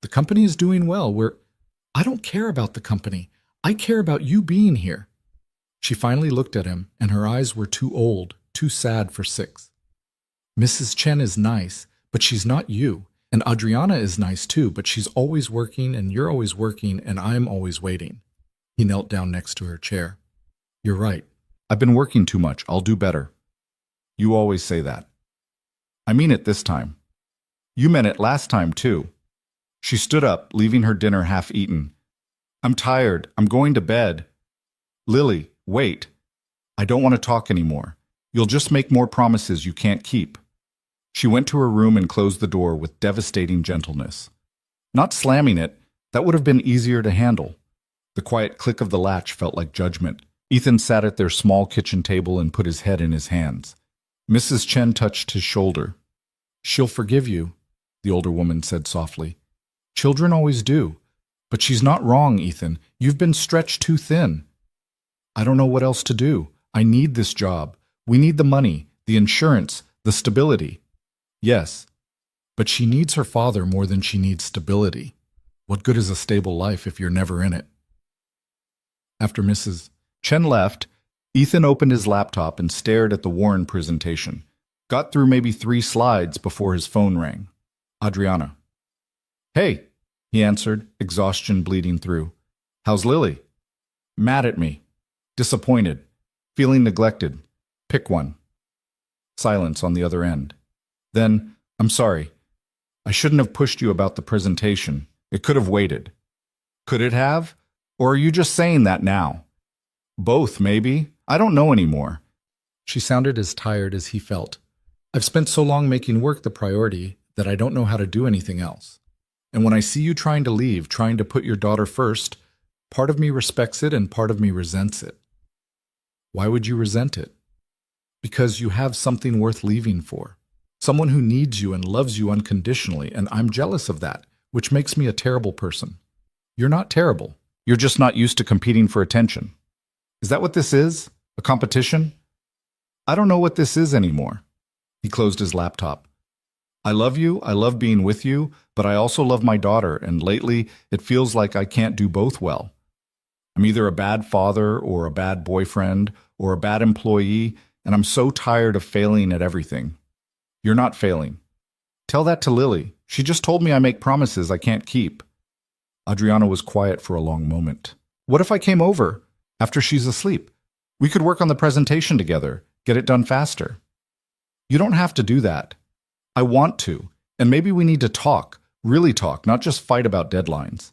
S2: The company is doing well. I don't care about the company. I care about you being here. She finally looked at him, and her eyes were too old, too sad for 6. Mrs. Chen is nice, but she's not you. And Adriana is nice too, but she's always working, and you're always working, and I'm always waiting. He knelt down next to her chair. You're right. I've been working too much. I'll do better. You always say that. I mean it this time. You meant it last time too. She stood up, leaving her dinner half-eaten. I'm tired. I'm going to bed. Lily, wait. I don't want to talk anymore. You'll just make more promises you can't keep. She went to her room and closed the door with devastating gentleness. Not slamming it, that would have been easier to handle. The quiet click of the latch felt like judgment. Ethan sat at their small kitchen table and put his head in his hands. Mrs. Chen touched his shoulder. She'll forgive you, the older woman said softly. Children always do. But she's not wrong, Ethan. You've been stretched too thin. I don't know what else to do. I need this job. We need the money, the insurance, the stability. Yes, but she needs her father more than she needs stability. What good is a stable life if you're never in it? After Mrs. Chen left, Ethan opened his laptop and stared at the Warren presentation. Got through maybe 3 slides before his phone rang. Adriana. Hey, he answered, exhaustion bleeding through. How's Lily? Mad at me. Disappointed. Feeling neglected. Pick one. Silence on the other end. Then, I'm sorry. I shouldn't have pushed you about the presentation. It could have waited. Could it have? Or are you just saying that now? Both, maybe. I don't know anymore. She sounded as tired as he felt. I've spent so long making work the priority that I don't know how to do anything else. And when I see you trying to leave, trying to put your daughter first, part of me respects it and part of me resents it. Why would you resent it? Because you have something worth leaving for. Someone who needs you and loves you unconditionally, and I'm jealous of that, which makes me a terrible person. You're not terrible. You're just not used to competing for attention. Is that what this is? A competition? I don't know what this is anymore. He closed his laptop. I love you, I love being with you, but I also love my daughter, and lately it feels like I can't do both well. I'm either a bad father or a bad boyfriend or a bad employee, and I'm so tired of failing at everything. You're not failing. Tell that to Lily. She just told me I make promises I can't keep. Adriana was quiet for a long moment. What if I came over after she's asleep? We could work on the presentation together, get it done faster. You don't have to do that. I want to, and maybe we need to talk, really talk, not just fight about deadlines.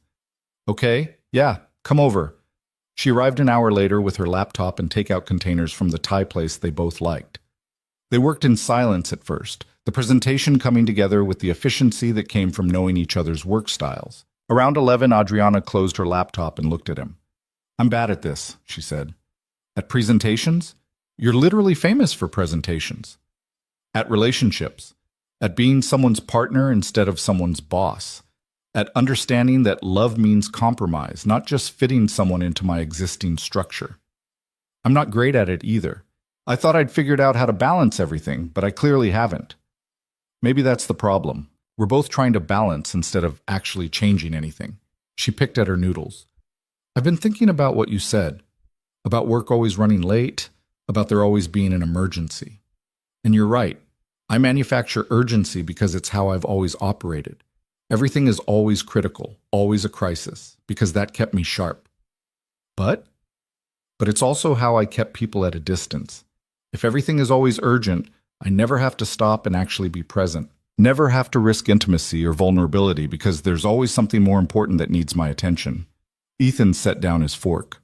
S2: Okay, yeah, come over.
S1: She arrived an hour later with her laptop and takeout containers from the Thai place they both liked. They worked in silence at first, the presentation coming together with the efficiency that came from knowing each other's work styles. Around 11, Adriana closed her laptop and looked at him. "I'm bad at this," she said. "At presentations? You're literally famous for presentations. At relationships. At being someone's partner instead of someone's boss. At understanding that love means compromise, not just fitting someone into my existing structure. I'm not great at it either. I thought I'd figured out how to balance everything, but I clearly haven't. Maybe that's the problem. We're both trying to balance instead of actually changing anything." She picked at her noodles. "I've been thinking about what you said, about work always running late, about there always being an emergency. And you're right. I manufacture urgency because it's how I've always operated. Everything is always critical, always a crisis, because that kept me sharp. But it's also how I kept people at a distance. If everything is always urgent, I never have to stop and actually be present. Never have to risk intimacy or vulnerability because there's always something more important that needs my attention." Ethan set down his fork.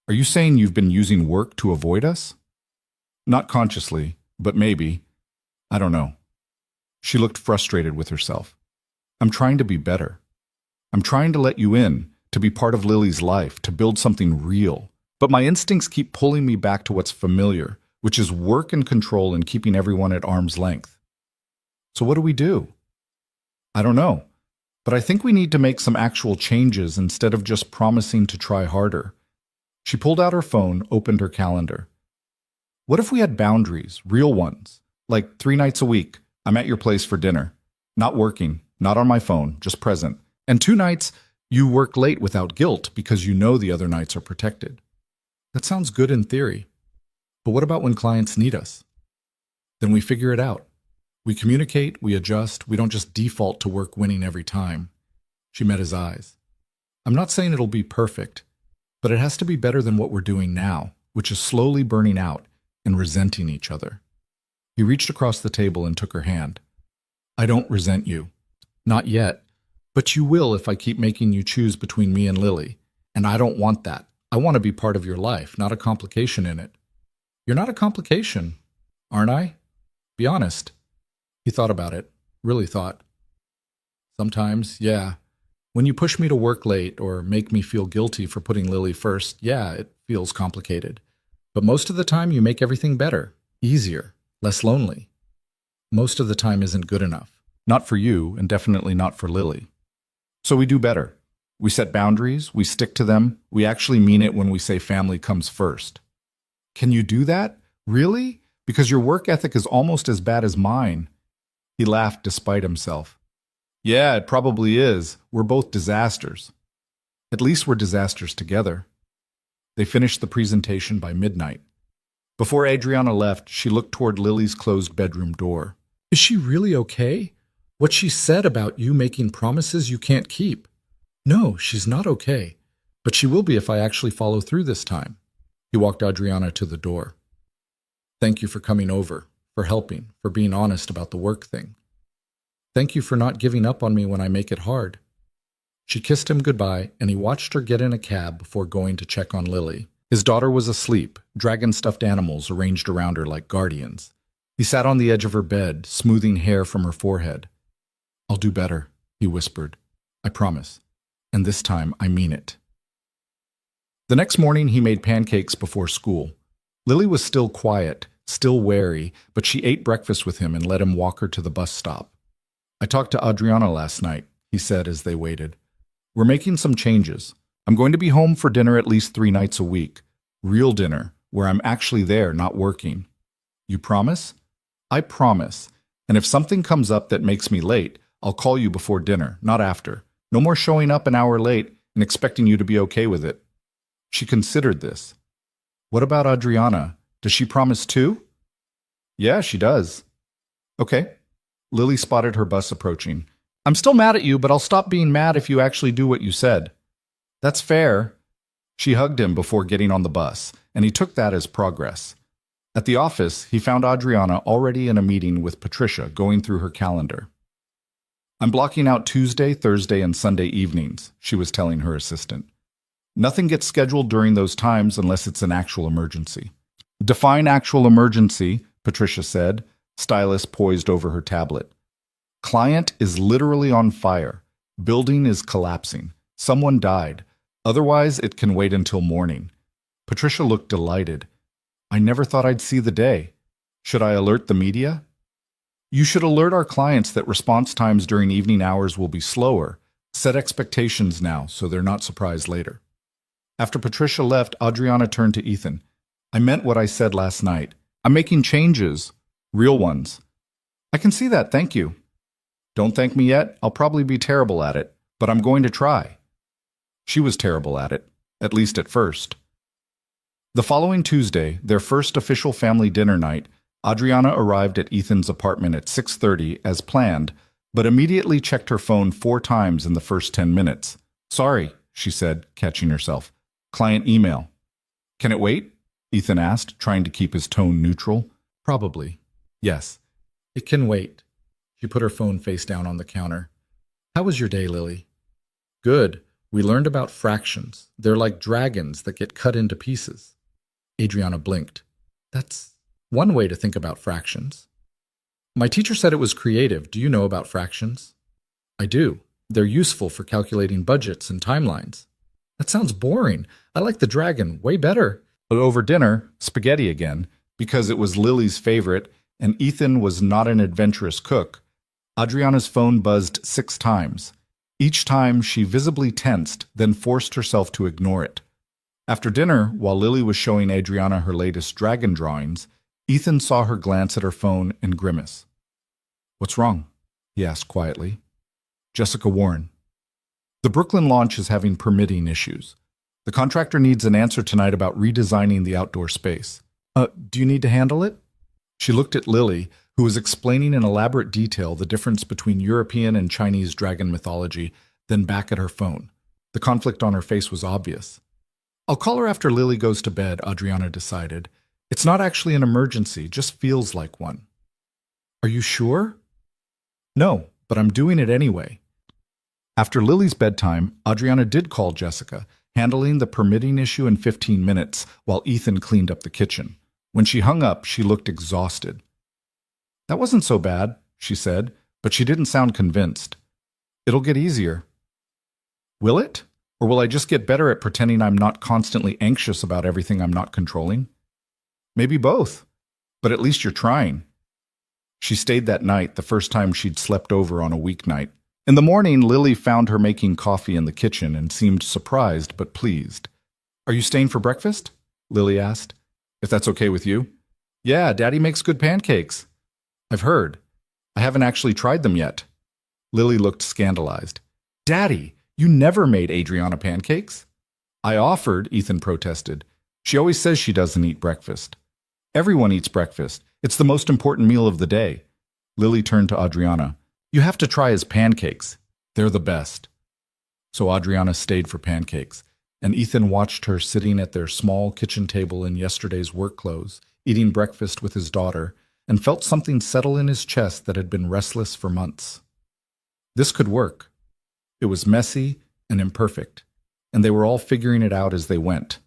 S1: "Are you saying you've been using work to avoid us?" "Not consciously, but maybe. I don't know." She looked frustrated with herself. "I'm trying to be better. I'm trying to let you in, to be part of Lily's life, to build something real. But my instincts keep pulling me back to what's familiar, which is work and control and keeping everyone at arm's length. So what do we do?" "I don't know, but I think we need to make some actual changes instead of just promising to try harder." She pulled out her phone, opened her calendar. "What if we had boundaries, real ones? Like 3 nights a week, I'm at your place for dinner. Not working, not on my phone, just present. And 2 nights, you work late without guilt because you know the other nights are protected." "That sounds good in theory. But what about when clients need us?" "Then we figure it out. We communicate, we adjust, we don't just default to work winning every time." She met his eyes. "I'm not saying it'll be perfect, but it has to be better than what we're doing now, which is slowly burning out and resenting each other." He reached across the table and took her hand. "I don't resent you. Not yet. But you will if I keep making you choose between me and Lily. And I don't want that. I want to be part of your life, not a complication in it." "You're not a complication, aren't I? Be honest." He thought about it, really thought. "Sometimes, yeah. When you push me to work late or make me feel guilty for putting Lily first, yeah, it feels complicated. But most of the time you make everything better, easier, less lonely. Most of the time isn't good enough. Not for you, and definitely not for Lily. So we do better. We set boundaries, we stick to them, we actually mean it when we say family comes first." "Can you do that? Really? Because your work ethic is almost as bad as mine." He laughed despite himself. "Yeah, it probably is. We're both disasters. At least we're disasters together." They finished the presentation by midnight. Before Adriana left, she looked toward Lily's closed bedroom door. "Is she really okay? What she said about you making promises you can't keep?" "No, she's not okay. But she will be if I actually follow through this time." He walked Adriana to the door. "Thank you for coming over, for helping, for being honest about the work thing. Thank you for not giving up on me when I make it hard." She kissed him goodbye, and he watched her get in a cab before going to check on Lily. His daughter was asleep, dragon-stuffed animals arranged around her like guardians. He sat on the edge of her bed, smoothing hair from her forehead. "I'll do better," he whispered. "I promise. And this time I mean it." The next morning he made pancakes before school. Lily was still quiet, still wary, but she ate breakfast with him and let him walk her to the bus stop. "I talked to Adriana last night," he said as they waited. "We're making some changes. I'm going to be home for dinner at least 3 nights a week. Real dinner, where I'm actually there, not working. You promise?" "I promise. And if something comes up that makes me late, I'll call you before dinner, not after. No more showing up an hour late and expecting you to be okay with it." She considered this. "What about Adriana? Does she promise too?" "Yeah, she does." "Okay." Lily spotted her bus approaching. "I'm still mad at you, but I'll stop being mad if you actually do what you said." "That's fair." She hugged him before getting on the bus, and he took that as progress. At the office, he found Adriana already in a meeting with Patricia, going through her calendar. "I'm blocking out Tuesday, Thursday, and Sunday evenings," she was telling her assistant. Nothing gets scheduled during those times unless it's an actual emergency. Define actual emergency, Patricia said, stylus poised over her tablet. Client is literally on fire. Building is collapsing. Someone died. Otherwise, it can wait until morning. Patricia looked delighted. I never thought I'd see the day. Should I alert the media? You should alert our clients that response times during evening hours will be slower. Set expectations now so they're not surprised later. After Patricia left, Adriana turned to Ethan. I meant what I said last night. I'm making changes. Real ones. I can see that, thank you. Don't thank me yet. I'll probably be terrible at it, but I'm going to try. She was terrible at least at first. The following Tuesday, their first official family dinner night, Adriana arrived at Ethan's apartment at 6:30 as planned, but immediately checked her phone 4 times in the first 10 minutes. Sorry, she said, catching herself. Client email. Can it wait? Ethan asked, trying to keep his tone neutral.
S2: Probably. Yes. It can wait. She put her phone face down on the counter. How was your day, Lily? Good. We learned about fractions. They're like dragons that get cut into pieces. Adriana blinked. That's one way to think about fractions. My teacher said it was creative. Do you know about fractions? I do. They're useful for calculating budgets and timelines. That sounds boring. I like the dragon way better.
S1: But over dinner, spaghetti again, because it was Lily's favorite and Ethan was not an adventurous cook, Adriana's phone buzzed 6 times. Each time she visibly tensed, then forced herself to ignore it. After dinner, while Lily was showing Adriana her latest dragon drawings, Ethan saw her glance at her phone and grimace. What's wrong? He asked quietly. Jessica Warren. The Brooklyn launch is having permitting issues. The contractor needs an answer tonight about redesigning the outdoor space. Do you need to handle it? She looked at Lily, who was explaining in elaborate detail the difference between European and Chinese dragon mythology, then back at her phone. The conflict on her face was obvious. I'll call her after Lily goes to bed, Adriana decided. It's not actually an emergency, just feels like one. Are you sure? No, but I'm doing it anyway. After Lily's bedtime, Adriana did call Jessica, handling the permitting issue in 15 minutes while Ethan cleaned up the kitchen. When she hung up, she looked exhausted. That wasn't so bad, she said, but she didn't sound convinced. It'll get easier. Will it? Or will I just get better at pretending I'm not constantly anxious about everything I'm not controlling? Maybe both, but at least you're trying. She stayed that night, the first time she'd slept over on a weeknight. In the morning, Lily found her making coffee in the kitchen and seemed surprised but pleased. Are you staying for breakfast? Lily asked. If that's okay with you. Yeah, Daddy makes good pancakes. I've heard. I haven't actually tried them yet. Lily looked scandalized. Daddy, you never made Adriana pancakes. I offered, Ethan protested. She always says she doesn't eat breakfast. Everyone eats breakfast. It's the most important meal of the day. Lily turned to Adriana. You have to try his pancakes. They're the best. So Adriana stayed for pancakes, and Ethan watched her sitting at their small kitchen table in yesterday's work clothes, eating breakfast with his daughter, and felt something settle in his chest that had been restless for months. This could work. It was messy and imperfect, and they were all figuring it out as they went.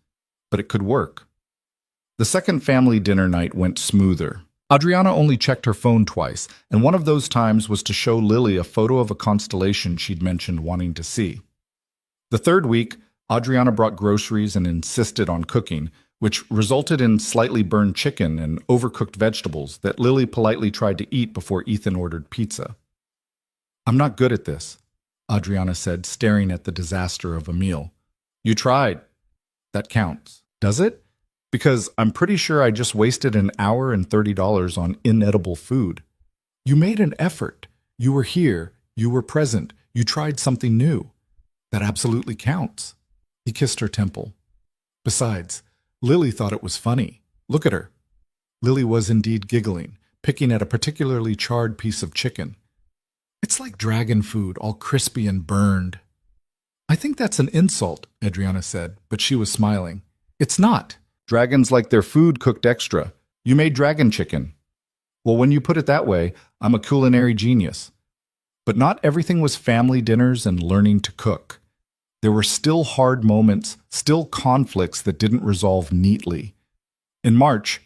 S1: But it could work. The second family dinner night went smoother. Adriana only checked her phone twice, and one of those times was to show Lily a photo of a constellation she'd mentioned wanting to see. The third week, Adriana brought groceries and insisted on cooking, which resulted in slightly burned chicken and overcooked vegetables that Lily politely tried to eat before Ethan ordered pizza. I'm not good at this, Adriana said, staring at the disaster of a meal. You tried. That counts. Does it? Because I'm pretty sure I just wasted an hour and $30 on inedible food. You made an effort. You were here. You were present. You tried something new. That absolutely counts. He kissed her temple. Besides, Lily thought it was funny. Look at her. Lily was indeed giggling, picking at a particularly charred piece of chicken. It's like dragon food, all crispy and burned. I think that's an insult, Adriana said, but she was smiling. It's not. Dragons like their food cooked extra. You made dragon chicken. Well, when you put it that way, I'm a culinary genius. But not everything was family dinners and learning to cook. There were still hard moments, still conflicts that didn't resolve neatly. In March,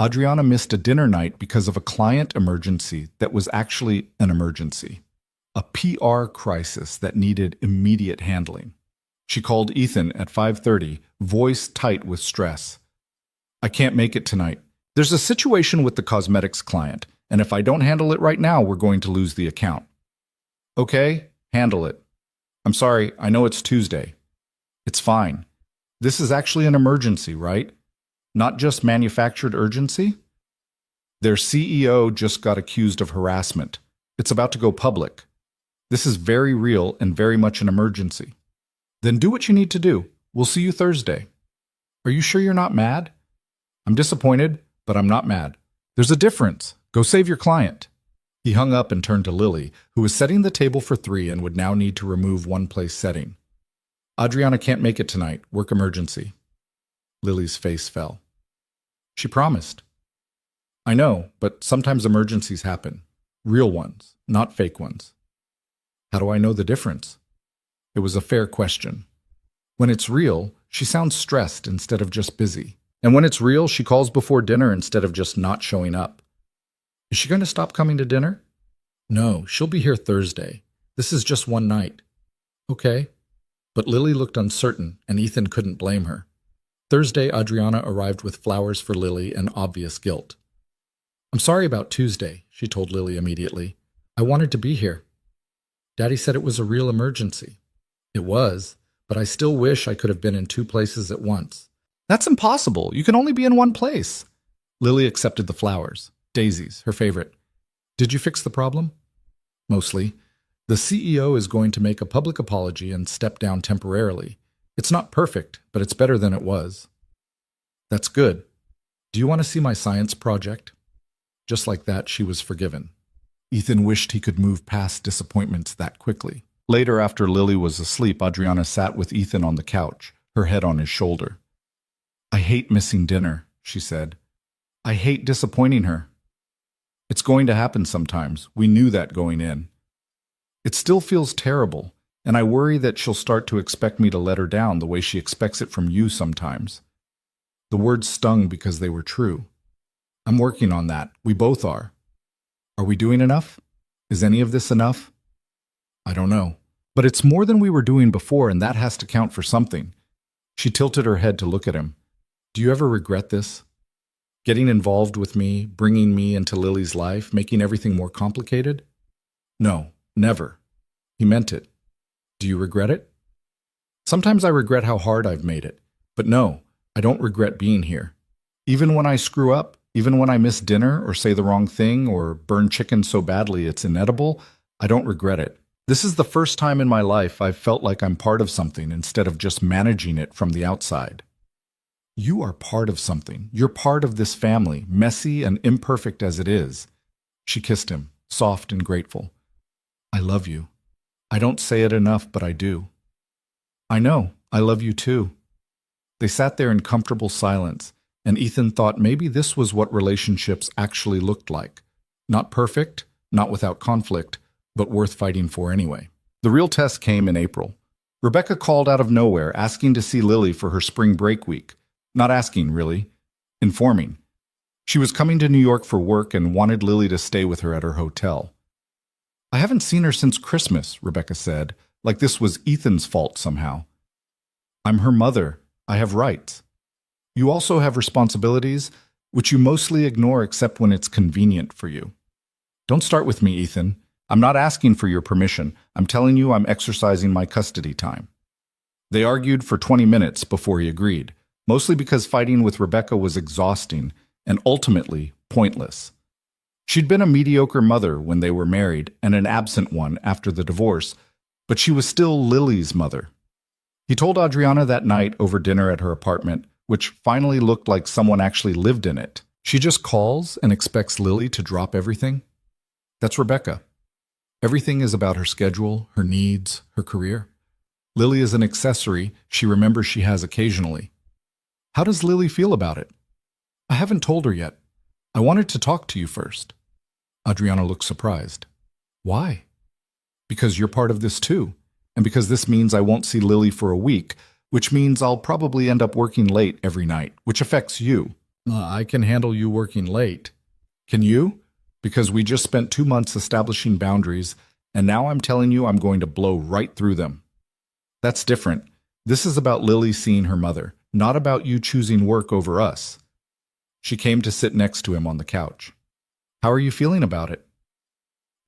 S1: Adriana missed a dinner night because of a client emergency that was actually an emergency, a PR crisis that needed immediate handling. She called Ethan at 5:30, voice tight with stress. "I can't make it tonight. There's a situation with the cosmetics client, and if I don't handle it right now, we're going to lose the account." "Okay, handle it." "I'm sorry, I know it's Tuesday." "It's fine. This is actually an emergency, right? Not just manufactured urgency?" "Their CEO just got accused of harassment. It's about to go public. This is very real and very much an emergency." "Then do what you need to do. We'll see you Thursday." "Are you sure you're not mad?" "I'm disappointed, but I'm not mad. There's a difference. Go save your client." He hung up and turned to Lily, who was setting the table for 3 and would now need to remove one place setting. "Adriana can't make it tonight. Work emergency." Lily's face fell. "She promised." "I know, but sometimes emergencies happen. Real ones, not fake ones." "How do I know the difference?" It was a fair question. When it's real, she sounds stressed instead of just busy. And when it's real, she calls before dinner instead of just not showing up. "Is she going to stop coming to dinner?" "No, she'll be here Thursday. This is just one night." "Okay." But Lily looked uncertain, and Ethan couldn't blame her. Thursday, Adriana arrived with flowers for Lily and obvious guilt. "I'm sorry about Tuesday," she told Lily immediately. "I wanted to be here. Daddy said it was a real emergency." "It was, but I still wish I could have been in 2 places at once." "That's impossible. You can only be in one place." Lily accepted the flowers. Daisies, her favorite. "Did you fix the problem?" "Mostly. The CEO is going to make a public apology and step down temporarily. It's not perfect, but it's better than it was." "That's good. Do you want to see my science project?" Just like that, she was forgiven. Ethan wished he could move past disappointments that quickly. Later, after Lily was asleep, Adriana sat with Ethan on the couch, her head on his shoulder. "I hate missing dinner," she said. "I hate disappointing her. It's going to happen sometimes. We knew that going in. It still feels terrible, and I worry that she'll start to expect me to let her down the way she expects it from you sometimes." The words stung because they were true. "I'm working on that. We both are." "Are we doing enough? Is any of this enough?" "I don't know. But it's more than we were doing before, and that has to count for something." She tilted her head to look at him. "Do you ever regret this? Getting involved with me, bringing me into Lily's life, making everything more complicated?" "No, never." He meant it. "Do you regret it?" "Sometimes I regret how hard I've made it. But no, I don't regret being here. Even when I screw up, even when I miss dinner or say the wrong thing or burn chicken so badly it's inedible, I don't regret it. This is the first time in my life I've felt like I'm part of something instead of just managing it from the outside." "You are part of something. You're part of this family, messy and imperfect as it is." She kissed him, soft and grateful. "I love you. I don't say it enough, but I do." "I know. I love you too." They sat there in comfortable silence, and Ethan thought maybe this was what relationships actually looked like. Not perfect, not without conflict, but worth fighting for anyway. The real test came in April. Rebecca called out of nowhere, asking to see Lily for her spring break week. Not asking, really. Informing. She was coming to New York for work and wanted Lily to stay with her at her hotel. "I haven't seen her since Christmas," Rebecca said, like this was Ethan's fault somehow. "I'm her mother. I have rights. You also have responsibilities, which you mostly ignore except when it's convenient for you. Don't start with me, Ethan. I'm not asking for your permission. I'm telling you I'm exercising my custody time." They argued for 20 minutes before he agreed, mostly because fighting with Rebecca was exhausting and ultimately pointless. She'd been a mediocre mother when they were married and an absent one after the divorce, but she was still Lily's mother. He told Adriana that night over dinner at her apartment, which finally looked like someone actually lived in it. She just calls and expects Lily to drop everything? That's Rebecca. Everything is about her schedule, her needs, her career. Lily is an accessory she remembers she has occasionally. How does Lily feel about it? I haven't told her yet. I wanted to talk to you first. Adriana looked surprised. Why? Because you're part of this too. And because this means I won't see Lily for a week, which means I'll probably end up working late every night, which affects you.
S2: I can handle you working late.
S1: Can you? Because we just spent 2 months establishing boundaries, and now I'm telling you I'm going to blow right through them. That's different. This is about Lily seeing her mother, not about you choosing work over us. She came to sit next to him on the couch. How are you feeling about it?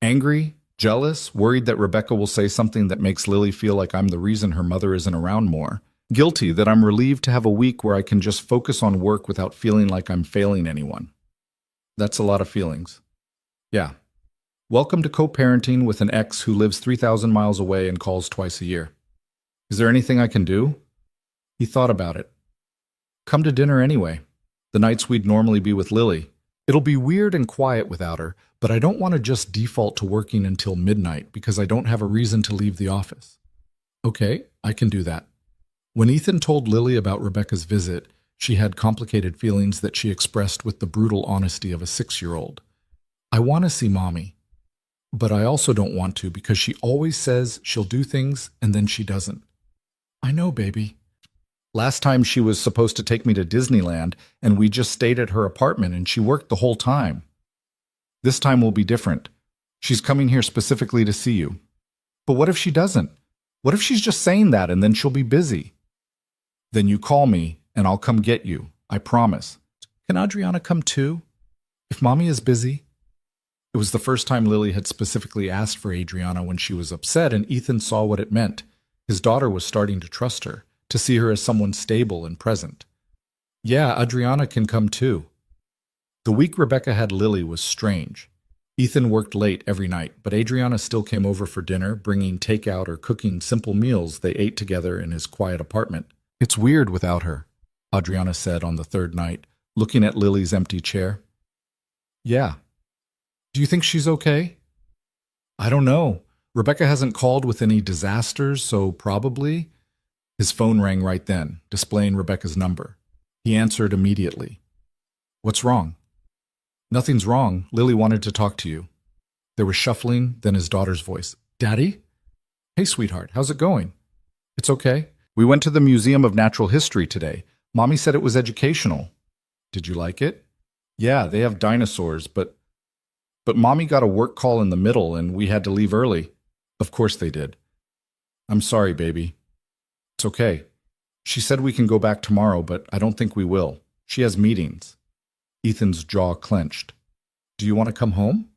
S1: Angry? Jealous? Worried that Rebecca will say something that makes Lily feel like I'm the reason her mother isn't around more? Guilty that I'm relieved to have a week where I can just focus on work without feeling like I'm failing anyone? That's a lot of feelings. Yeah. Welcome to co-parenting with an ex who lives 3,000 miles away and calls twice a year. Is there anything I can do? He thought about it. Come to dinner anyway. The nights we'd normally be with Lily. It'll be weird and quiet without her, but I don't want to just default to working until midnight because I don't have a reason to leave the office. Okay, I can do that. When Ethan told Lily about Rebecca's visit, she had complicated feelings that she expressed with the brutal honesty of a 6-year-old. I want to see Mommy, but I also don't want to because she always says she'll do things and then she doesn't. I know, baby. Last time she was supposed to take me to Disneyland and we just stayed at her apartment and she worked the whole time. This time will be different. She's coming here specifically to see you. But what if she doesn't? What if she's just saying that and then she'll be busy? Then you call me and I'll come get you. I promise. Can Adriana come too? If Mommy is busy? It was the first time Lily had specifically asked for Adriana when she was upset, and Ethan saw what it meant. His daughter was starting to trust her, to see her as someone stable and present. Yeah, Adriana can come too. The week Rebecca had Lily was strange. Ethan worked late every night, but Adriana still came over for dinner, bringing takeout or cooking simple meals they ate together in his quiet apartment. It's weird without her, Adriana said on the third night, looking at Lily's empty chair. Yeah. Do you think she's okay? I don't know. Rebecca hasn't called with any disasters, so probably. His phone rang right then, displaying Rebecca's number. He answered immediately. What's wrong? Nothing's wrong. Lily wanted to talk to you. There was shuffling, then his daughter's voice. Daddy? Hey, sweetheart, how's it going? It's okay. We went to the Museum of Natural History today. Mommy said it was educational. Did you like it? Yeah, they have dinosaurs, but Mommy got a work call in the middle and we had to leave early. Of course they did. I'm sorry, baby. It's okay. She said we can go back tomorrow, but I don't think we will. She has meetings. Ethan's jaw clenched. Do you want to come home?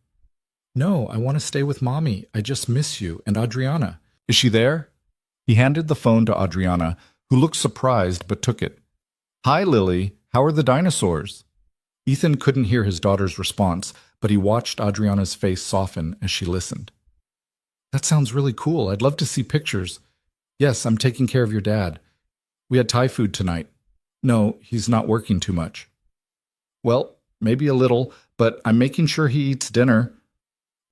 S1: No, I want to stay with Mommy. I just miss you and Adriana. Is she there? He handed the phone to Adriana, who looked surprised but took it. Hi, Lily. How are the dinosaurs? Ethan couldn't hear his daughter's response, but he watched Adriana's face soften as she listened. That sounds really cool. I'd love to see pictures. Yes, I'm taking care of your dad. We had Thai food tonight. No, he's not working too much. Well, maybe a little, but I'm making sure he eats dinner.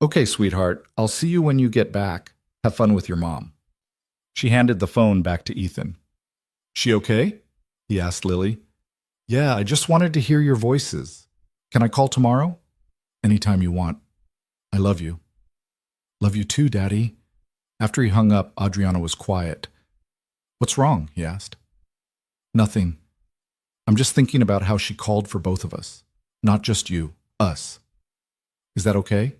S1: Okay, sweetheart, I'll see you when you get back. Have fun with your mom. She handed the phone back to Ethan. She okay? He asked Lily. Yeah, I just wanted to hear your voices. Can I call tomorrow? Anytime you want. I love you. Love you too, Daddy. After he hung up, Adriana was quiet. What's wrong? He asked. Nothing. I'm just thinking about how she called for both of us. Not just you, us. Is that okay?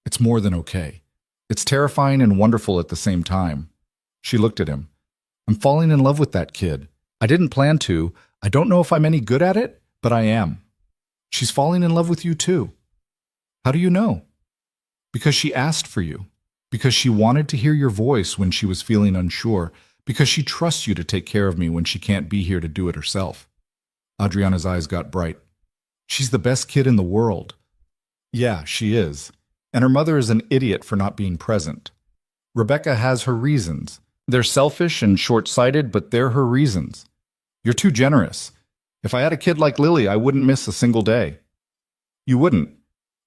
S1: It's more than okay. It's terrifying and wonderful at the same time. She looked at him. I'm falling in love with that kid. I didn't plan to. I don't know if I'm any good at it, but I am. She's falling in love with you too. How do you know? Because she asked for you. Because she wanted to hear your voice when she was feeling unsure. Because she trusts you to take care of me when she can't be here to do it herself. Adriana's eyes got bright. She's the best kid in the world. Yeah, she is. And her mother is an idiot for not being present. Rebecca has her reasons. They're selfish and short-sighted, but they're her reasons. You're too generous. If I had a kid like Lily, I wouldn't miss a single day. You wouldn't.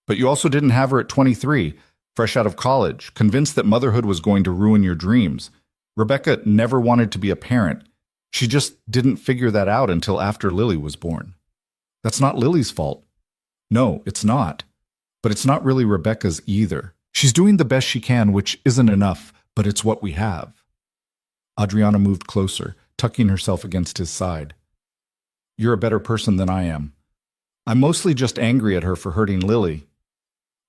S1: But you also didn't have her at 23, fresh out of college, convinced that motherhood was going to ruin your dreams. Rebecca never wanted to be a parent. She just didn't figure that out until after Lily was born. That's not Lily's fault. No, it's not. But it's not really Rebecca's either. She's doing the best she can, which isn't enough, but it's what we have. Adriana moved closer, tucking herself against his side. You're a better person than I am. I'm mostly just angry at her for hurting Lily.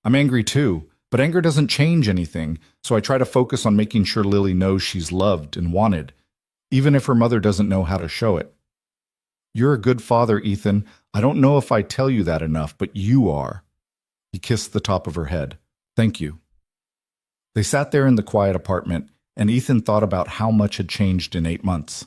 S1: I'm angry too, but anger doesn't change anything, so I try to focus on making sure Lily knows she's loved and wanted, even if her mother doesn't know how to show it. You're a good father, Ethan. I don't know if I tell you that enough, but you are. He kissed the top of her head. Thank you. They sat there in the quiet apartment, and Ethan thought about how much had changed in 8 months.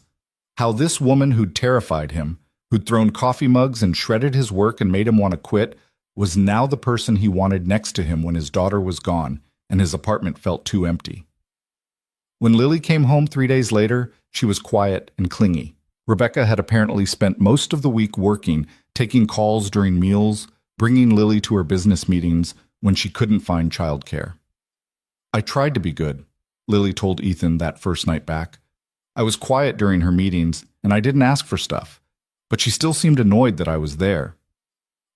S1: How this woman who'd terrified him, who'd thrown coffee mugs and shredded his work and made him want to quit, was now the person he wanted next to him when his daughter was gone and his apartment felt too empty. When Lily came home 3 days later, she was quiet and clingy. Rebecca had apparently spent most of the week working, taking calls during meals, bringing Lily to her business meetings when she couldn't find childcare. I tried to be good, Lily told Ethan that first night back. I was quiet during her meetings, and I didn't ask for stuff, but she still seemed annoyed that I was there.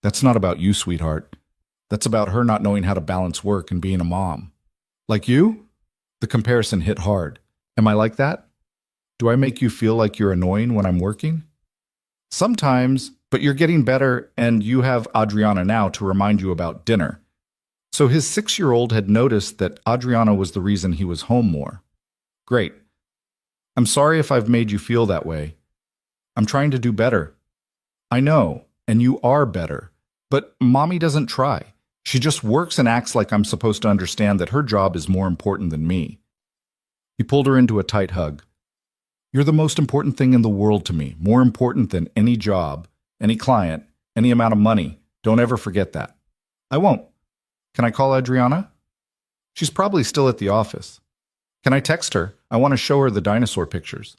S1: That's not about you, sweetheart. That's about her not knowing how to balance work and being a mom. Like you? The comparison hit hard. Am I like that? Do I make you feel like you're annoying when I'm working? Sometimes, but you're getting better, and you have Adriana now to remind you about dinner. So his 6-year-old had noticed that Adriana was the reason he was home more. Great. I'm sorry if I've made you feel that way. I'm trying to do better. I know, and you are better. But Mommy doesn't try. She just works and acts like I'm supposed to understand that her job is more important than me. He pulled her into a tight hug. You're the most important thing in the world to me, more important than any job, any client, any amount of money. Don't ever forget that. I won't. Can I call Adriana? She's probably still at the office. Can I text her? I want to show her the dinosaur pictures.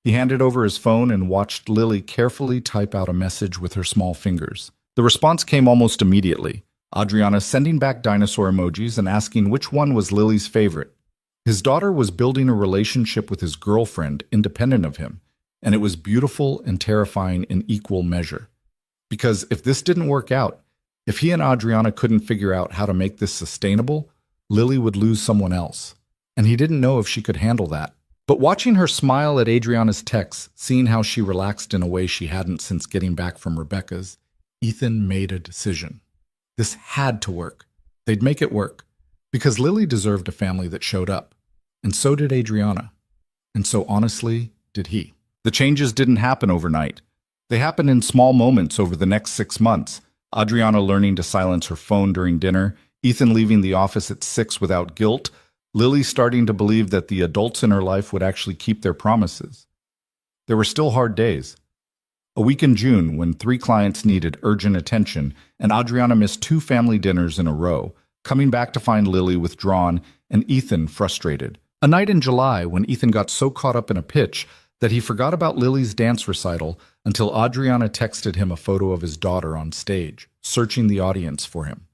S1: He handed over his phone and watched Lily carefully type out a message with her small fingers. The response came almost immediately. Adriana sending back dinosaur emojis and asking which one was Lily's favorite. His daughter was building a relationship with his girlfriend independent of him, and it was beautiful and terrifying in equal measure. Because if this didn't work out, if he and Adriana couldn't figure out how to make this sustainable, Lily would lose someone else. And he didn't know if she could handle that. But watching her smile at Adriana's texts, seeing how she relaxed in a way she hadn't since getting back from Rebecca's, Ethan made a decision. This had to work. They'd make it work. Because Lily deserved a family that showed up. And so did Adriana. And so honestly, did he. The changes didn't happen overnight. They happened in small moments over the next 6 months. Adriana learning to silence her phone during dinner, Ethan leaving the office at 6 without guilt, Lily starting to believe that the adults in her life would actually keep their promises. There were still hard days. A week in June when 3 clients needed urgent attention and Adriana missed 2 family dinners in a row, coming back to find Lily withdrawn and Ethan frustrated. A night in July when Ethan got so caught up in a pitch that he forgot about Lily's dance recital until Adriana texted him a photo of his daughter on stage, searching the audience for him.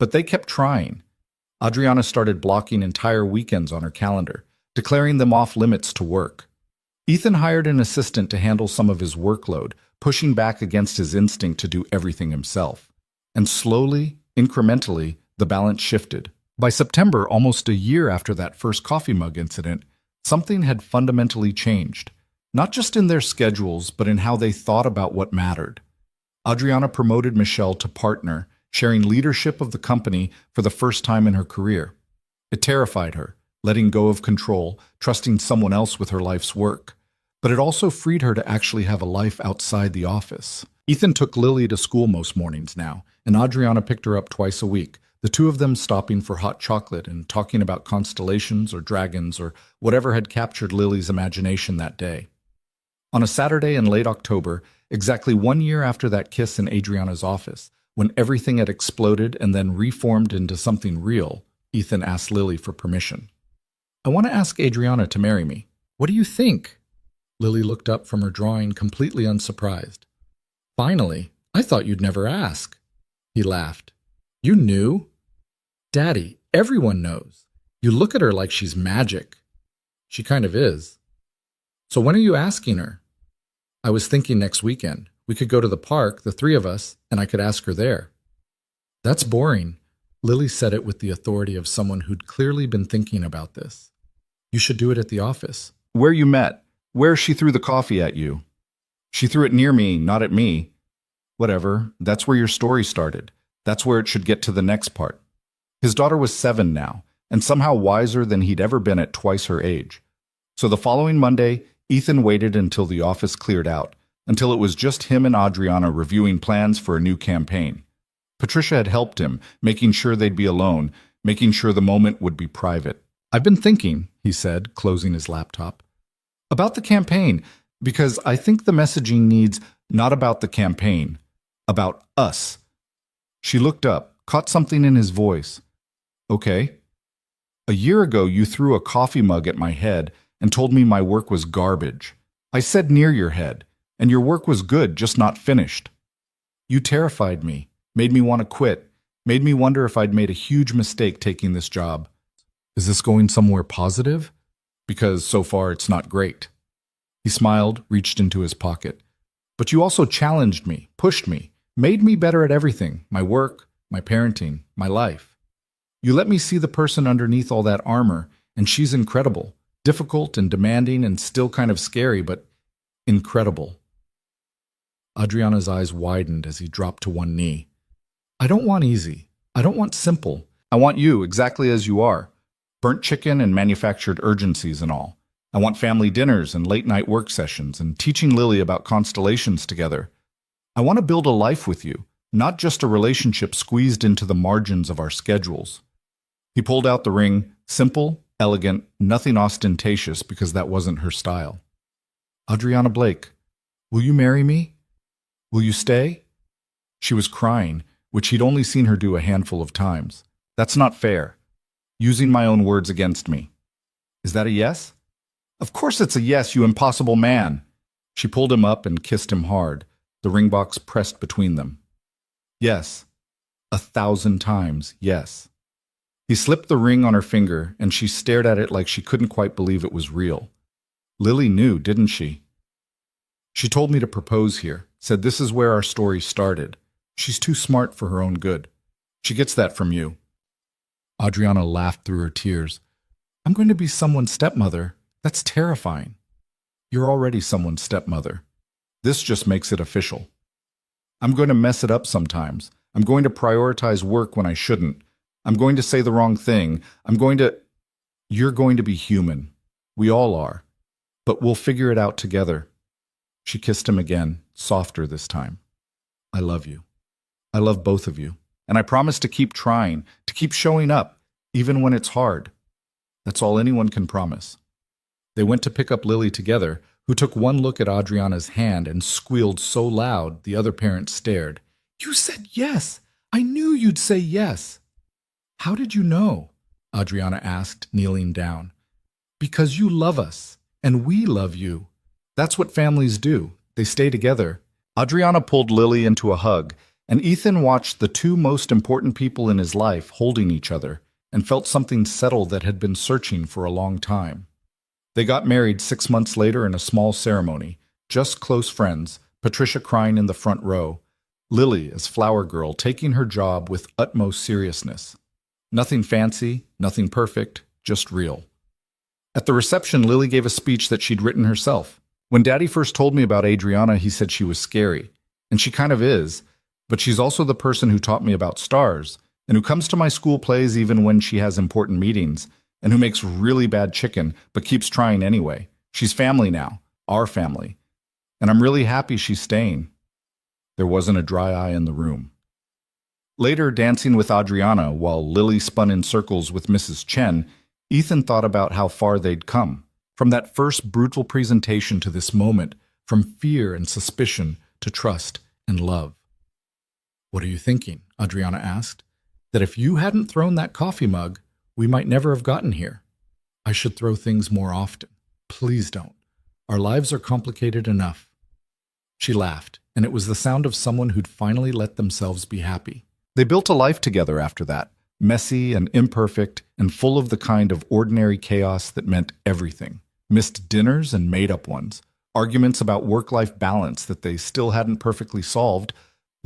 S1: But they kept trying. Adriana started blocking entire weekends on her calendar, declaring them off limits to work. Ethan hired an assistant to handle some of his workload, pushing back against his instinct to do everything himself. And slowly, incrementally, the balance shifted. By September, almost a year after that first coffee mug incident, something had fundamentally changed. Not just in their schedules, but in how they thought about what mattered. Adriana promoted Michelle to partner, sharing leadership of the company for the first time in her career. It terrified her, letting go of control, trusting someone else with her life's work. But it also freed her to actually have a life outside the office. Ethan took Lily to school most mornings now, and Adriana picked her up twice a week, the two of them stopping for hot chocolate and talking about constellations or dragons or whatever had captured Lily's imagination that day. On a Saturday in late October, exactly 1 year after that kiss in Adriana's office, when everything had exploded and then reformed into something real, Ethan asked Lily for permission. I want to ask Adriana to marry me. What do you think? Lily looked up from her drawing, completely unsurprised. Finally, I thought you'd never ask. He laughed. You knew? Daddy, everyone knows. You look at her like she's magic. She kind of is. So when are you asking her? I was thinking next weekend. We could go to the park, the 3 of us, and I could ask her there. That's boring. Lily said it with the authority of someone who'd clearly been thinking about this.
S2: You should do it at the office.
S1: Where you met, where she threw the coffee at you. She threw it near me, not at me. Whatever, that's where your story started. That's where it should get to the next part. His daughter was 7 now, and somehow wiser than he'd ever been at twice her age. So the following Monday, Ethan waited until the office cleared out, until it was just him and Adriana reviewing plans for a new campaign. Patricia had helped him, making sure they'd be alone, making sure the moment would be private. "I've been thinking," he said, closing his laptop, "about the campaign, because I think the messaging needs not about the campaign, about us." She looked up, caught something in his voice. "Okay. A year ago, you threw a coffee mug at my head and told me my work was garbage. I said near your head, and your work was good, just not finished. You terrified me, made me want to quit, made me wonder if I'd made a huge mistake taking this job. Is this going somewhere positive? Because so far it's not great." He smiled, reached into his pocket. "But you also challenged me, pushed me, made me better at everything, my work, my parenting, my life. You let me see the person underneath all that armor, and she's incredible, difficult and demanding and still kind of scary, but incredible." Adriana's eyes widened as he dropped to one knee. "I don't want easy. I don't want simple. I want you exactly as you are. Burnt chicken and manufactured urgencies and all. I want family dinners and late-night work sessions and teaching Lily about constellations together. I want to build a life with you, not just a relationship squeezed into the margins of our schedules." He pulled out the ring, simple, elegant, nothing ostentatious because that wasn't her style. "Adriana Blake, will you marry me? Will you stay?" She was crying, which he'd only seen her do a handful of times. "That's not fair. Using my own words against me. Is that a yes?" "Of course it's a yes, you impossible man." She pulled him up and kissed him hard, the ring box pressed between them. "Yes. 1,000 times, yes." He slipped the ring on her finger, and she stared at it like she couldn't quite believe it was real. Lily knew, didn't she? "She told me to propose here, said this is where our story started. She's too smart for her own good. She gets that from you." Adriana laughed through her tears. "I'm going to be someone's stepmother. That's terrifying." "You're already someone's stepmother. This just makes it official. I'm going to mess it up sometimes. I'm going to prioritize work when I shouldn't. I'm going to say the wrong thing. You're going to be human. We all are. But we'll figure it out together." She kissed him again, softer this time. "I love you. I love both of you. And I promise to keep trying, to keep showing up, even when it's hard. That's all anyone can promise." They went to pick up Lily together, who took one look at Adriana's hand and squealed so loud the other parent stared. "You said yes! I knew you'd say yes!" "How did you know?" Adriana asked, kneeling down. "Because you love us, and we love you. That's what families do. They stay together." Adriana pulled Lily into a hug, and Ethan watched the two most important people in his life holding each other and felt something settle that had been searching for a long time. They got married 6 months later in a small ceremony, just close friends, Patricia crying in the front row, Lily as flower girl taking her job with utmost seriousness. Nothing fancy, nothing perfect, just real. At the reception, Lily gave a speech that she'd written herself. "When Daddy first told me about Adriana, he said she was scary. And she kind of is, but she's also the person who taught me about stars, and who comes to my school plays even when she has important meetings, and who makes really bad chicken, but keeps trying anyway. She's family now, our family. And I'm really happy she's staying." There wasn't a dry eye in the room. Later, dancing with Adriana while Lily spun in circles with Mrs. Chen, Ethan thought about how far they'd come. From that first brutal presentation to this moment, from fear and suspicion to trust and love. "What are you thinking?" Adriana asked. "That if you hadn't thrown that coffee mug, we might never have gotten here. I should throw things more often. Please don't. Our lives are complicated enough." She laughed, and it was the sound of someone who'd finally let themselves be happy. They built a life together after that, messy and imperfect and full of the kind of ordinary chaos that meant everything. Missed dinners and made-up ones, arguments about work-life balance that they still hadn't perfectly solved,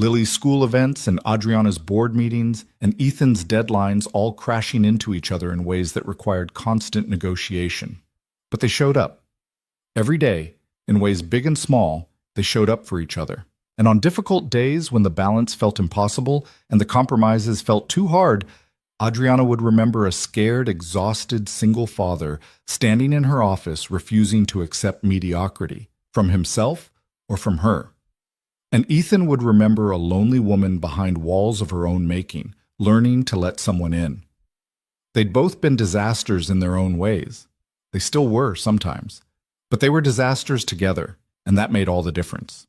S1: Lily's school events and Adriana's board meetings and Ethan's deadlines all crashing into each other in ways that required constant negotiation. But they showed up. Every day, in ways big and small, they showed up for each other. And on difficult days when the balance felt impossible and the compromises felt too hard, Adriana would remember a scared, exhausted single father standing in her office refusing to accept mediocrity, from himself or from her. And Ethan would remember a lonely woman behind walls of her own making, learning to let someone in. They'd both been disasters in their own ways. They still were sometimes. But they were disasters together, and that made all the difference.